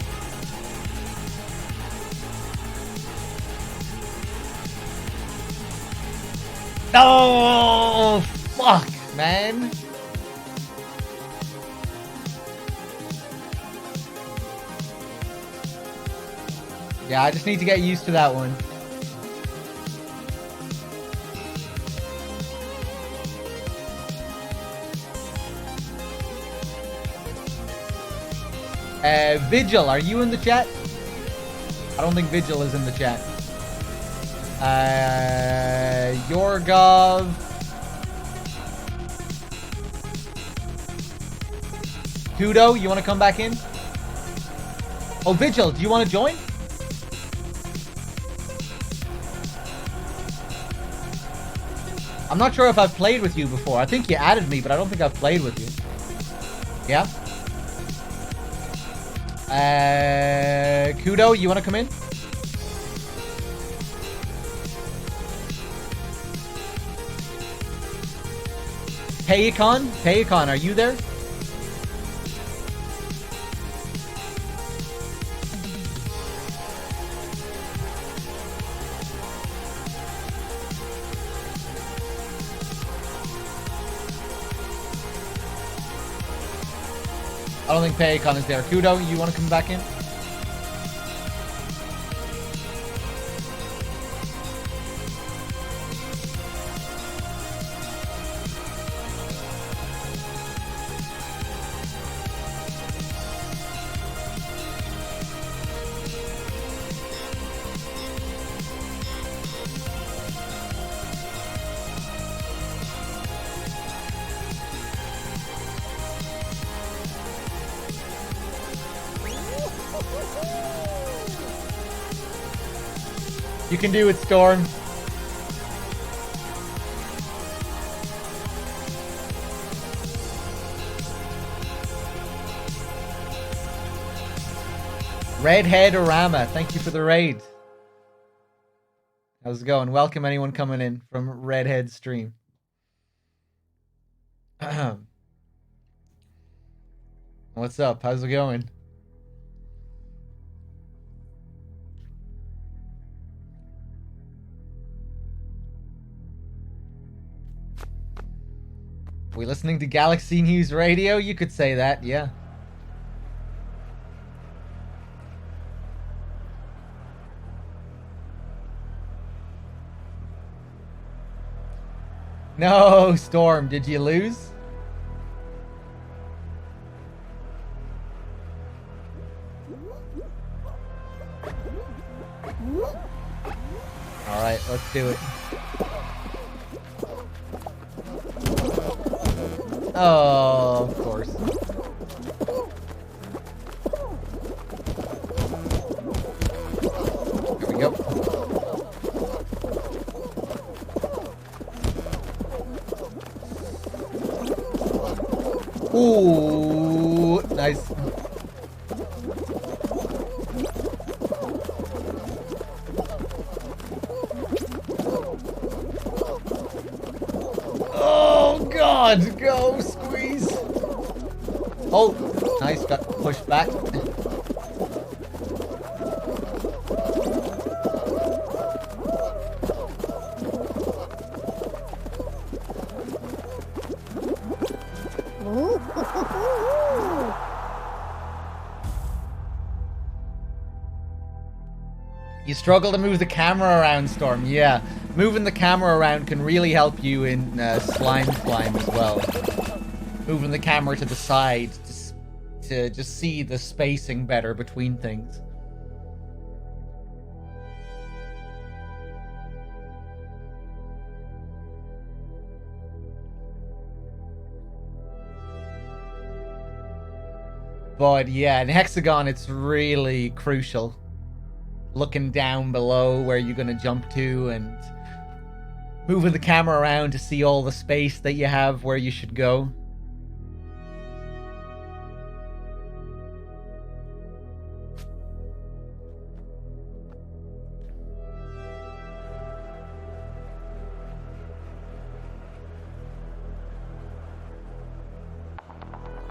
No! Fuck, man. Yeah, I just need to get used to that one. Vigil, are you in the chat? I don't think Vigil is in the chat. Yorgov. Kudo, you want to come back in? Oh, Vigil, do you want to join? I'm not sure if I've played with you before. I think you added me, but I don't think I've played with you. Yeah? Kudo, you want to come in? Payacon, are you there? I don't think Payacon is there. Kudo, you want to come back in? You can do it, Storm. Redhead-orama, thank you for the raid. How's it going? Welcome anyone coming in from Redhead stream. What's up? How's it going? We listening to Galaxy News Radio? You could say that, yeah. No, Storm, did you lose? Alright, let's do it. Oh, of course. Here we go. Ooh, nice. Oh God, go squeeze. Oh, nice, got pushed back. You struggle to move the camera around, Storm. Yeah, moving the camera around can really help you in slime climb as well. Moving the camera to the side to just see the spacing better between things. But yeah, in Hexagon it's really crucial. Looking down below where you're going to jump to and moving the camera around to see all the space that you have where you should go.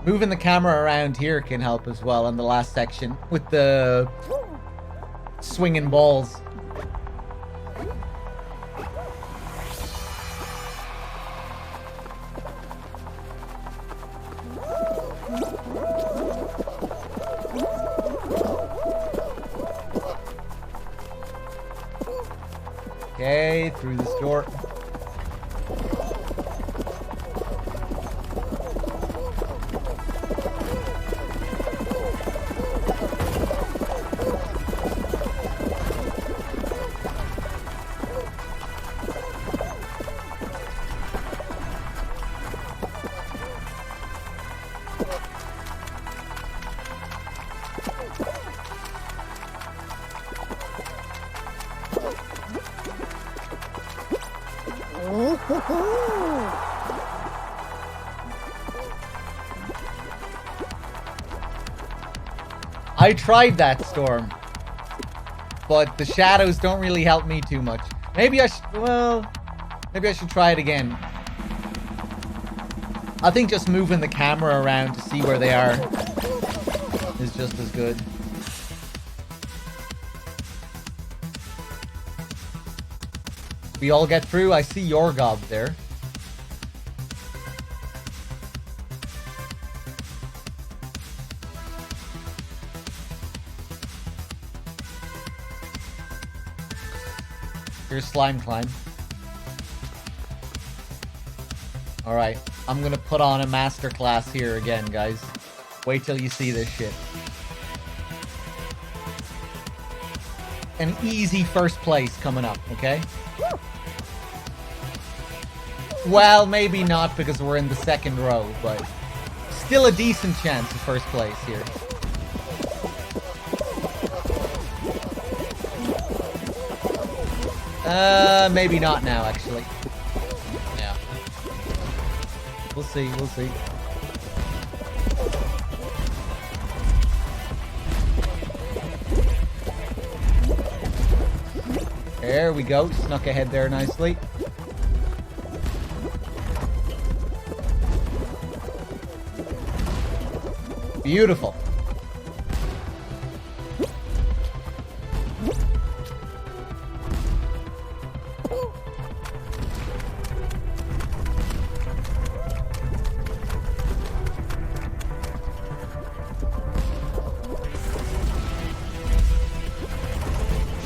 Moving the camera around here can help as well in the last section with the swinging balls. Okay, through this door. I tried that, Storm, but the shadows don't really help me too much. Maybe I should, well, maybe I should try it again. I think just moving the camera around to see where they are is just as good. We all get through. I see your gob there. Here's Slime Climb. Alright, I'm gonna put on a masterclass here again, guys. Wait till you see this shit. An easy first place coming up, okay? Well, maybe not because we're in the second row, but still a decent chance of first place here. Maybe not now, actually. Yeah. We'll see, we'll see. There we go, snuck ahead there nicely. Beautiful.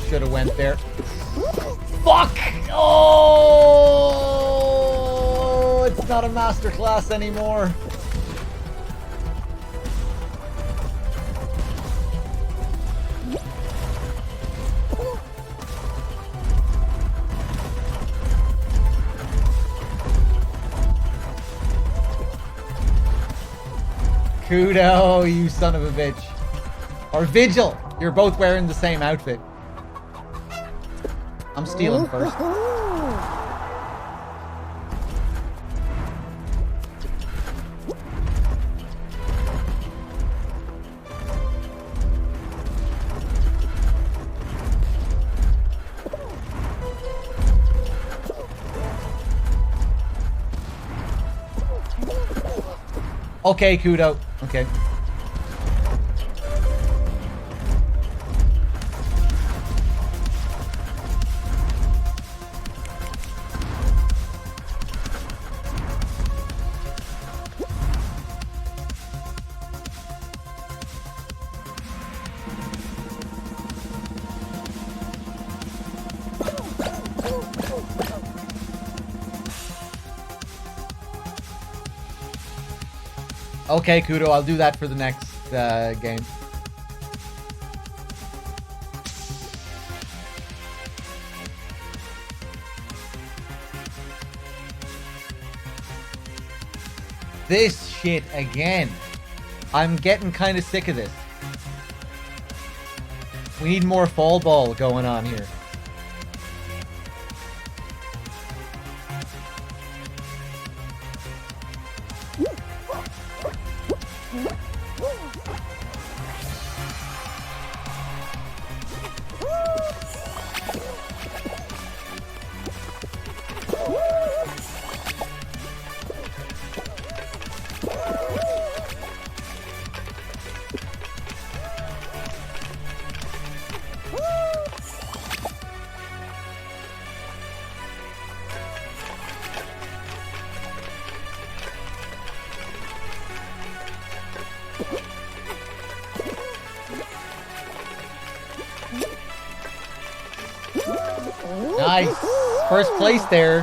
Should have went there. Fuck! Oh! It's not a masterclass anymore. Kudo, you son of a bitch. Or Vigil, you're both wearing the same outfit. I'm stealing first. Okay, Kudo. Okay. Okay, Kudo, I'll do that for the next game. This shit again. I'm getting kind of sick of this. We need more fall ball going on here. Nice. First place there.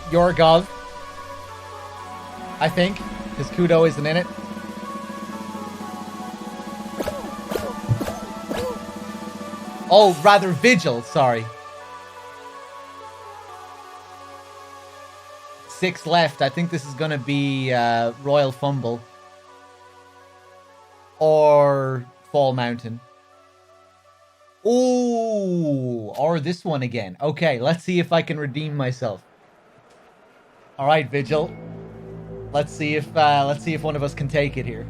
Yorgov. I think. Because Kudo isn't in it. Oh, rather Vigil, sorry. 6 left. I think this is going to be Royal Fumble. Or Fall Mountain. Ooh, or this one again. Okay, let's see if I can redeem myself. All right, Vigil. Let's see if one of us can take it here.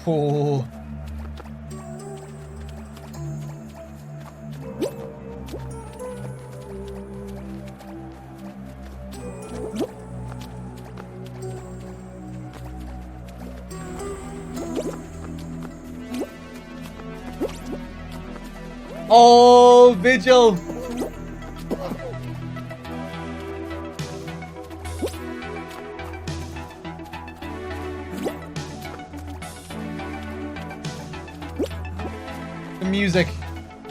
Oh. Oh, Vigil. The music.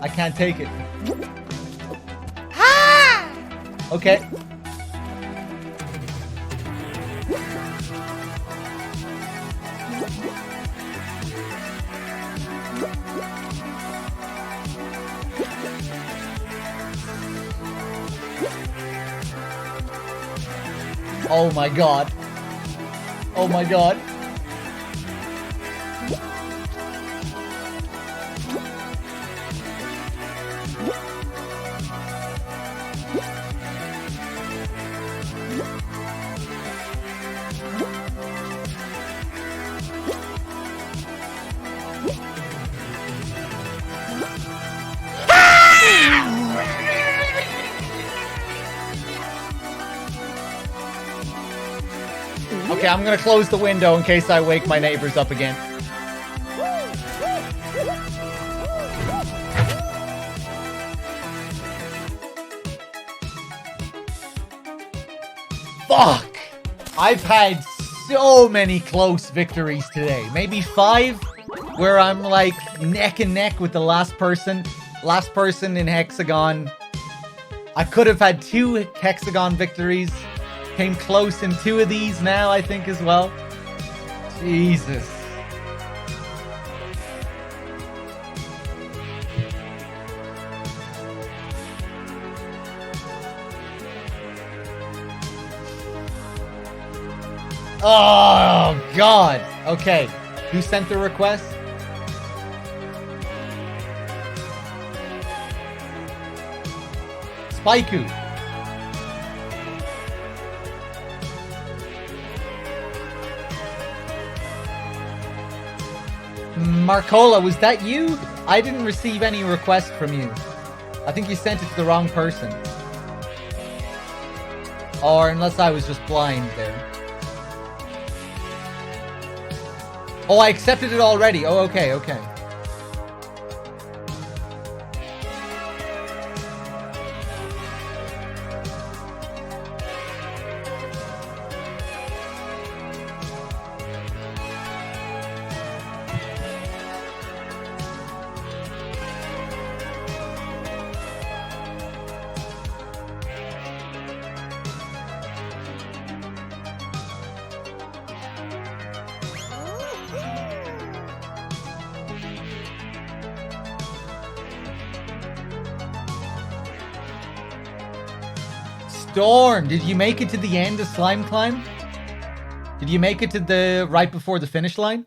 I can't take it. Ah! Okay. Oh my god. Oh my god. Okay, I'm gonna close the window in case I wake my neighbors up again. Fuck! I've had so many close victories today. Maybe 5, where I'm like neck and neck with the last person. Last person in Hexagon. I could have had 2 Hexagon victories. Came close in 2 of these now, I think, as well. Jesus. Oh, God. Okay. Who sent the request? Spaiku. Marcola, was that you? I didn't receive any request from you. I think you sent it to the wrong person. Or unless I was just blind there. Oh, I accepted it already. Oh, okay, okay. Storm, did you make it to the end of Slime Climb? Did you make it to the right before the finish line?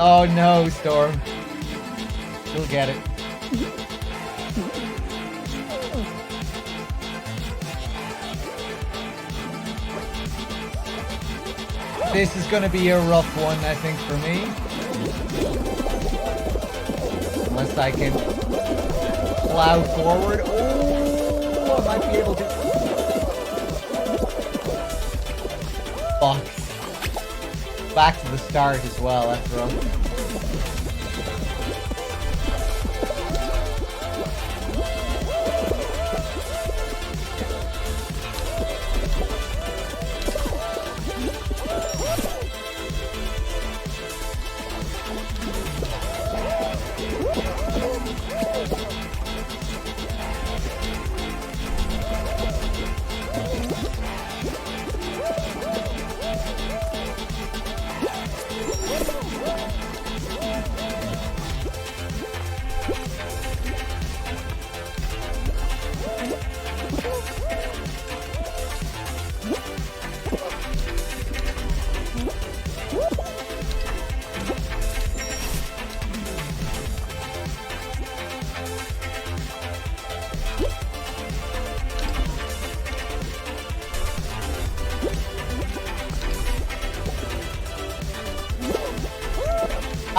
Oh no, Storm. You'll get it. This is going to be a rough one, I think, for me. Unless I can plow forward. Oh, I might be able to. Fuck. Back to the start as well, that's rough.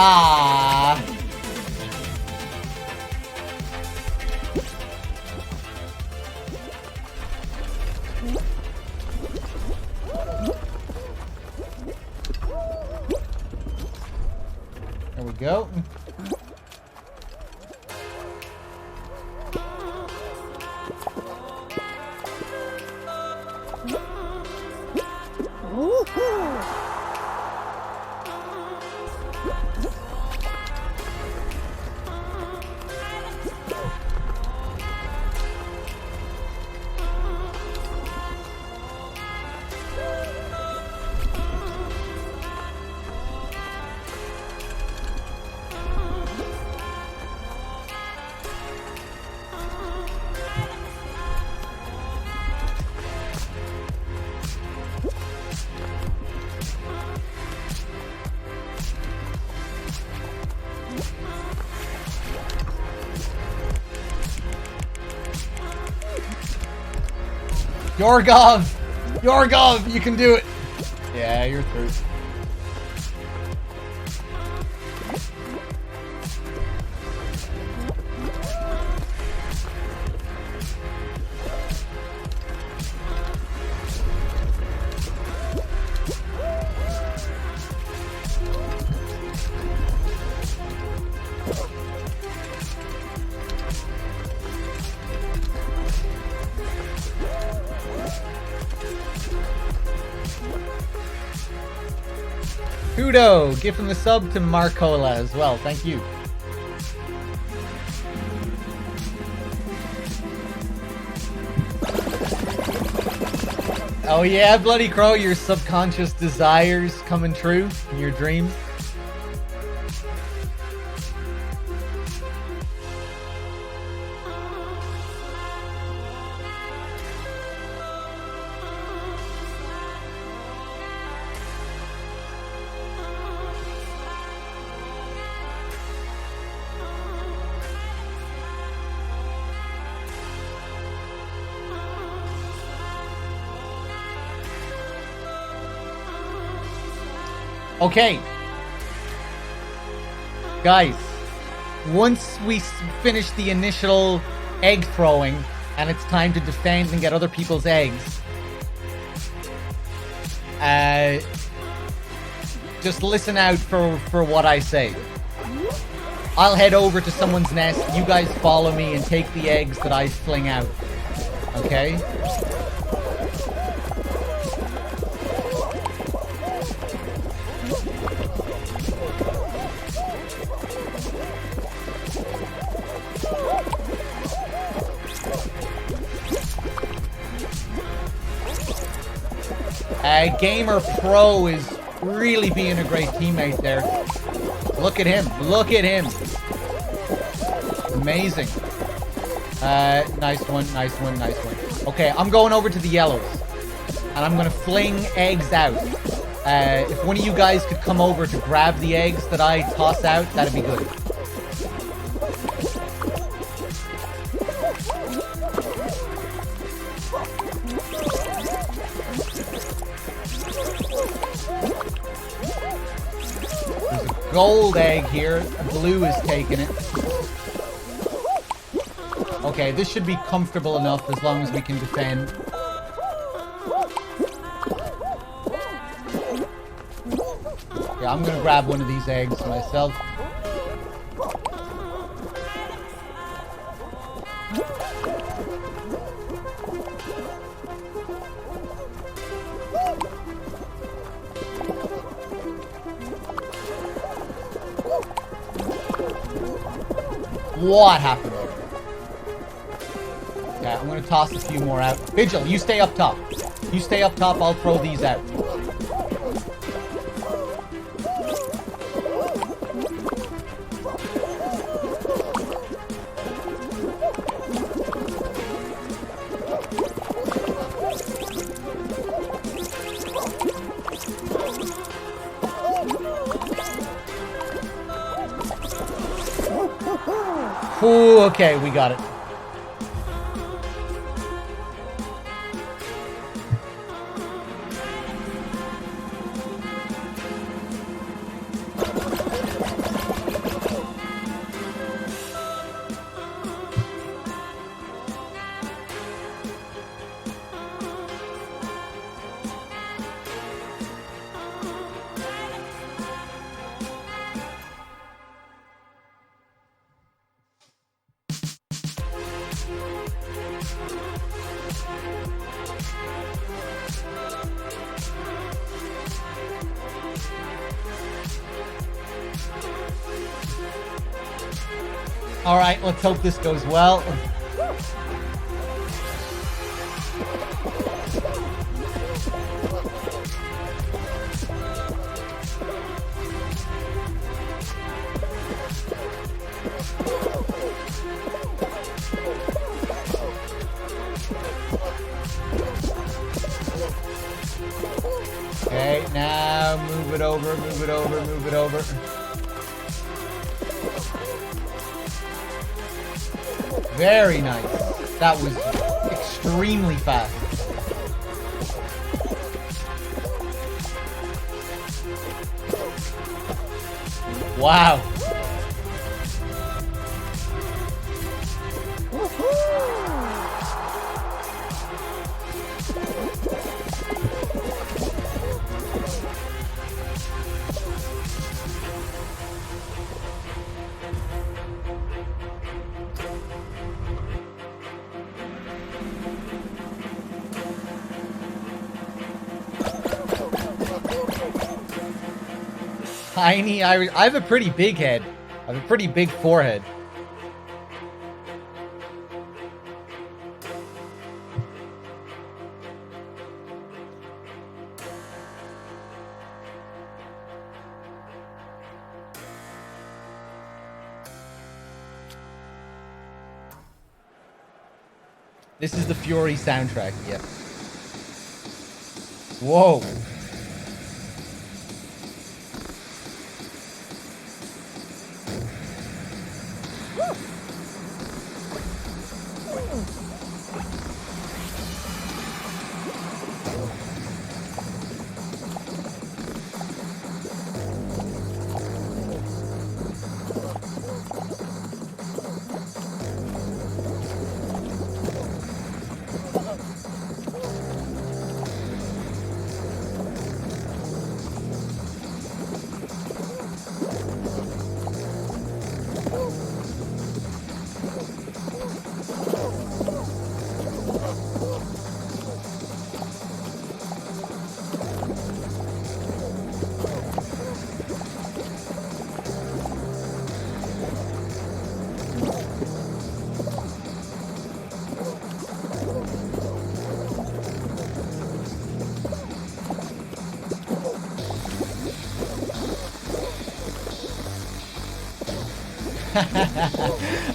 Ah. There we go. Yorgov! Yorgov, you can do it! Yeah, you're through. Threedogg, gifting the sub to Marcola as well. Thank you. Oh yeah, Bloody Crow, your subconscious desires coming true in your dreams. Okay. Guys, once we finish the initial egg throwing and it's time to defend and get other people's eggs, just listen out for what I say. I'll head over to someone's nest, you guys follow me and take the eggs that I fling out. Okay? Gamer Pro is really being a great teammate there. Look at him. Look at him. Amazing. Nice one, nice one, nice one. Okay, I'm going over to the yellows. And I'm going to fling eggs out. If one of you guys could come over to grab the eggs that I toss out, that'd be good. There's a gold egg here. Blue is taking it. Okay, this should be comfortable enough as long as we can defend. Yeah, I'm gonna grab one of these eggs myself. What happened there? Okay, I'm gonna toss a few more out. Vigil, you stay up top. You stay up top, I'll throw these out. Ooh, okay, we got it. All right, let's hope this goes well. Okay, now move it over, move it over, move it over. Very nice. That was extremely fast. Wow. Tiny, I have a pretty big head. I have a pretty big forehead. This is the Fury soundtrack, yes. Whoa.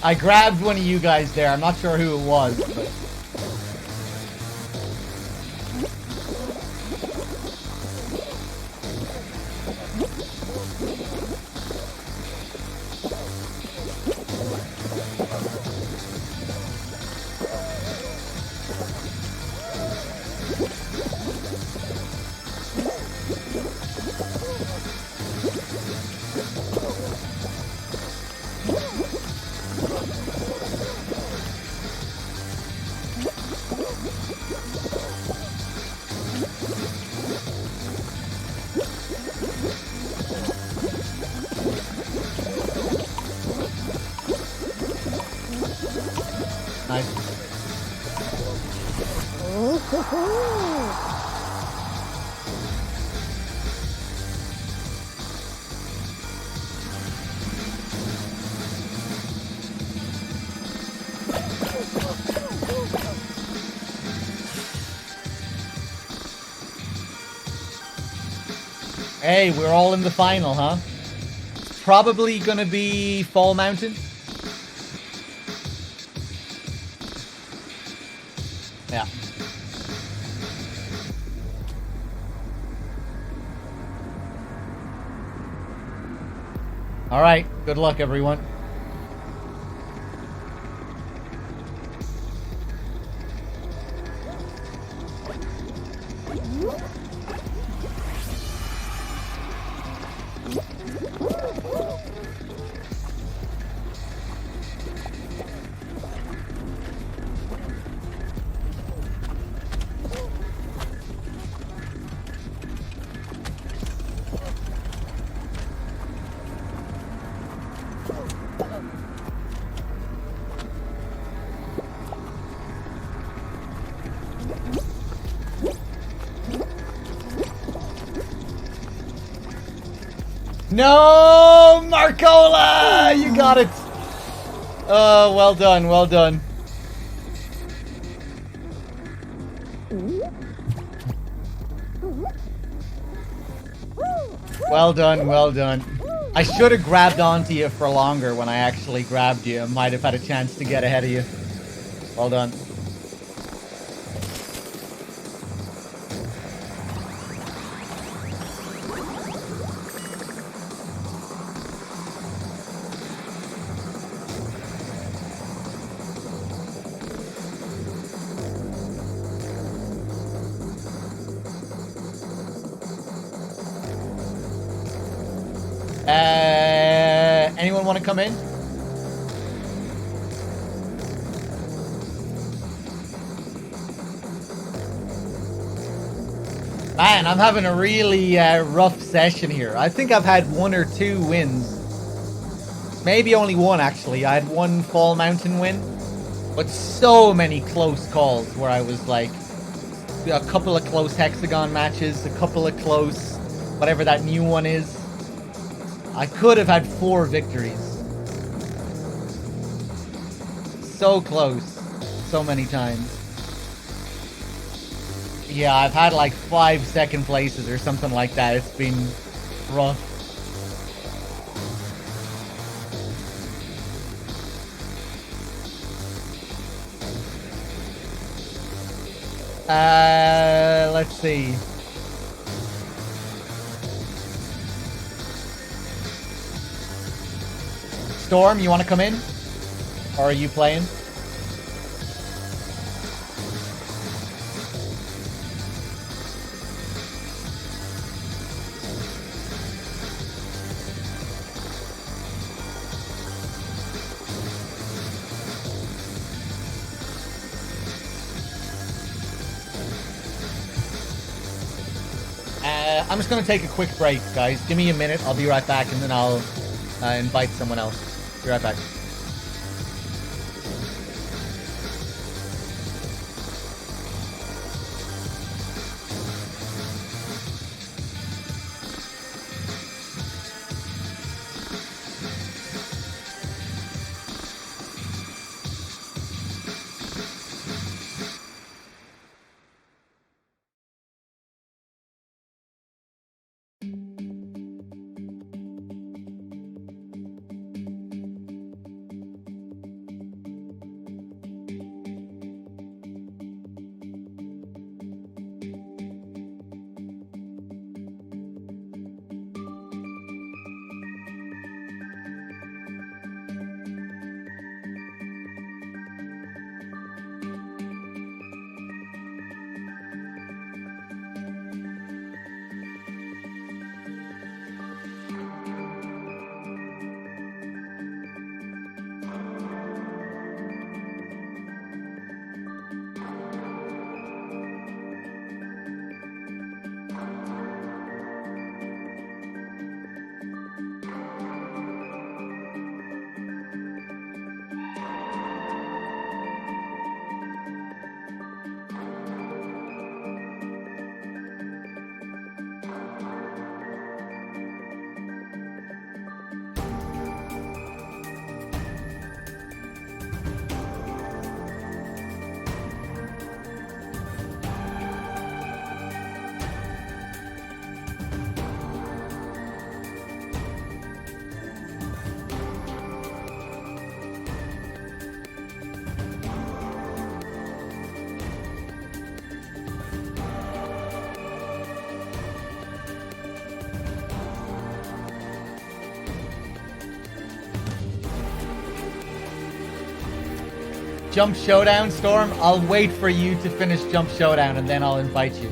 I grabbed one of you guys there. I'm not sure who it was, but... Nice. Hey, we're all in the final, huh? Probably gonna be Fall Mountain. Yeah. Alright, good luck everyone. No, Marcola! You got it! Oh, well done, well done. Well done, well done. I should have grabbed onto you for longer when I actually grabbed you. I might have had a chance to get ahead of you. Well done. Anyone want to come in? Man, I'm having a really rough session here. I think I've had 1 or 2 wins. Maybe only 1, actually. I had 1 Fall Mountain win. But so many close calls where I was like... A couple of close hexagon matches. A couple of close... Whatever that new one is. I could have had 4 victories. So close. So many times. Yeah, I've had like 5 second places or something like that. It's been rough. Let's see. Storm, you want to come in? Or are you playing? I'm just going to take a quick break, guys. Give me a minute. I'll be right back, and then I'll invite someone else. Be right back. Jump Showdown, Storm, I'll wait for you to finish Jump Showdown and then I'll invite you.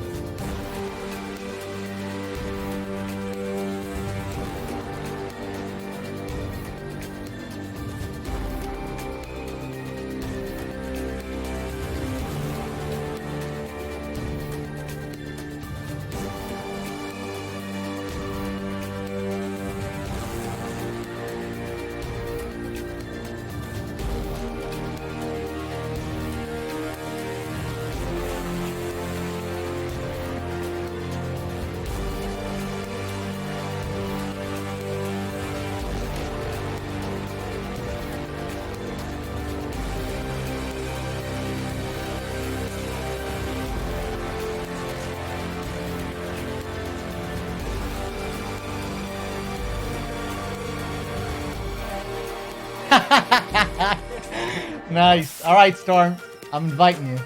Nice. All right, Storm. I'm inviting you.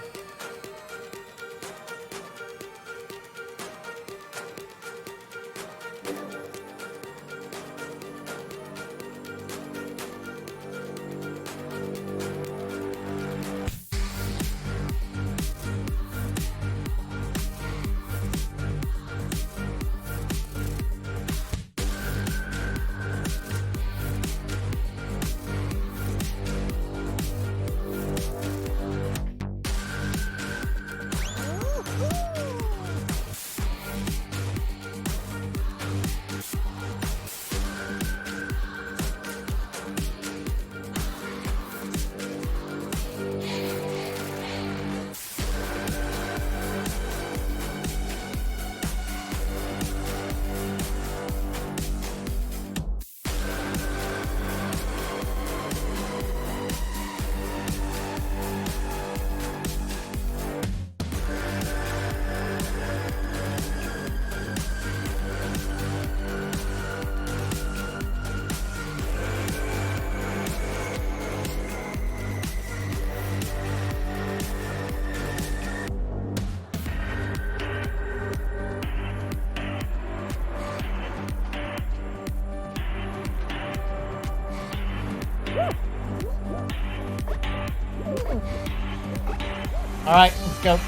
All right, let's go.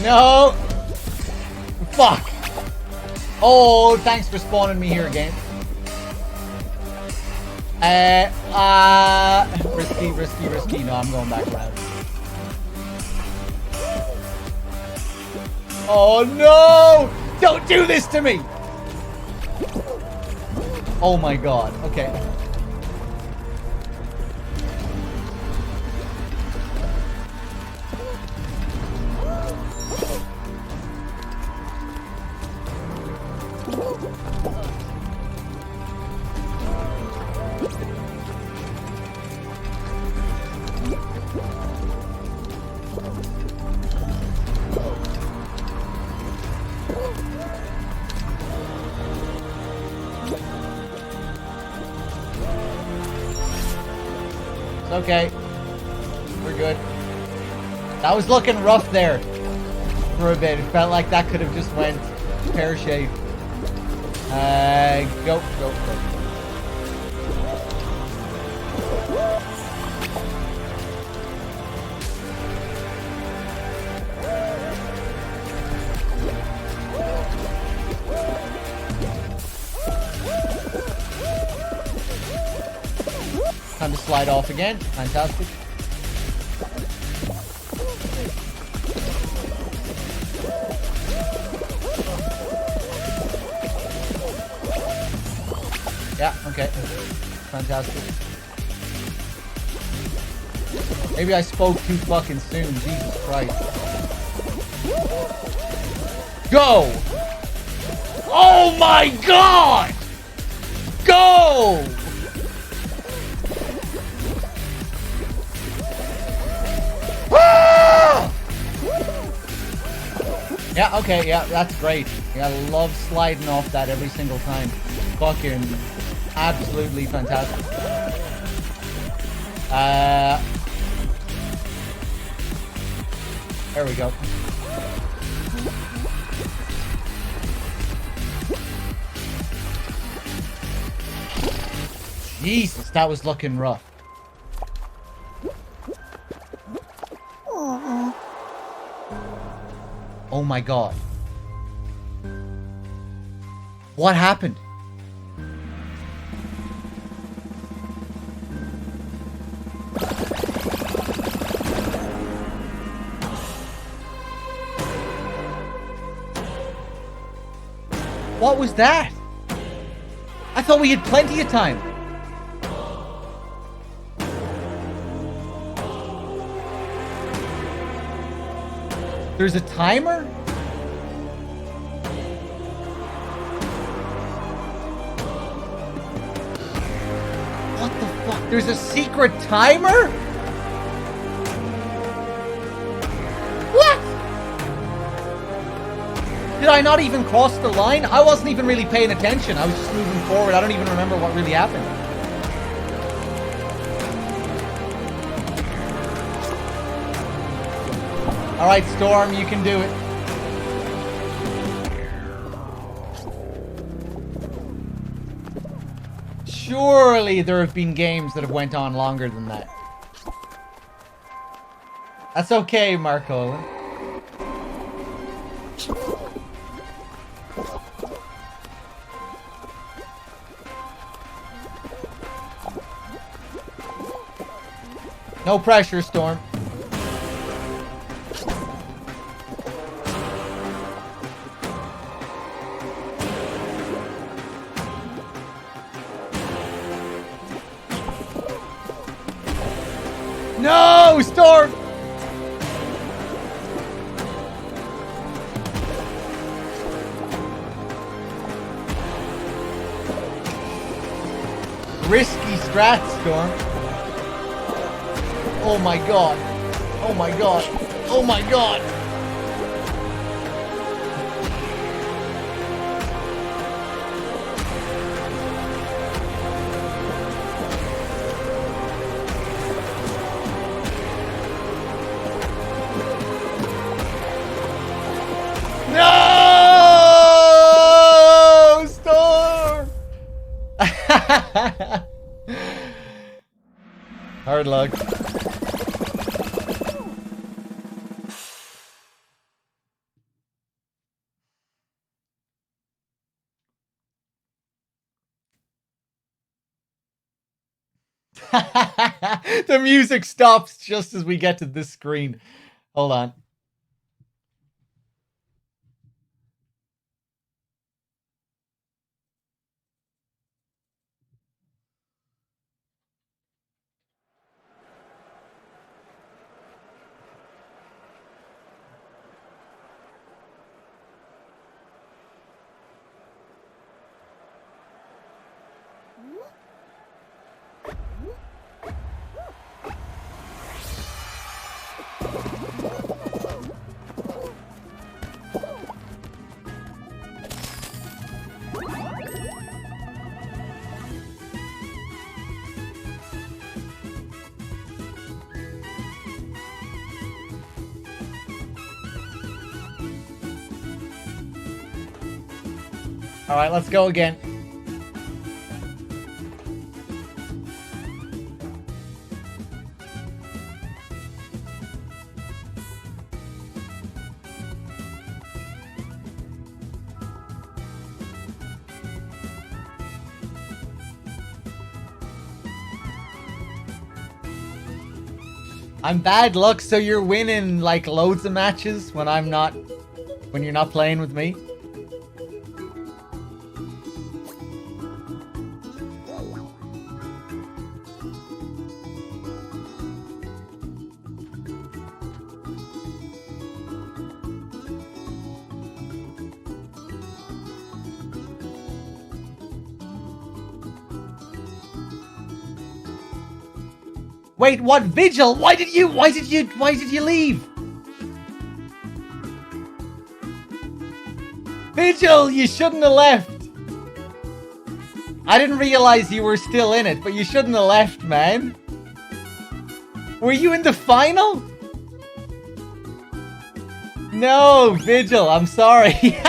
No! Fuck! Oh, thanks for spawning me here again. Risky. No, I'm going back around. Oh no! Don't do this to me! Oh my god, okay. Okay, we're good. That was looking rough there for a bit. It felt like that could have just went pear-shaped. Go. Time to slide off again. Fantastic. Yeah, okay. Fantastic. Maybe I spoke too fucking soon. Jesus Christ. Go! Oh my god! Go! Yeah, okay, yeah, that's great. Yeah, I love sliding off that every single time. Fucking absolutely fantastic. There we go. Jesus, that was looking rough. Oh my god. What happened? What was that? I thought we had plenty of time. There's a timer? What the fuck? There's a secret timer? What? Did I not even cross the line? I wasn't even really paying attention. I was just moving forward. I don't even remember what really happened. Alright, Storm, you can do it. Surely there have been games that have went on longer than that. That's okay, Marco. No pressure, Storm. No, Storm! Risky strat, Storm. Oh my god. Oh my god. Oh my god. No! Storm! Hard luck. The music stops just as we get to this screen. Hold on. All right, let's go again. I'm bad luck, so you're winning like loads of matches when I'm not, when you're not playing with me. Wait, what? Vigil? Why did you leave? Vigil, you shouldn't have left. I didn't realize you were still in it, but you shouldn't have left, man. Were you in the final? No, Vigil, I'm sorry.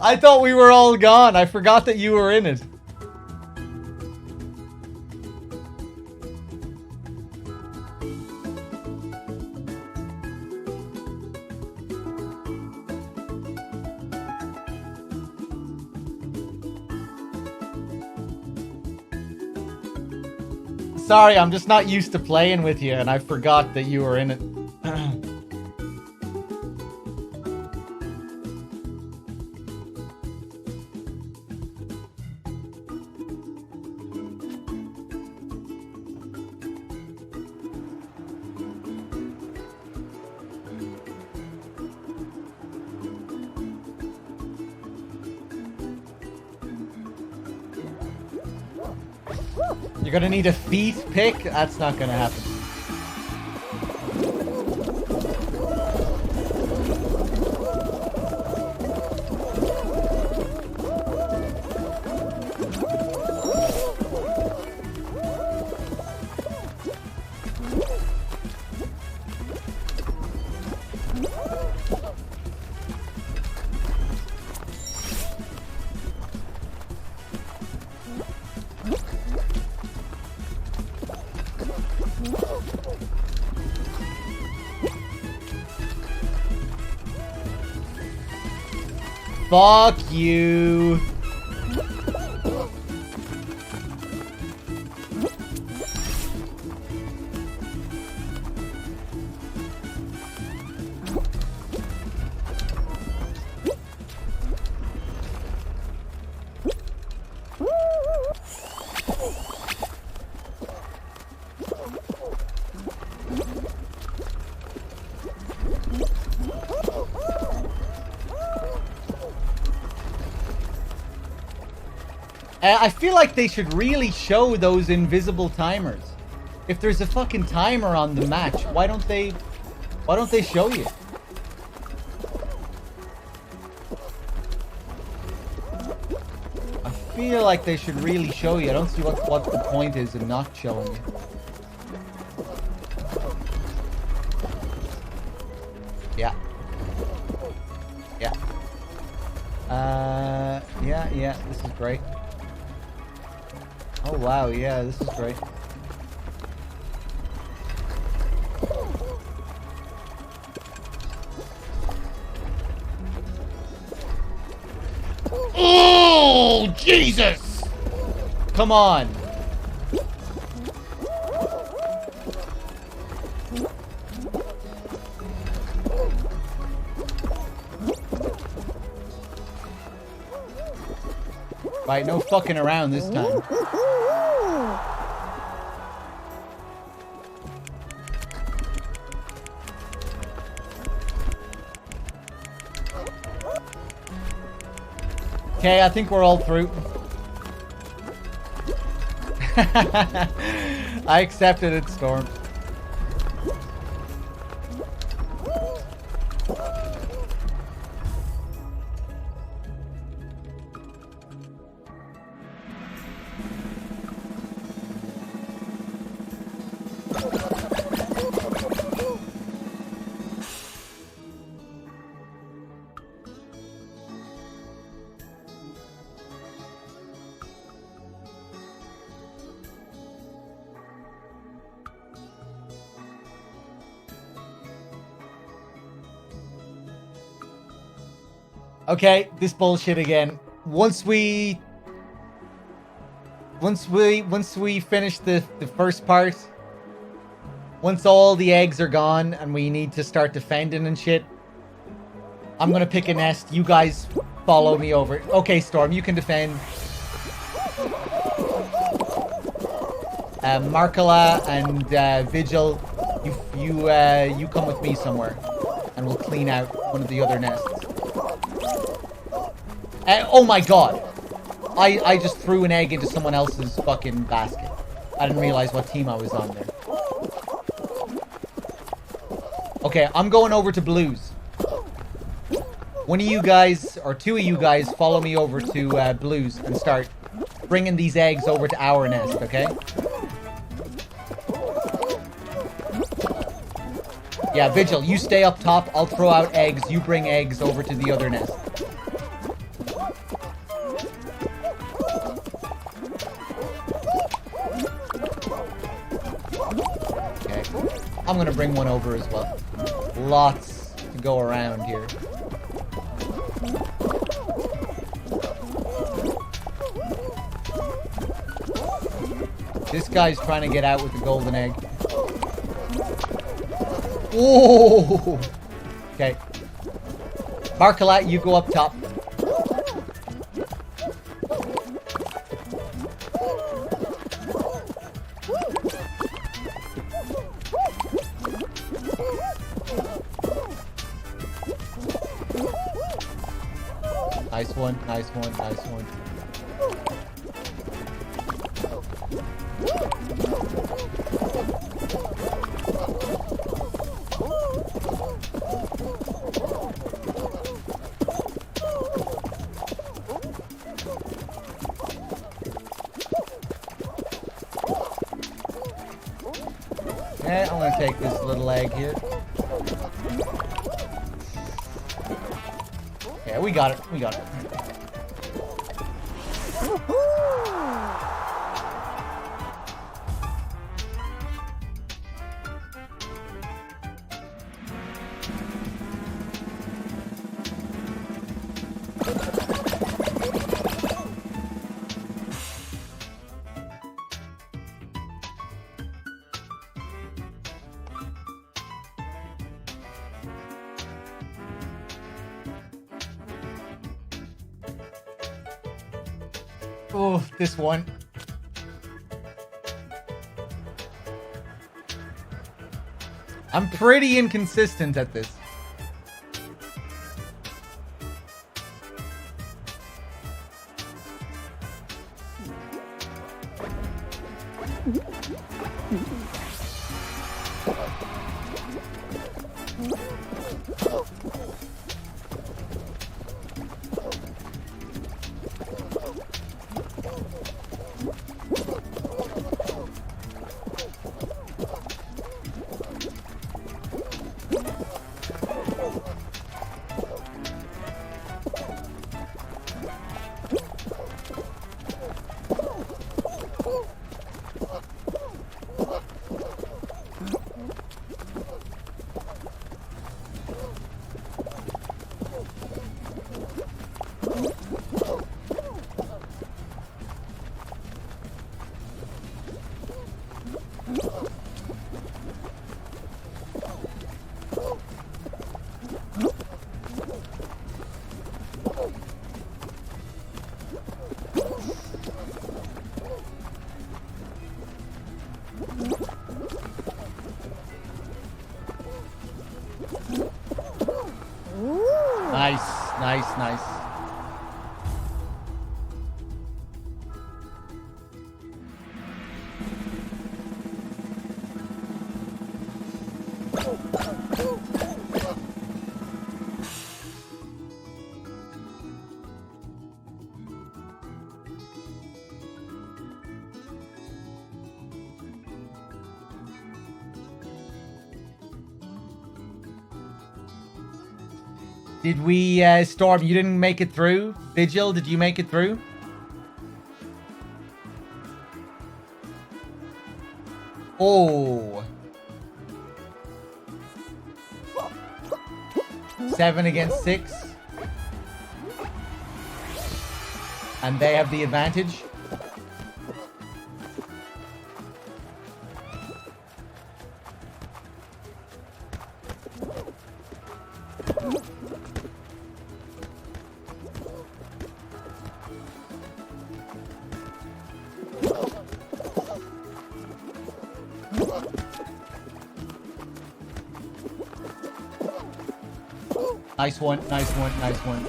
I thought we were all gone. I forgot that you were in it. Sorry, I'm just not used to playing with you, and I forgot that you were in it. You're gonna need a feet pick? That's not gonna happen. Fuck you. I feel like they should really show those invisible timers. If there's a fucking timer on the match, why don't they show you? I feel like they should really show you. I don't see what the point is in not showing you. Yeah. Yeah. Yeah, this is great. Oh wow, yeah, this is great. Oh, Jesus! Come on. Right, no fucking around this time. Okay, I think we're all through. I accepted it, Storm. Okay, this bullshit again. Once we finish the first part, once all the eggs are gone and we need to start defending and shit, I'm gonna pick a nest. You guys follow me over. Okay, Storm, you can defend. Markala and Vigil, you come with me somewhere, and we'll clean out one of the other nests. Oh my god! I just threw an egg into someone else's fucking basket. I didn't realize what team I was on there. Okay, I'm going over to Blues. one of you guys, or two of you guys, follow me over to Blue's and start bringing these eggs over to our nest, okay? Yeah, Vigil, you stay up top. I'll throw out eggs. You bring eggs over to the other nest. Okay. I'm gonna bring one over as well. Lots to go around here. This guy's trying to get out with the golden egg. Oh! Okay. Marcolat, you go up top. Nice one, nice one, nice one. Okay, I'm gonna take this little egg here. Yeah, we got it. We got it. Oh, this one. I'm pretty inconsistent at this. Nice, nice, nice. Did we, Storm, you didn't make it through? Vigil, did you make it through? Oh. 7 against 6. And they have the advantage. Nice one, nice one, nice one.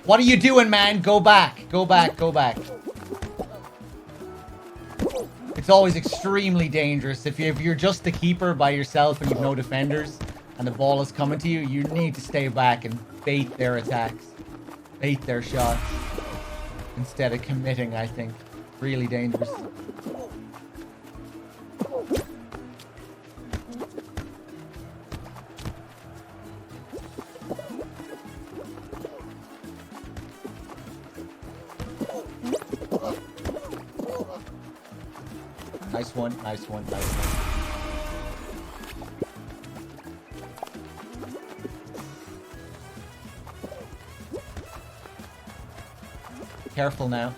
What are you doing, man? Go back, go back, go back. It's always extremely dangerous if you're just the keeper by yourself and you've no defenders. and the ball is coming to you, you need to stay back and bait their attacks. Bait their shots. Instead of committing, I think. Really dangerous. Nice one, nice one, nice one. Careful now.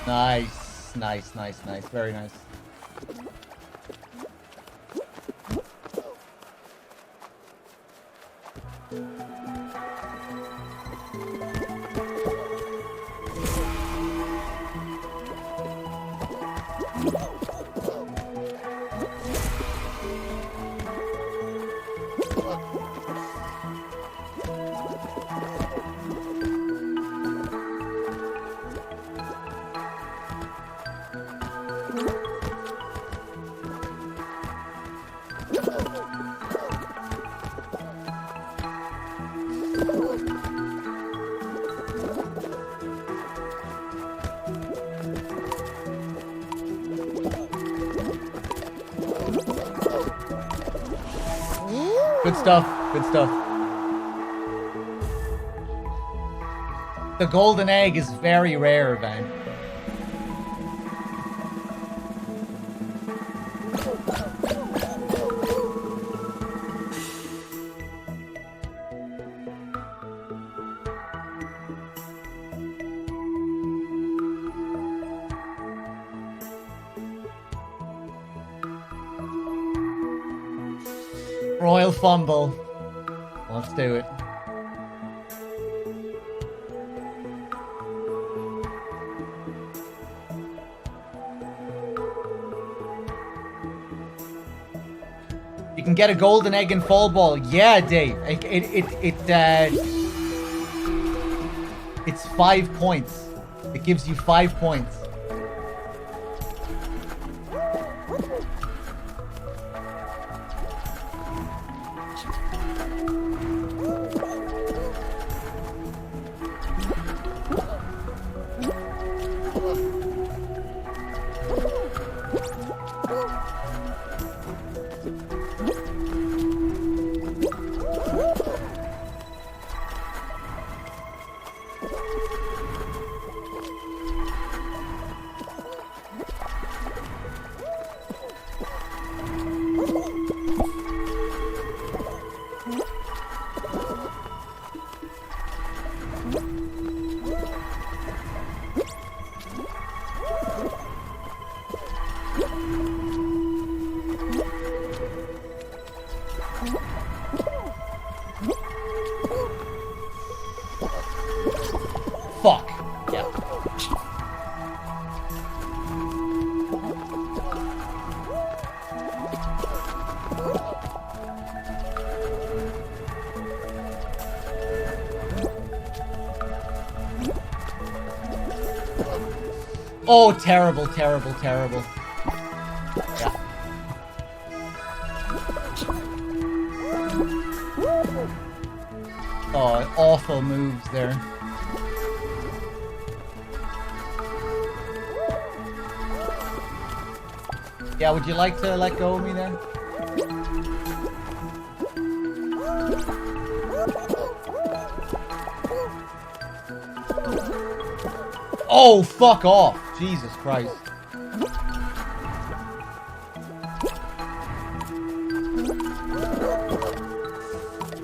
Nice, nice, nice, nice. Very nice. Good stuff, good stuff. The golden egg is very rare, Van. Royal fumble. Let's do it. You can get a golden egg and fall ball. Yeah, Dave. It's 5 points. It gives you 5 points. Fuck. Yeah. Oh, terrible, terrible, terrible. Yeah. Oh, awful moves there. Yeah, would you like to let go of me then? Oh, fuck off! Jesus Christ.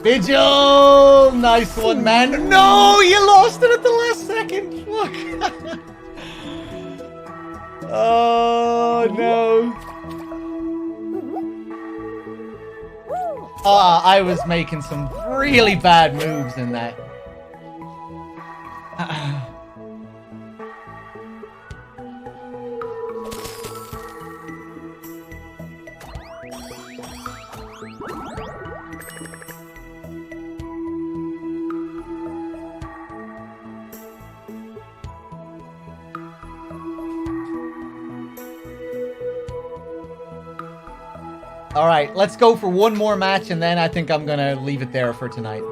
Vigil! Nice one, man. No! You lost it at the last second! Fuck! Oh, no. I was making some really bad moves in that. Alright, let's go for one more match, and then I think I'm gonna leave it there for tonight.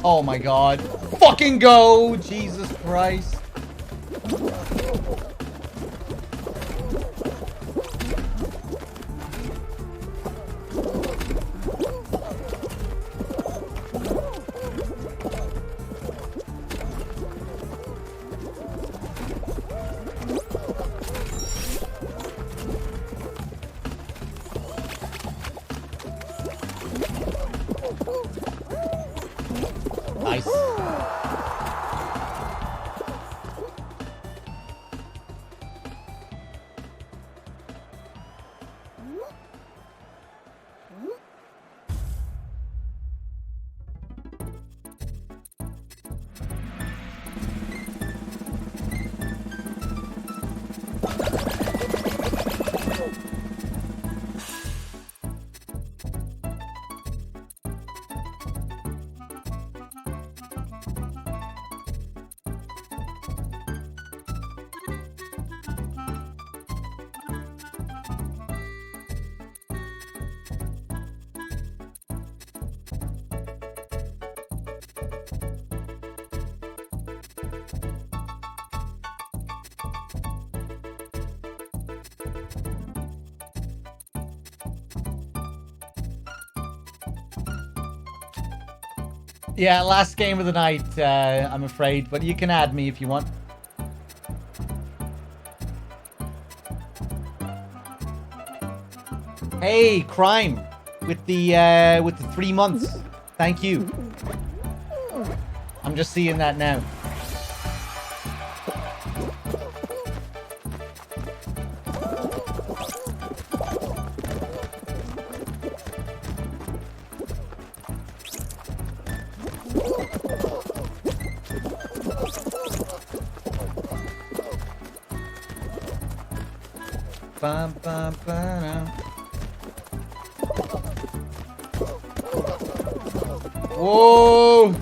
Oh my god. Fucking go! Jesus Christ. Nice. Yeah, last game of the night, I'm afraid, but you can add me if you want. Hey, Crime, with the 3 months. Thank you. I'm just seeing that now. Bum, bum, ba-dum. Whoa!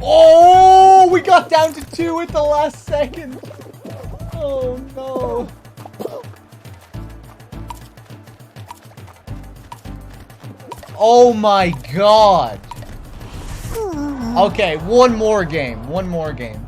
Oh, we got down to 2 at the last second. Oh no. Oh my god. Okay, one more game. One more game.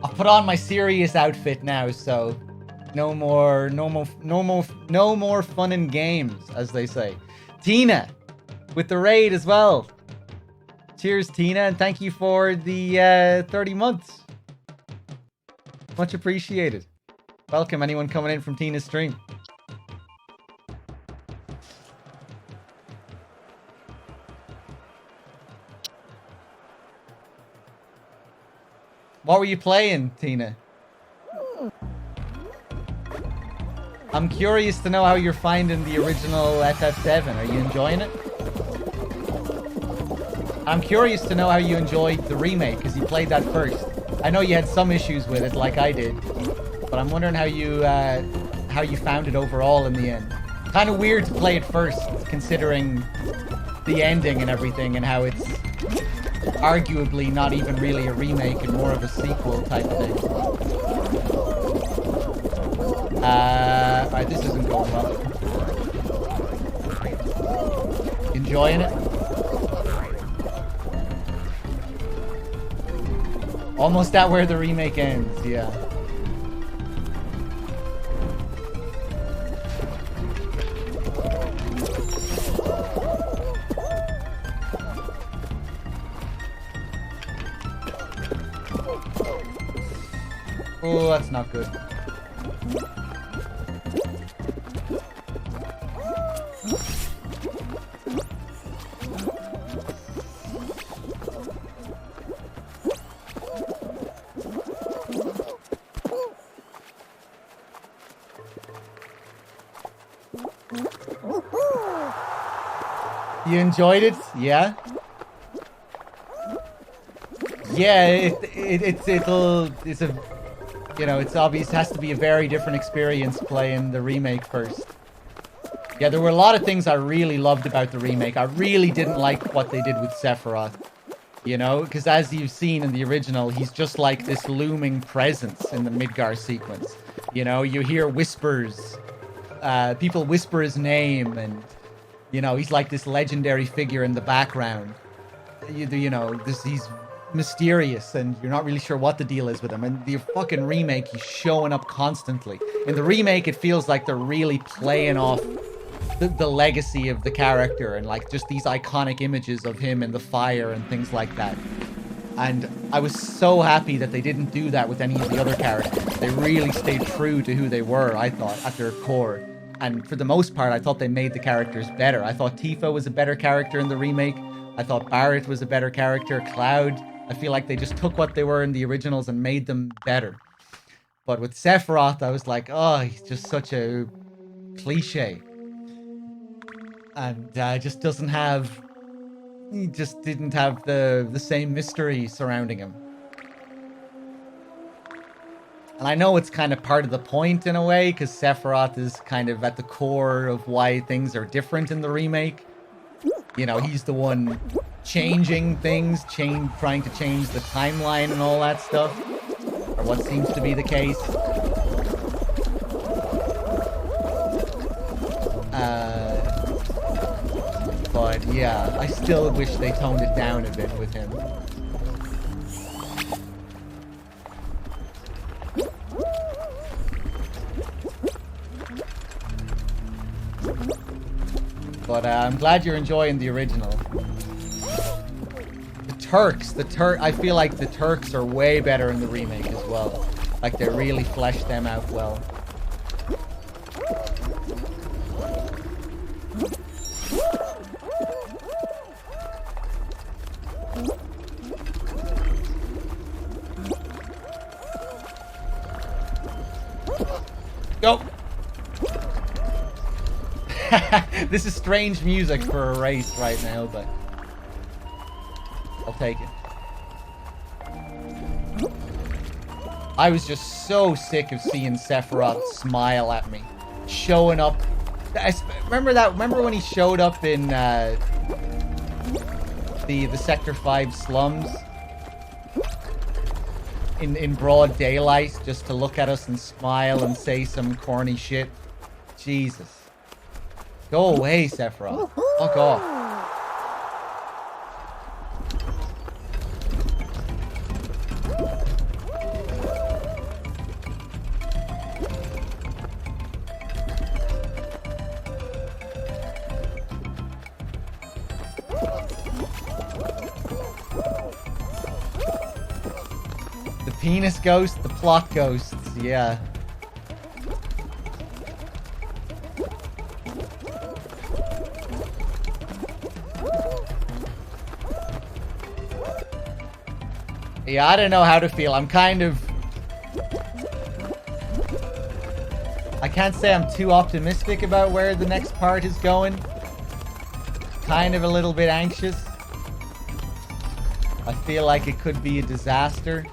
I'll put on my serious outfit now, so no more fun and games, as they say. Tina, with the raid as well. Cheers, Tina, and thank you for the 30 months. Much appreciated. Welcome, anyone coming in from Tina's stream. What were you playing, Tina? I'm curious to know how you're finding the original FF7. Are you enjoying it? I'm curious to know how you enjoyed the remake, because you played that first. I know you had some issues with it, like I did, but I'm wondering how you found it overall in the end. Kind of weird to play it first, considering the ending and everything, and how it's arguably not even really a remake and more of a sequel type thing. Alright, this isn't going well. Enjoying it? Almost at where the remake ends, yeah. Oh, that's not good. You enjoyed it? Yeah? Yeah, it's a, you know, it's obvious, it has to be a very different experience playing the remake first. Yeah, there were a lot of things I really loved about the remake. I really didn't like what they did with Sephiroth. You know, because as you've seen in the original, he's just like this looming presence in the Midgar sequence. You know, you hear whispers, people whisper his name, and, you know, he's like this legendary figure in the background. You know, he's mysterious, and you're not really sure what the deal is with him. And the fucking remake, he's showing up constantly. In the remake, it feels like they're really playing off the legacy of the character, and like just these iconic images of him in the fire and things like that. And I was so happy that they didn't do that with any of the other characters. They really stayed true to who they were, I thought, at their core. And for the most part, I thought they made the characters better. I thought Tifa was a better character in the remake. I thought Barret was a better character. Cloud, I feel like they just took what they were in the originals and made them better. But with Sephiroth, I was like, oh, he's just such a cliche. And just doesn't have... He just didn't have the same mystery surrounding him. And I know it's kind of part of the point in a way, because Sephiroth is kind of at the core of why things are different in the remake. You know, he's the one changing things, trying to change the timeline and all that stuff. Or what seems to be the case. But yeah, I still wish they toned it down a bit with him. But I'm glad you're enjoying the original. The Turks, I feel like the Turks are way better in the remake as well. Like they really fleshed them out well. Go! This is strange music for a race right now, but I'll take it. I was just so sick of seeing Sephiroth smile at me. Showing up. Remember when he showed up in the Sector 5 slums? In broad daylight, just to look at us and smile and say some corny shit. Jesus. Go away, Sephiroth. Fuck off. penis ghost, the plot ghosts, yeah. Yeah, I don't know how to feel. I'm kind of... I can't say I'm too optimistic about where the next part is going. Kind of a little bit anxious. I feel like it could be a disaster.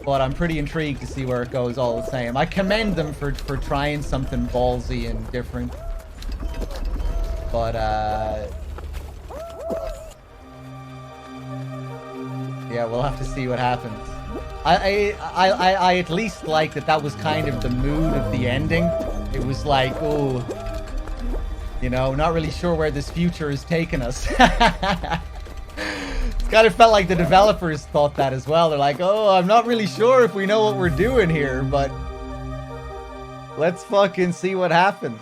But I'm pretty intrigued to see where it goes all the same. I commend them for trying something ballsy and different. But, yeah, we'll have to see what happens. I at least like that was kind of the mood of the ending. It was like, oh, you know, not really sure where this future is taking us. It's kind of felt like the developers thought that as well. They're like, oh, I'm not really sure if we know what we're doing here, but let's fucking see what happens.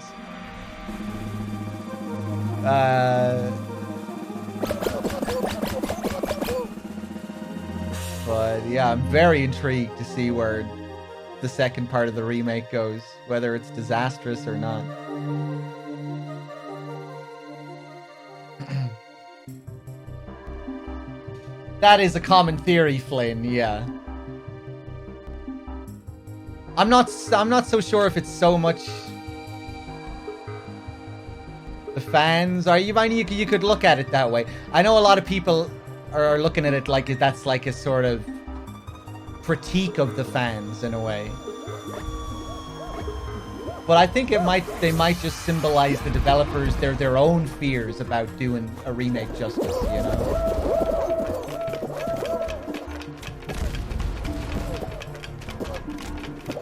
But yeah, I'm very intrigued to see where the second part of the remake goes, whether it's disastrous or not. That is a common theory, Flynn, yeah. I'm not so sure if it's so much the fans. You could look at it that way. I know a lot of people are looking at it like that's like a sort of critique of the fans in a way. But I think they might just symbolize the developers their own fears about doing a remake justice, you know.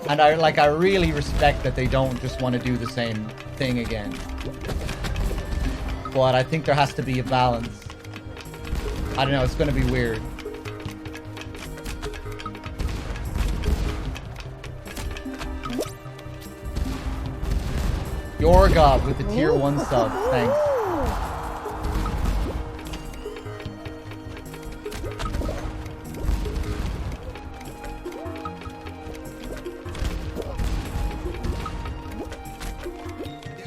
And I really respect that they don't just want to do the same thing again. But I think there has to be a balance. I don't know, it's gonna be weird. Yorgob with the tier 1 sub, thanks.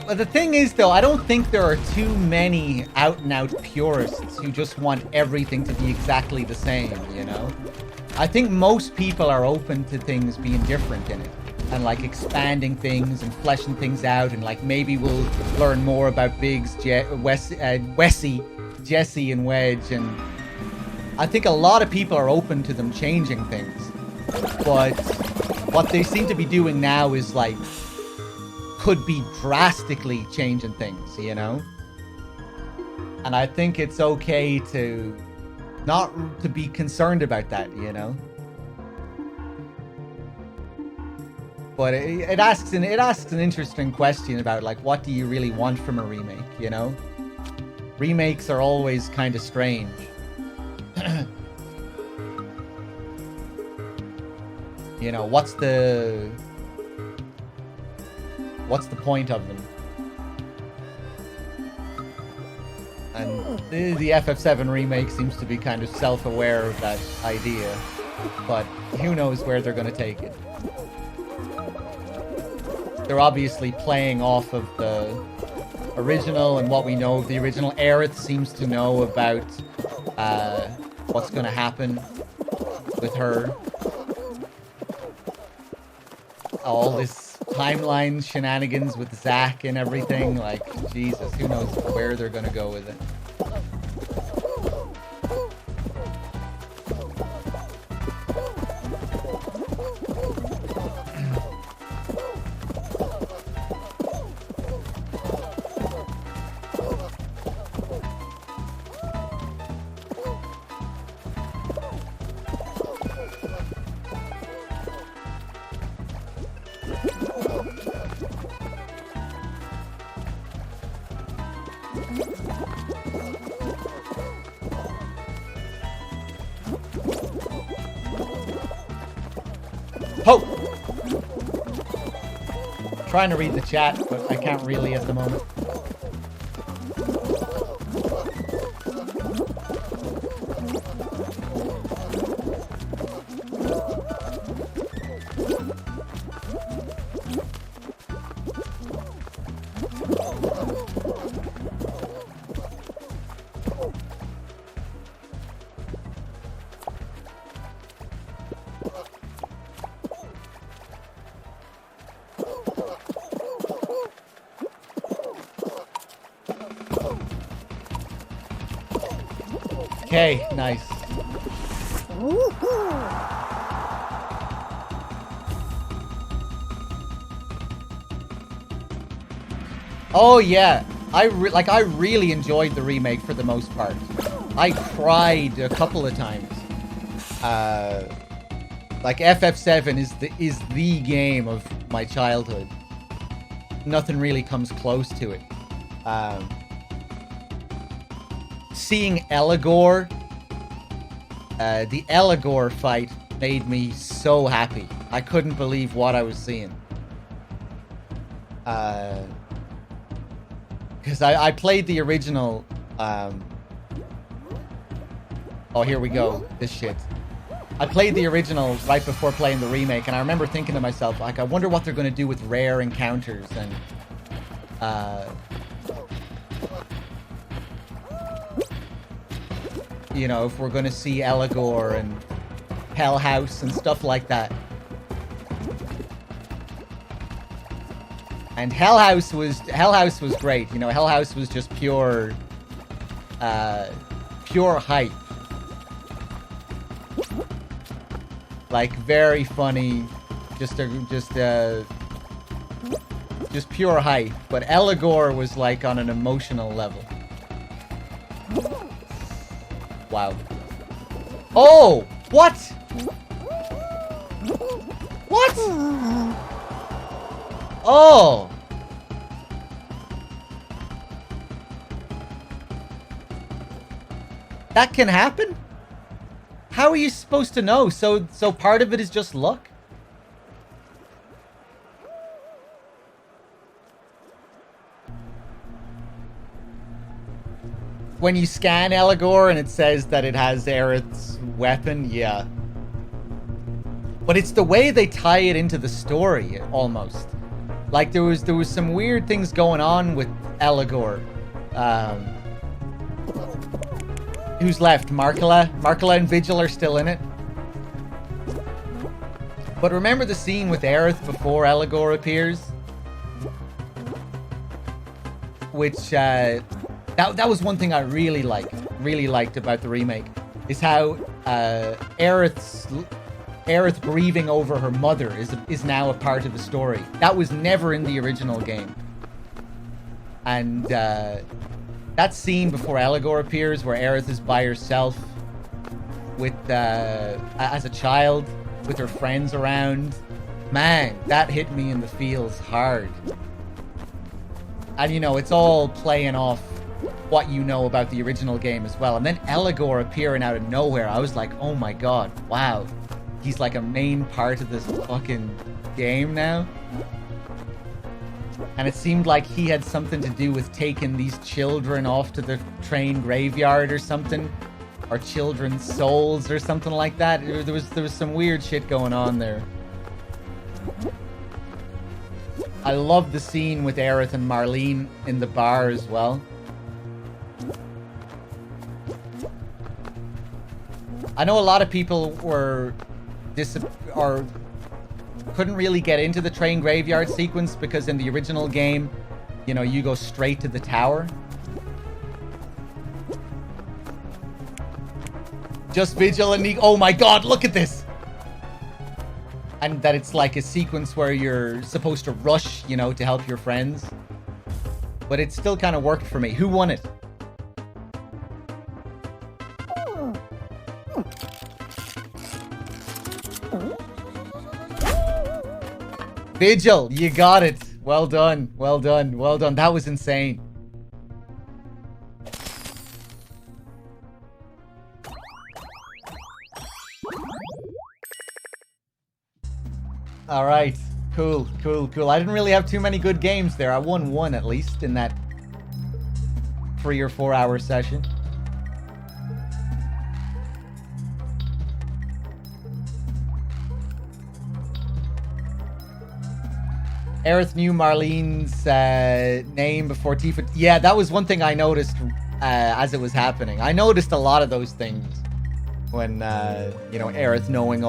But the thing is, though, I don't think there are too many out-and-out purists who just want everything to be exactly the same, you know? I think most people are open to things being different in it. And, like, expanding things and fleshing things out. And, like, maybe we'll learn more about Biggs, Wessie, Jesse, and Wedge. And I think a lot of people are open to them changing things. But what they seem to be doing now is, like, could be drastically changing things, you know? And I think it's okay to not to be concerned about that, you know? But it asks an interesting question about, like, what do you really want from a remake, you know? Remakes are always kind of strange. You know, what's the point of them? And the FF7 remake seems to be kind of self-aware of that idea, but who knows where they're going to take it. They're obviously playing off of the original and what we know of the original. Aerith seems to know about what's going to happen with her. All this timeline shenanigans with Zack and everything. Like, Jesus, who knows where they're going to go with it. Trying to read the chat, but I can't really at the moment. Okay, nice. Oh yeah, I really enjoyed the remake for the most part. I cried a couple of times. Like FF7 is the game of my childhood. Nothing really comes close to it. Seeing Eligor, the Eligor fight made me so happy. I couldn't believe what I was seeing. Because I played the original. Oh, here we go. This shit. I played the original right before playing the remake, and I remember thinking to myself, like, I wonder what they're going to do with rare encounters and, you know, if we're going to see Eligor and Hell House and stuff like that. And Hell House was great. You know, Hell House was just pure hype. Like, very funny, just pure hype. But Eligor was like on an emotional level. Wow. Oh, what? What? Oh. That can happen? How are you supposed to know? So part of it is just luck? When you scan Eligor and it says that it has Aerith's weapon, yeah. But it's the way they tie it into the story, almost. Like, there was some weird things going on with Eligor. Who's left? Markela? Markela and Vigil are still in it. But remember the scene with Aerith before Eligor appears? Which, that was one thing I really liked about the remake. Is how, Aerith grieving over her mother is now a part of the story. That was never in the original game. And, that scene before Eligor appears, where Aerith is by herself with, as a child, with her friends around, man, that hit me in the feels hard. And, you know, it's all playing off what you know about the original game as well. And then Eligor appearing out of nowhere, I was like, oh my god, wow. He's like a main part of this fucking game now. And it seemed like he had something to do with taking these children off to the train graveyard or something. Or children's souls or something like that. There was some weird shit going on there. I love the scene with Aerith and Marlene in the bar as well. I know a lot of people were couldn't really get into the train graveyard sequence because in the original game, you know, you go straight to the tower. Just Vigil and Nick. Oh my god, look at this! And that it's like a sequence where you're supposed to rush, you know, to help your friends. But it still kind of worked for me. Who won it? Vigil, you got it. Well done. Well done. Well done. That was insane. All right. Cool, cool, cool. I didn't really have too many good games there. I won one at least in that 3 or 4 hour session. Aerith knew Marlene's name before Tifa. Yeah, that was one thing I noticed as it was happening. I noticed a lot of those things when, you know, Aerith knowing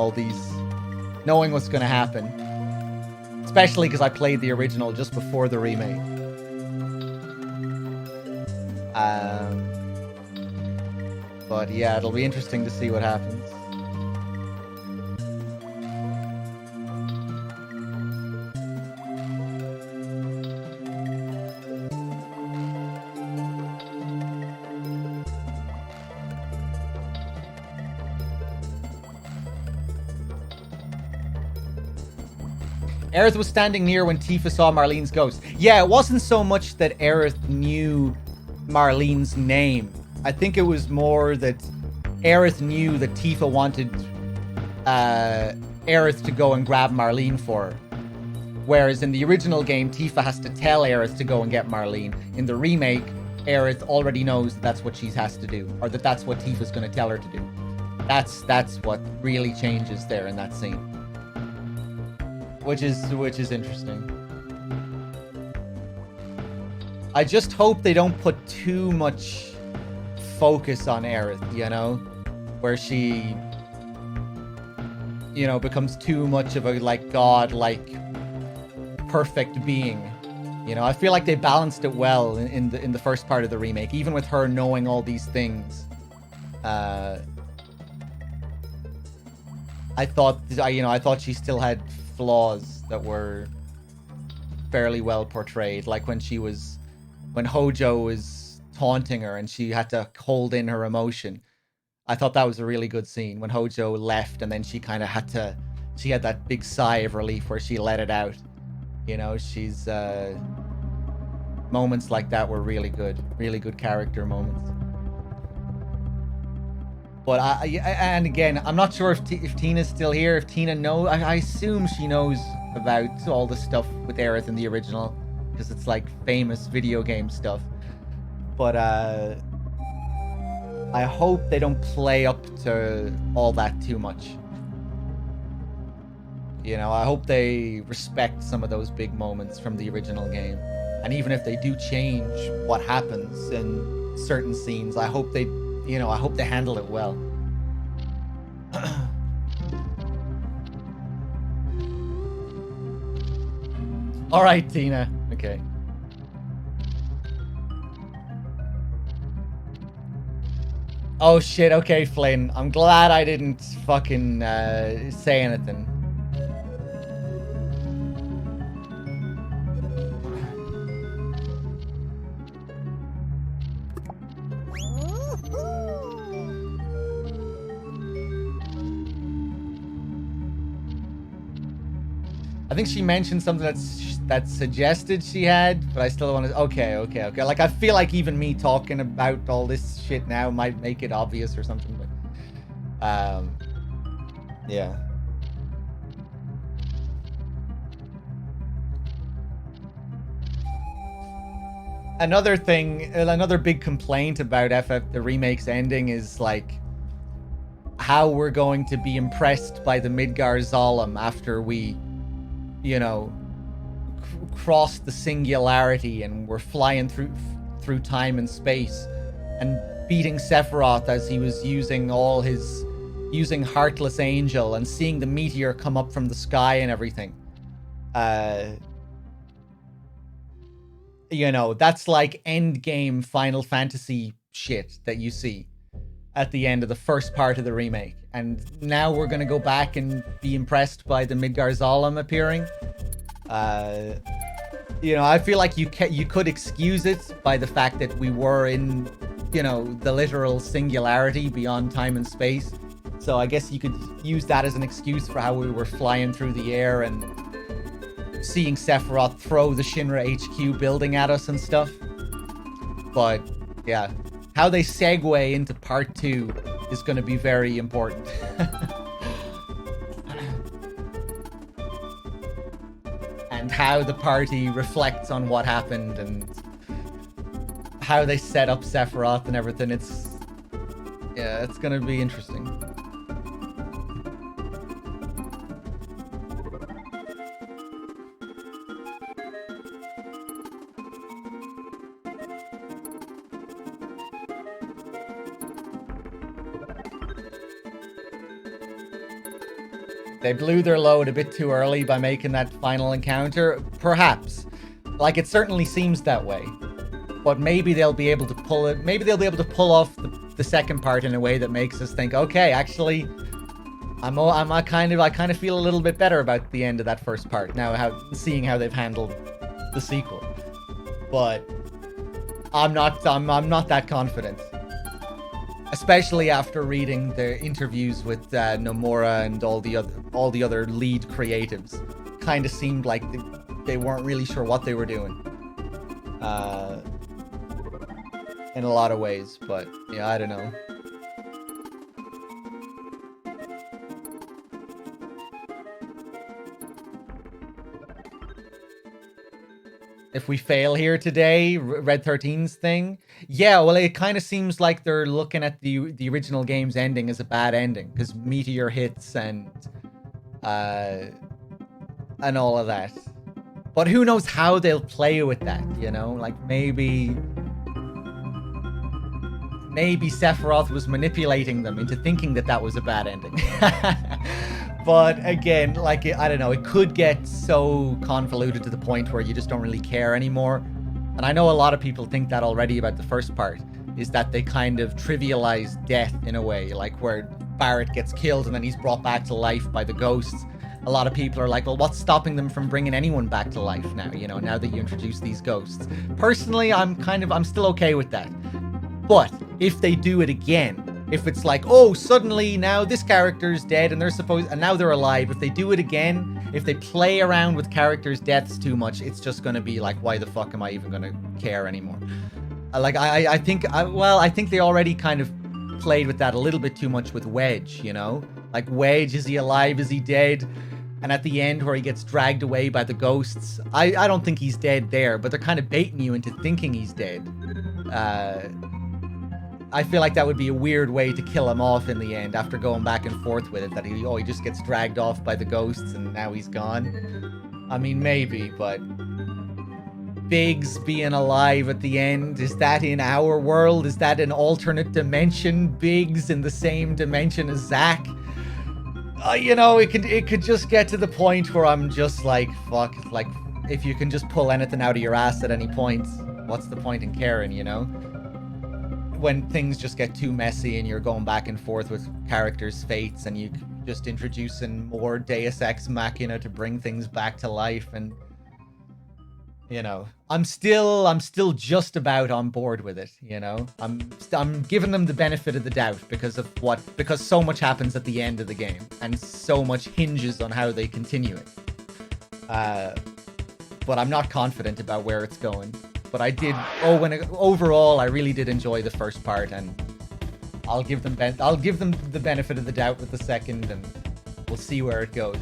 what's going to happen. Especially because I played the original just before the remake. Um, but yeah, it'll be interesting to see what happens. Aerith was standing near when Tifa saw Marlene's ghost. Yeah, it wasn't so much that Aerith knew Marlene's name. I think it was more that Aerith knew that Tifa wanted Aerith to go and grab Marlene for her. Whereas in the original game, Tifa has to tell Aerith to go and get Marlene. In the remake, Aerith already knows that that's what she has to do, or that that's what Tifa's going to tell her to do. That's what really changes there in that scene. Which is interesting. I just hope they don't put too much focus on Aerith, you know? Where she, you know, becomes too much of a, like, god-like perfect being. You know, I feel like they balanced it well in the first part of the remake, even with her knowing all these things. I thought she still had flaws that were fairly well portrayed, like when Hojo was taunting her and she had to hold in her emotion. I thought that was a really good scene when Hojo left and then she kind of had that big sigh of relief where she let it out. You know, she's moments like that were really good character moments. But and again, I'm not sure if Tina's still here. If Tina knows, I assume she knows about all the stuff with Aerith in the original, because it's like famous video game stuff. But I hope they don't play up to all that too much. You know, I hope they respect some of those big moments from the original game. And even if they do change what happens in certain scenes, I hope they handle it well. All right, Tina. Okay. Oh shit, okay, Flynn. I'm glad I didn't fucking say anything. I think she mentioned something that suggested she had, but I still want to. Okay. Like, I feel like even me talking about all this shit now might make it obvious or something, but yeah. Another big complaint about the remake's ending is like how we're going to be impressed by the Midgar Zolom after we, you know, cross the singularity and we're flying through time and space and beating Sephiroth as he was using Heartless Angel and seeing the meteor come up from the sky and everything. You know, that's like end game Final Fantasy shit that you see at the end of the first part of the remake. And now we're going to go back and be impressed by the Midgar Zolom appearing. You know, I feel like you could excuse it by the fact that we were in, you know, the literal singularity beyond time and space. So I guess you could use that as an excuse for how we were flying through the air and seeing Sephiroth throw the Shinra HQ building at us and stuff. But yeah, how they segue into part 2 is going to be very important. And how the party reflects on what happened and how they set up Sephiroth and everything. It's going to be interesting. They blew their load a bit too early by making that final encounter. Perhaps. Like, it certainly seems that way. But maybe they'll be able to pull it. Maybe they'll be able to pull off the second part in a way that makes us think, okay, actually, I kind of feel a little bit better about the end of that first part now, seeing how they've handled the sequel. But I'm not that confident, especially after reading the interviews with Nomura and all the other lead creatives. Kind of seemed like they weren't really sure what they were doing. In a lot of ways, but yeah, I don't know. If we fail here today, Red 13's thing, yeah, well, it kind of seems like they're looking at the original game's ending as a bad ending because meteor hits and all of that. But who knows how they'll play with that, you know? Like maybe Sephiroth was manipulating them into thinking that was a bad ending. But again, like, I don't know, it could get so convoluted to the point where you just don't really care anymore. And I know a lot of people think that already about the first part, is that they kind of trivialize death in a way, like where Barrett gets killed and then he's brought back to life by the ghosts. A lot of people are like, well, what's stopping them from bringing anyone back to life now, you know, now that you introduce these ghosts? Personally, I'm still okay with that. But if they do it again, if it's like, oh, suddenly now this character's dead and now they're alive. If they do it again, if they play around with characters' deaths too much, it's just going to be like, why the fuck am I even going to care anymore? I think they already kind of played with that a little bit too much with Wedge, you know? Like, Wedge, is he alive? Is he dead? And at the end where he gets dragged away by the ghosts, I don't think he's dead there, but they're kind of baiting you into thinking he's dead. I feel like that would be a weird way to kill him off in the end after going back and forth with it, that he just gets dragged off by the ghosts and now he's gone. I mean, maybe, but Biggs being alive at the end, is that in our world? Is that an alternate dimension? Biggs in the same dimension as Zack? You know, it could just get to the point where I'm just like, fuck, like, if you can just pull anything out of your ass at any point, what's the point in caring, you know? When things just get too messy and you're going back and forth with characters' fates and you just introducing more Deus Ex Machina to bring things back to life, and you know, I'm still just about on board with it, you know? I'm giving them the benefit of the doubt because so much happens at the end of the game and so much hinges on how they continue it. But I'm not confident about where it's going. But overall, I really did enjoy the first part, and I'll give them the benefit of the doubt with the second, and we'll see where it goes.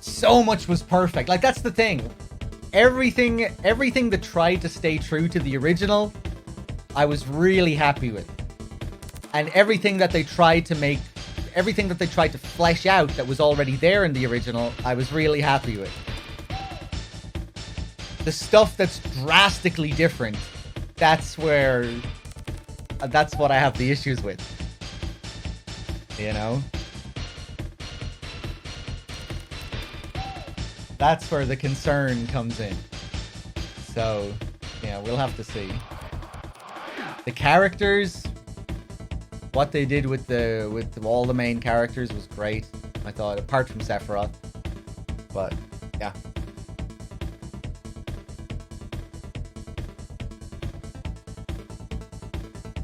So much was perfect. Like, that's the thing. Everything that tried to stay true to the original, I was really happy with. And everything that they tried to flesh out that was already there in the original, I was really happy with. The stuff that's drastically different, that's what I have the issues with. You know? That's where the concern comes in. So, yeah, we'll have to see. The characters, what they did with all the main characters was great, I thought, apart from Sephiroth. But yeah.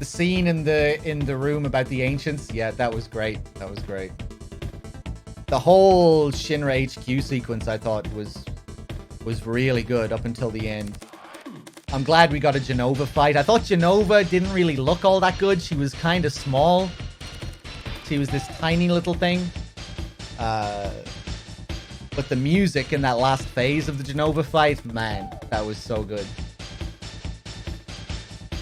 The scene in the room about the ancients, yeah, that was great. That was great. The whole Shinra HQ sequence, I thought, was really good up until the end. I'm glad we got a Jenova fight. I thought Jenova didn't really look all that good. She was kind of small. She was this tiny little thing. But the music in that last phase of the Jenova fight, man, that was so good.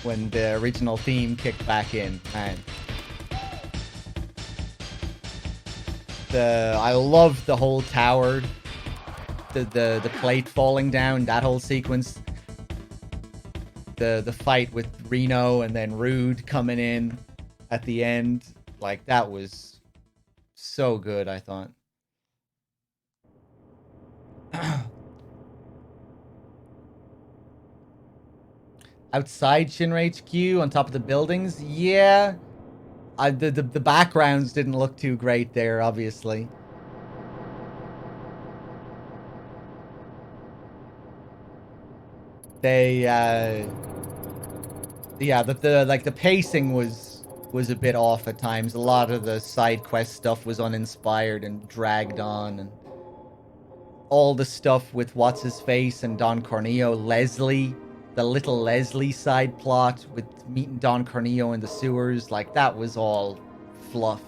When the original theme kicked back in, man. I loved the whole tower, the plate falling down, that whole sequence. The fight with Reno and then Rude coming in at the end, like that was so good, I thought. Outside Shinra HQ, on top of the buildings, yeah. The backgrounds didn't look too great there, obviously. They, yeah, the pacing was a bit off at times. A lot of the side quest stuff was uninspired and dragged on, and all the stuff with what's his face and Don Corneo, Leslie, the little Leslie side plot with meeting Don Corneo in the sewers, like that was all fluff.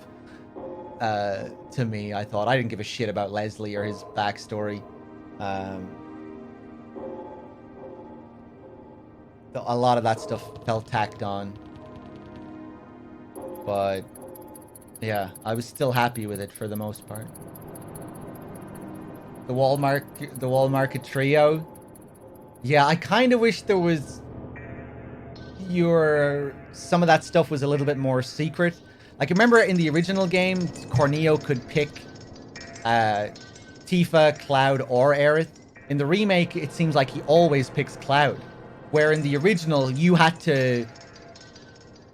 To me, I thought I didn't give a shit about Leslie or his backstory. A lot of that stuff felt tacked on, but yeah, I was still happy with it for the most part. The Wall Market trio. Yeah, I kind of wish there was some of that stuff was a little bit more secret. Like, remember in the original game, Corneo could pick Tifa, Cloud, or Aerith. In the remake, it seems like he always picks Cloud. Where in the original, you had to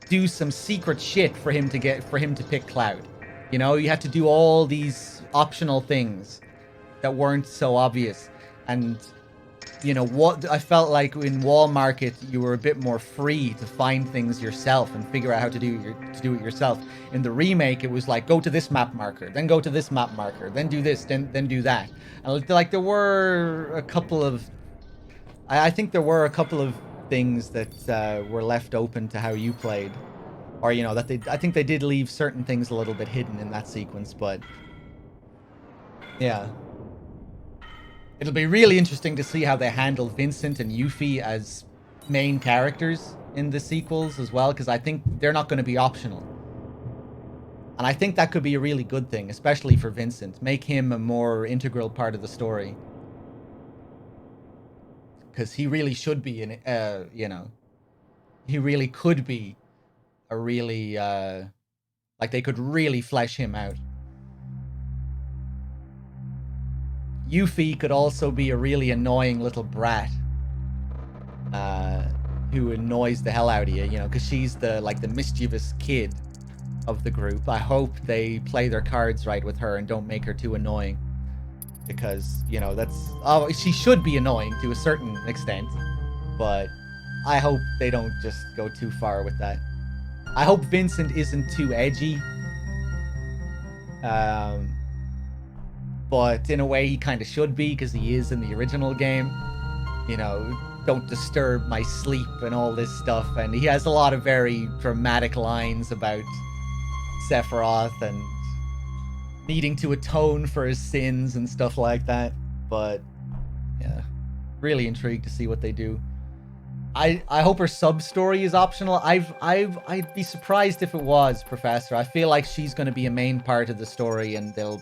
do some secret shit for him to pick Cloud. You know, you had to do all these optional things that weren't so obvious. And you know what, I felt like in Wall Market you were a bit more free to find things yourself and figure out how to do it yourself. In the remake, it was like, go to this map marker, then go to this map marker, then do this, then do that. And like there were a couple of, I think there were a couple of things that were left open to how you played, or you know that I think they did leave certain things a little bit hidden in that sequence, but yeah. It'll be really interesting to see how they handle Vincent and Yuffie as main characters in the sequels as well, because I think they're not going to be optional. And I think that could be a really good thing, especially for Vincent. Make him a more integral part of the story. Because he really should be, you know, he really could be a really, like they could really flesh him out. Yuffie could also be a really annoying little brat who annoys the hell out of you, you know, because she's the mischievous kid of the group. I hope they play their cards right with her and don't make her too annoying, because you know she should be annoying to a certain extent, but I hope they don't just go too far with that. I hope Vincent isn't too edgy. But in a way he kind of should be, because he is in the original game. You know, don't disturb my sleep and all this stuff. And he has a lot of very dramatic lines about Sephiroth and needing to atone for his sins and stuff like that. But yeah, really intrigued to see what they do. I hope her sub story is optional. I'd be surprised if it was, Professor. I feel like she's going to be a main part of the story, and they'll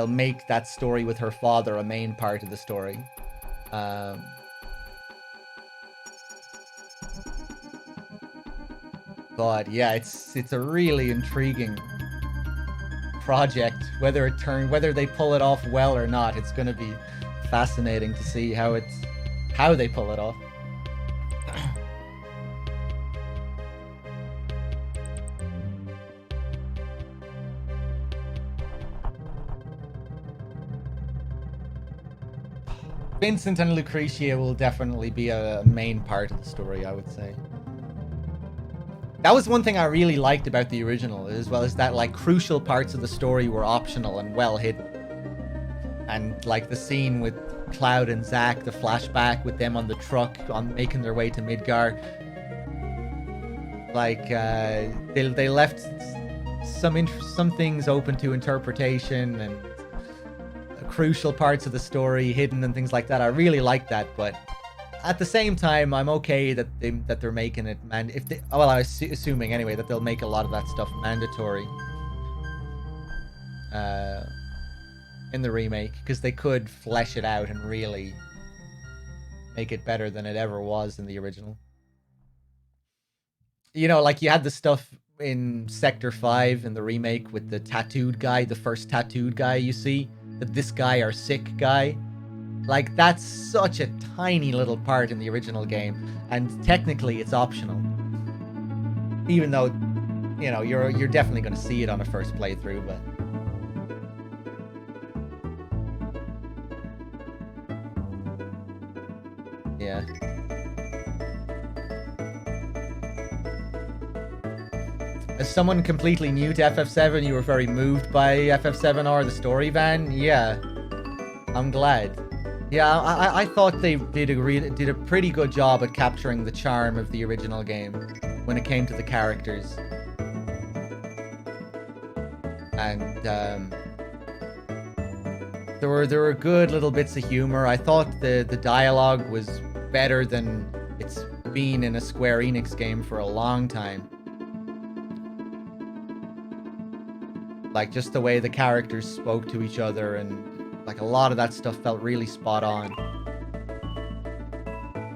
make that story with her father a main part of the story. But yeah, it's a really intriguing project. Whether they pull it off well or not, it's going to be fascinating to see how they pull it off. Vincent and Lucretia will definitely be a main part of the story, I would say. That was one thing I really liked about the original, as well as that like crucial parts of the story were optional and well hidden. And like the scene with Cloud and Zack, the flashback with them on the truck making their way to Midgar. Like they left some things open to interpretation and crucial parts of the story hidden and things like that. I really like that, but at the same time, I'm okay that they're making it I was assuming anyway that they'll make a lot of that stuff mandatory in the remake, because they could flesh it out and really make it better than it ever was in the original. You know, like you had the stuff in Sector 5 in the remake with the tattooed guy, the first tattooed guy you see, that this guy are sick guy. Like, that's such a tiny little part in the original game, and technically it's optional. Even though, you know, you're definitely going to see it on a first playthrough, but... yeah. As someone completely new to FF7, you were very moved by FF7R, the story, Van? Yeah. I'm glad. Yeah, I thought they did a pretty good job at capturing the charm of the original game when it came to the characters. And there were good little bits of humor. I thought the dialogue was better than it's been in a Square Enix game for a long time. Like, just the way the characters spoke to each other, and like a lot of that stuff felt really spot on.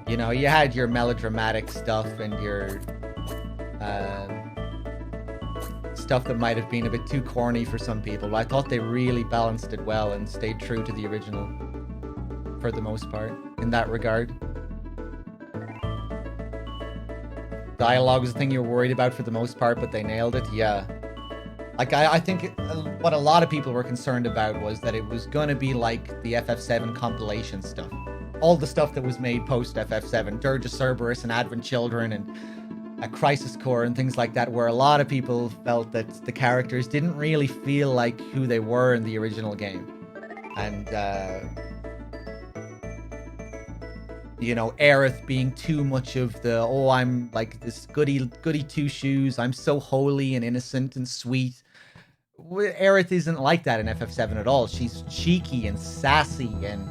You know, you had your melodramatic stuff and your stuff that might have been a bit too corny for some people, but I thought they really balanced it well and stayed true to the original for the most part in that regard. Dialogue was the thing you were worried about for the most part, but they nailed it. Yeah. Like, I think what a lot of people were concerned about was that it was going to be like the FF7 compilation stuff. All the stuff that was made post FF7, Dirge of Cerberus and Advent Children and a Crisis Core and things like that, where a lot of people felt that the characters didn't really feel like who they were in the original game. And, you know, Aerith being too much of the, oh, I'm like this goody two-shoes, I'm so holy and innocent and sweet. Aerith isn't like that in FF7 at all. She's cheeky and sassy and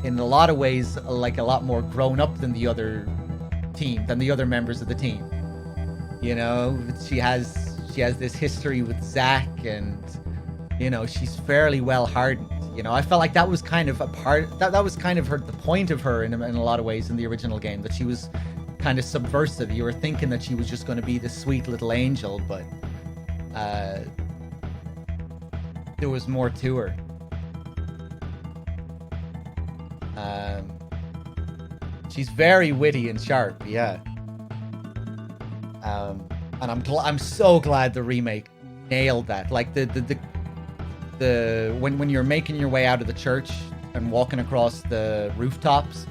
in a lot of ways like a lot more grown up than the other members of the team. You know, she has this history with Zack, and you know, she's fairly well hardened. You know, I felt like that was kind of a part that was kind of the point of her in a lot of ways in the original game, that she was kind of subversive. You were thinking that she was just going to be this sweet little angel, but there was more to her. She's very witty and sharp, yeah. And I'm so glad the remake nailed that. Like when you're making your way out of the church and walking across the rooftops,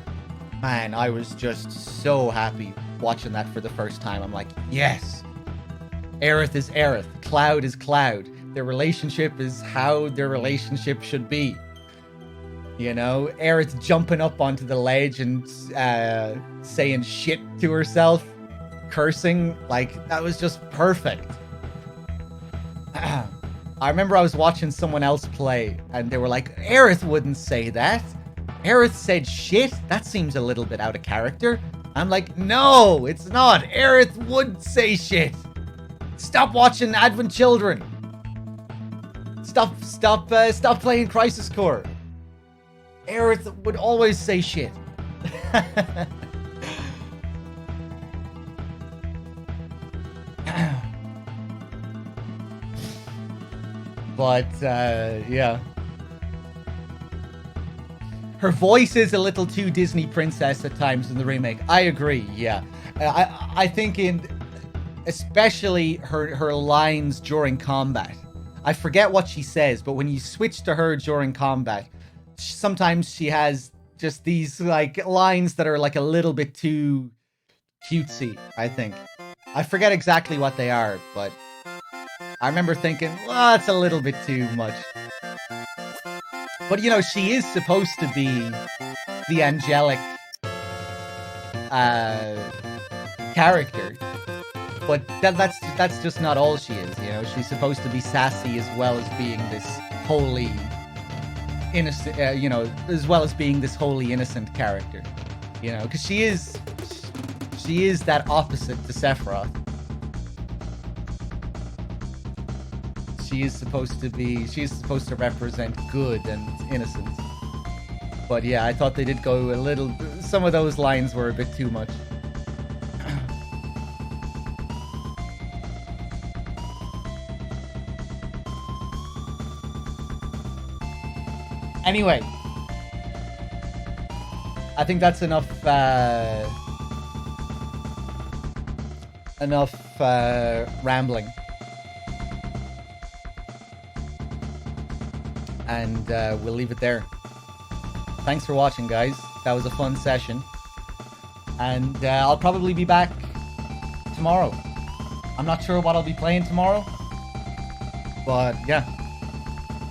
man, I was just so happy watching that for the first time. I'm like, yes, Aerith is Aerith, Cloud is Cloud. Their relationship is how their relationship should be. You know, Aerith jumping up onto the ledge and saying shit to herself, cursing, like, that was just perfect. I remember I was watching someone else play, and they were like, Aerith wouldn't say that. Aerith said shit? That seems a little bit out of character. I'm like, no, it's not. Aerith would say shit. Stop watching Advent Children. Stop playing Crisis Core. Aerith would always say shit. But, yeah. Her voice is a little too Disney princess at times in the remake. I agree, yeah. I think especially her lines during combat. I forget what she says, but when you switch to her during combat, sometimes she has just these, like, lines that are, like, a little bit too cutesy, I think. I forget exactly what they are, but I remember thinking, well, it's a little bit too much. But, you know, she is supposed to be the angelic character. But that's just not all she is, you know? She's supposed to be sassy as well as being this holy, innocent, you know, as well as being this holy, innocent character. You know, because she is that opposite to Sephiroth. She's supposed to represent good and innocence. But yeah, I thought they did go a little, some of those lines were a bit too much. Anyway, I think that's enough. Enough rambling. And we'll leave it there. Thanks for watching, guys. That was a fun session. And I'll probably be back tomorrow. I'm not sure what I'll be playing tomorrow. But yeah.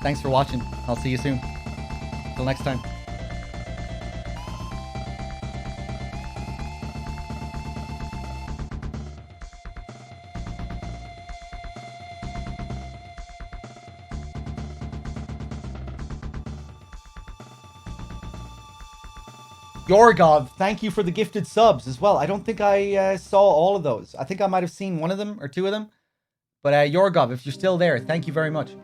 Thanks for watching. I'll see you soon. Till next time. Yorgov, thank you for the gifted subs as well. I don't think I saw all of those. I think I might have seen one of them or two of them. But Yorgov, if you're still there, thank you very much.